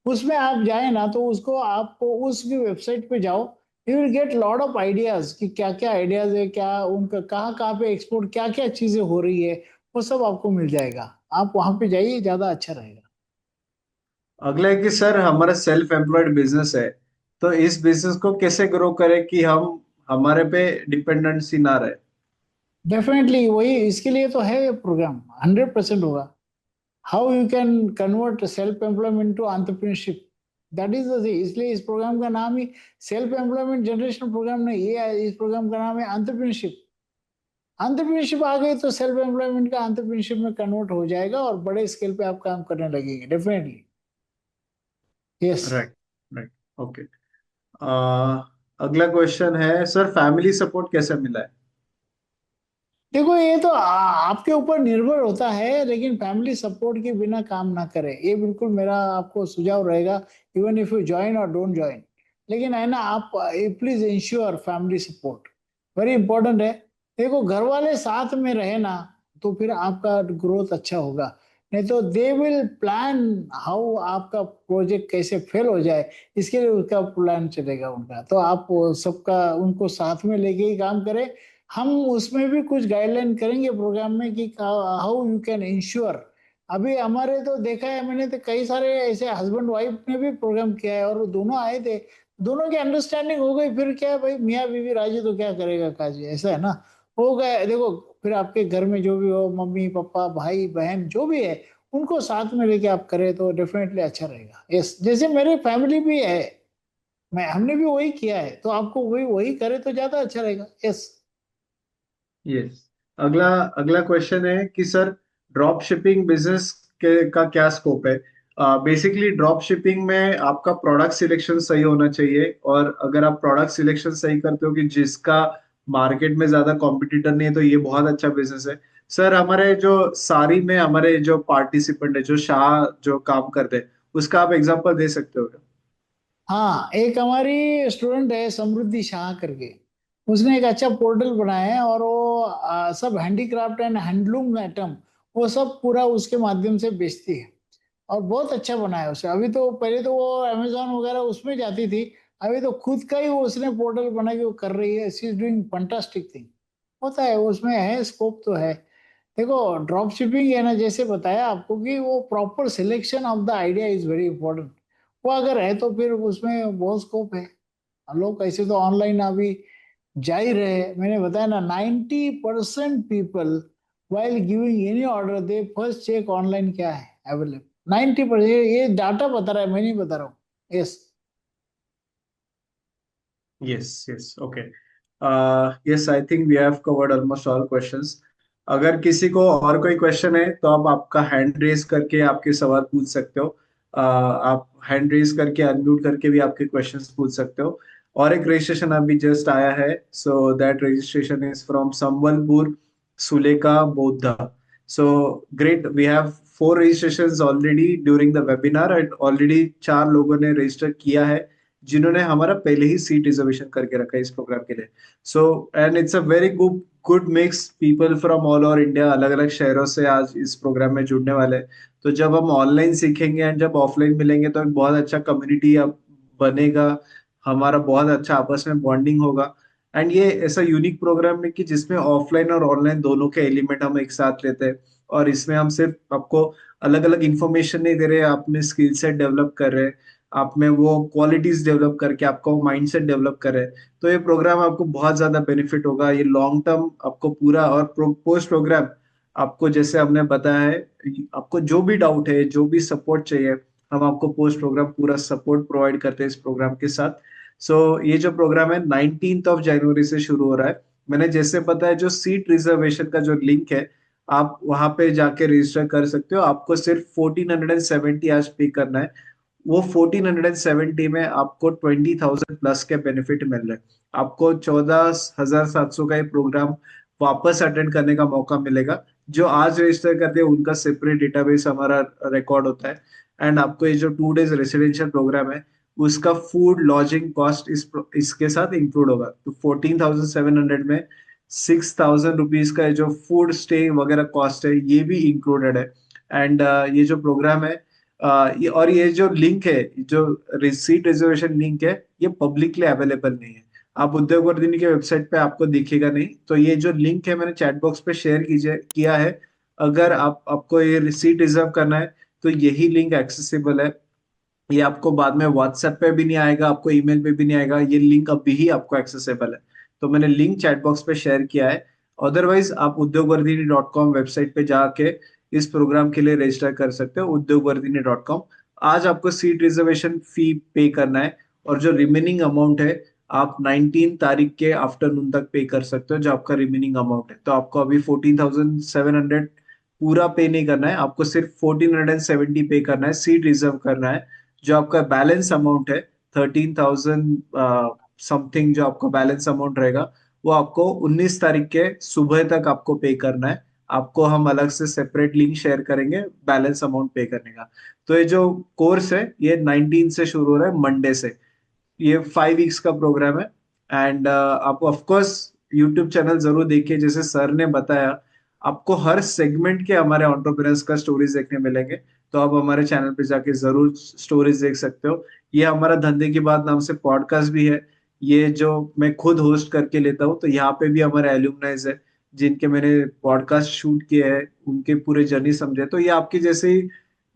उसमें आप जाए ना, तो उसको आपको उसकी वेबसाइट पे जाओ, you will get lot of ideas कि क्या क्या आइडियाज है, क्या उनका कहाँ कहाँ पे एक्सपोर्ट, क्या क्या चीजें हो रही है, वो सब आपको मिल जाएगा। आप वहां पे जाइए, ज्यादा अच्छा रहेगा। अगला है कि सर हमारा सेल्फ एम्प्लॉयड बिजनेस है, तो इस बिजनेस को कैसे ग्रो करें कि हम हमारे पे डिपेंडेंसी ना रहे। डेफिनेटली वही, इसके लिए तो है ये प्रोग्राम, 100% होगा। How you can convert self employment to entrepreneurship, that is the, इसलिए इस प्रोग्राम का नाम ही सेल्फ एम्प्लॉयमेंट जनरेशन प्रोग्राम नहीं, ये इस प्रोग्राम का नाम है एंटरप्रेन्योरशिप। एंटरप्रेन्योरशिप आ गई तो सेल्फ एम्प्लॉयमेंट का एंटरप्रेन्योरशिप में कन्वर्ट हो जाएगा और बड़े स्केल पे आप काम करने लगेंगे, definitely. Yes. Right, right, okay. अगला क्वेश्चन है सर, फैमिली सपोर्ट कैसे मिला है। देखो ये तो आपके ऊपर निर्भर होता है, लेकिन फैमिली सपोर्ट के बिना काम ना करें, ये बिल्कुल मेरा आपको सुझाव रहेगा, इवन इफ यू ज्वाइन और डोंट ज्वाइन। लेकिन है ना, आप please ensure family support, very important है। देखो घर वाले साथ में रहे ना, तो फिर आपका ग्रोथ अच्छा होगा। नहीं तो दे विल प्लान हाउ आपका प्रोजेक्ट कैसे फेल हो जाए, इसके लिए उसका प्लान चलेगा उनका। तो आप सबका उनको साथ में लेके ही काम करें। हम उसमें भी कुछ गाइडलाइन करेंगे प्रोग्राम में कि हाउ यू कैन इंश्योर। अभी हमारे तो देखा है मैंने, तो कई सारे ऐसे हस्बैंड वाइफ ने भी प्रोग्राम किया है, और वो दोनों आए थे, दोनों की अंडरस्टैंडिंग हो गई, फिर क्या है भाई, मियाँ बीवी राजी तो क्या करेगा काजी, ऐसा है ना। हो गए, देखो फिर आपके घर में जो भी हो, मम्मी पापा भाई बहन जो भी है, उनको साथ में लेके आप करें तो डेफिनेटली अच्छा रहेगा। यस, जैसे मेरी फैमिली भी है, मैं हमने भी वही किया है, तो आपको वही वही करे तो ज्यादा अच्छा रहेगा। यस। यस, अगला अगला क्वेश्चन है कि सर, ड्रॉप शिपिंग बिजनेस के का क्या स्कोप है। बेसिकली ड्रॉप शिपिंग में आपका प्रोडक्ट सिलेक्शन सही होना चाहिए, और अगर आप प्रोडक्ट सिलेक्शन सही करते हो कि जिसका मार्केट में ज्यादा कॉम्पिटिटर नहीं है, तो ये बहुत अच्छा बिजनेस है। सर हमारे जो सारी में हमारे जो पार्टिसिपेंट है, जो शाह जो काम करते हैं, उसका आप एग्जांपल दे सकते हो क्या। हाँ, एक हमारी स्टूडेंट है समृद्धि शाह करके, उसने एक अच्छा पोर्टल बनाया है, और वो सब हैंडीक्राफ्ट एंड हैंडलूम आइटम वो सब पूरा उसके माध्यम से बेचती है, और बहुत अच्छा बनाया है उसे। अभी तो पहले तो वो अमेजोन वगैरह उसमें जाती थी, अभी तो खुद का ही वो उसने पोर्टल बना के वो कर रही है। She is doing fantastic thing. होता है उसमें, है स्कोप तो है। देखो ड्रॉप शिपिंग है ना, जैसे बताया आपको कि वो proper selection of the idea is very important. वो अगर है तो फिर उसमें बहुत स्कोप है। लोग ऐसे तो ऑनलाइन अभी जा ही रहे हैं, मैंने बताया ना, 90% people while giving any order they first check online क्या है अवेलेबल। 90%, ये डाटा बता रहा है, मैं नहीं बता रहा हूँ। Yes. Yes yes, okay. Yes, I think we have covered almost all questions. अगर किसी को और कोई क्वेश्चन है तो आप आपका हैंड रेज करके आपके सवाल पूछ सकते हो। आप हैंड रेज करके अनम्यूट करके भी आपके क्वेश्चंस पूछ सकते हो। और एक रजिस्ट्रेशन अभी जस्ट आया है, so that registration is from Sambalpur Sulekha Bodha. So great, we have 4 registrations already during the webinar, and already 4 लोगों ने रजिस्टर किया है जिन्होंने हमारा पहले ही सीट रिजर्वेशन करके रखा है इस प्रोग्राम के लिए। So and it's a very good good mix, people from all over India, अलग अलग शहरों से आज इस प्रोग्राम में जुड़ने वाले हैं। तो जब हम ऑनलाइन सीखेंगे एंड जब ऑफलाइन मिलेंगे, तो एक बहुत अच्छा कम्युनिटी अब बनेगा, हमारा बहुत अच्छा आपस में बॉन्डिंग होगा। एंड ये ऐसा यूनिक प्रोग्राम है कि जिसमें ऑफलाइन और ऑनलाइन दोनों के एलिमेंट हम एक साथ लेते हैं, और इसमें हम सिर्फ आपको अलग अलग इंफॉर्मेशन नहीं दे रहे, आप में स्किल सेट डेवलप कर रहे हैं, आप में वो क्वालिटीज डेवलप करके आपका वो माइंड सेट डेवलप कर रहे हैं। तो ये प्रोग्राम आपको बहुत ज्यादा बेनिफिट होगा, ये लॉन्ग टर्म आपको पूरा, और पोस्ट प्रोग्राम आपको जैसे हमने बताया है, आपको जो भी डाउट है, जो भी सपोर्ट चाहिए, हम आपको पोस्ट प्रोग्राम पूरा सपोर्ट प्रोवाइड करते हैं इस प्रोग्राम के साथ। सो ये जो प्रोग्राम है 19th ऑफ जनवरी से शुरू हो रहा है। मैंने जैसे बताया, जो सीट रिजर्वेशन का जो लिंक है, आप वहां पे जाके रजिस्टर कर सकते हो। आपको सिर्फ 1470 आज पे करना है। वो 1470 में आपको 20,000 प्लस के बेनिफिट मिल रहे हैं। आपको 14,700 का ये प्रोग्राम वापस अटेंड करने का मौका मिलेगा। जो आज रजिस्टर करते हैं उनका सेपरेट डेटाबेस हमारा रिकॉर्ड होता है। एंड आपको ये जो 2 days रेसिडेंशियल प्रोग्राम है, उसका फूड लॉजिंग कॉस्ट इसके साथ इंक्लूड होगा। तो 14,700 में 6,000 रुपीज का जो फूड स्टे वगैरह कॉस्ट है, ये भी इंक्लूडेड है। एंड ये जो प्रोग्राम है, ये जो लिंक है, जो सीट रिजर्वेशन लिंक है, ये पब्लिकली अवेलेबल नहीं है। आप उद्योग वर्धिनी के वेबसाइट पे आपको दिखेगा नहीं। तो ये जो लिंक है मैंने चैट बॉक्स पे शेयर कीजिए किया है। अगर आपको ये सीट रिजर्व करना है तो यही लिंक एक्सेसिबल है। ये आपको बाद में व्हाट्सएप पे भी नहीं आएगा, आपको ईमेल पे भी नहीं आएगा, ये लिंक अभी ही आपको एक्सेसिबल है। तो मैंने लिंक चैट बॉक्स पे शेयर किया है। अदरवाइज आप उद्योगवर्धिनी.com वेबसाइट पे जाके इस प्रोग्राम के लिए रजिस्टर कर सकते हो, उद्योगवर्धिनी.com। आज आपको सीट रिजर्वेशन फी पे करना है, और जो रिमेनिंग अमाउंट है आप 19 तारीख के आफ्टरनून तक पे कर सकते हो, जो आपका रिमेनिंग अमाउंट है। तो आपको अभी 14,700 पूरा पे नहीं करना है, आपको सिर्फ 1470 पे करना है, सीट रिजर्व करना है। जो आपका बैलेंस अमाउंट है 13,000 समथिंग, जो आपका बैलेंस अमाउंट रहेगा, वो आपको 19 तारीख के सुबह तक आपको पे करना है। आपको हम अलग से सेपरेट लिंक शेयर करेंगे बैलेंस अमाउंट पे करने का। तो ये जो कोर्स है ये 19 से शुरू हो रहा है, मंडे से। ये 5 weeks का प्रोग्राम है। एंड आप ऑफ कोर्स यूट्यूब चैनल जरूर देखिए, जैसे सर ने बताया, आपको हर सेगमेंट के हमारे एंटरप्रेन्योर्स का स्टोरीज देखने मिलेंगे। तो आप हमारे चैनल पे जाके जरूर स्टोरीज देख सकते हो। ये हमारा धंधे की बात नाम से पॉडकास्ट भी है, ये जो मैं खुद होस्ट करके लेता हूँ। तो यहाँ पे भी हमारे एल्यूमनाइज है जिनके मैंने पॉडकास्ट शूट किए हैं, उनके पूरे जर्नी समझे। तो ये आपके जैसे ही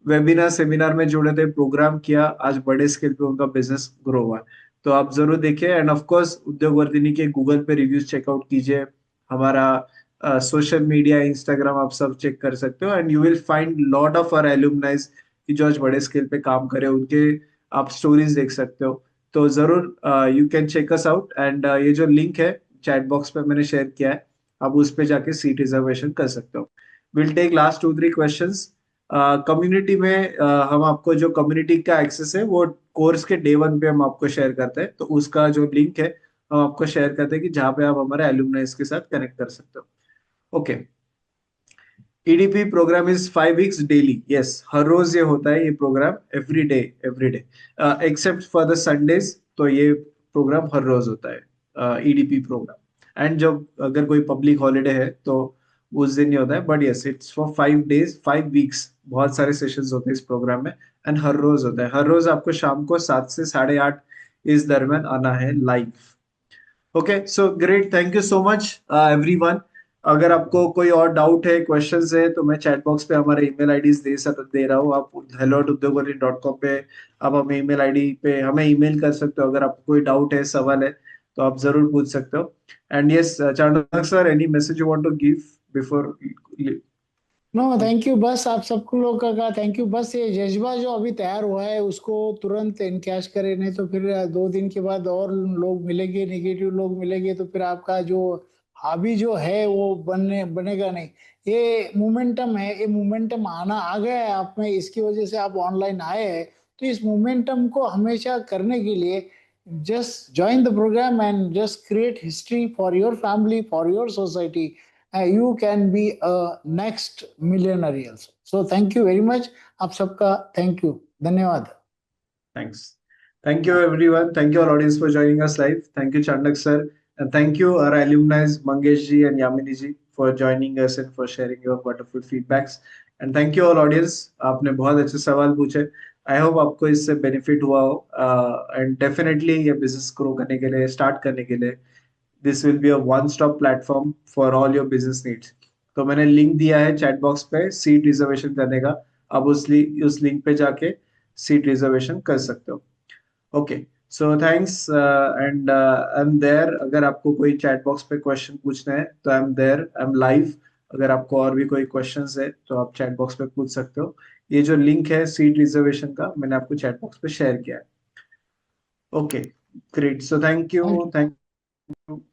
वेबिनार सेमिनार में जुड़े थे, प्रोग्राम किया, आज बड़े स्केल पे उनका बिजनेस ग्रो हुआ है। तो आप जरूर देखिए। एंड ऑफ कोर्स उद्योग वर्धिनी के गूगल पे रिव्यूज चेकआउट कीजिए, हमारा सोशल मीडिया इंस्टाग्राम आप सब चेक कर सकते हो। And you will find lot of our alumnis कि जो आज बड़े स्केल पे काम करे, उनके आप स्टोरीज देख सकते हो। तो जरूर you can check us out. And ये जो लिंक है चैट बॉक्स पे मैंने शेयर किया है, आप उस पे जाके सीट रिजर्वेशन कर सकते हो। Will take last 2-3 questions. Community में हम आपको जो कम्युनिटी का एक्सेस है वो कोर्स के डे 1 पे हम आपको शेयर करते हैं। तो उसका जो लिंक है हम आपको शेयर करते हैं कि जहाँ पे आप हमारे एल्यूमनाइज के साथ कनेक्ट कर सकते हो। Okay. EDP program is 5 weeks daily. Yes, हर रोज ये होता है ये program, every day, every day except for the Sundays. तो ये प्रोग्राम हर रोज होता है ईडीपी प्रोग्राम। एंड जब अगर कोई पब्लिक हॉलीडे है तो उस दिन नहीं होता है। But yes, it's for 5 days, 5 weeks। बहुत सारे सेशंस होते हैं इस प्रोग्राम में, एंड हर रोज होता है। हर रोज आपको शाम को 7 से 8:30 इस दरमियान आना है live. Okay, so great, thank you so much everyone. अगर आपको कोई और डाउट है, क्वेश्चंस है, तो मैं चैट बॉक्स पे हमारे ईमेल आईडीज दे रहा हूँ। आप hello@udyogvarni.com पे आप हमें ईमेल आईडी पे हमें ईमेल कर सकते हो। अगर आपको कोई डाउट है, सवाल है, तो आप जरूर पूछ सकते हो। And yes Chanak sir, any message you want to give before? No thank you, बस आप सबको लोग का थैंक यू। बस ये जज्बा जो अभी तैयार हुआ है उसको तुरंत इनकैश करें, नहीं तो फिर 2 दिन के बाद और लोग मिलेंगे, नेगेटिव लोग मिलेंगे, तो फिर आपका जो हॉबी जो है वो बनेगा नहीं। ये मोमेंटम है, ये मोमेंटम आ गया है आप में, इसकी वजह से आप ऑनलाइन आए हैं। तो इस मोमेंटम को हमेशा करने के लिए just join the program and just create history for your family, for your society. You can be a next millionaire also. So thank you very much. आप सबका thank you, धन्यवाद। Thanks. Thank you, everyone. Thank you, all audience, for joining us live. Thank you, Chandak sir. And thank you, our alumni, Mangesh ji and Yamini ji, for joining us and for sharing your wonderful feedbacks. And thank you, all audience. आपने बहुत अच्छे सवाल पूछे। I hope आपको इससे benefit हुआ हो। And definitely ये business grow करने के लिए, start करने के लिए, this will be a one stop platform for all your business needs. तो मैंने लिंक दिया है चैट बॉक्स पे सीट रिजर्वेशन करने का, आप उस लिंक पे जाके सीट रिजर्वेशन कर सकते हो। Okay, so thanks and I am there. अगर आपको कोई चैट बॉक्स पे क्वेश्चन पूछना है तो I am there, I am live. अगर आपको और भी कोई क्वेश्चंस है तो आप चैट बॉक्स पे पूछ सकते हो। ये जो लिंक है सीट रिजर्वेशन का मैंने आपको चैट बॉक्स पे शेयर किया है। Okay, great, so thank Thank you, you. Thank you.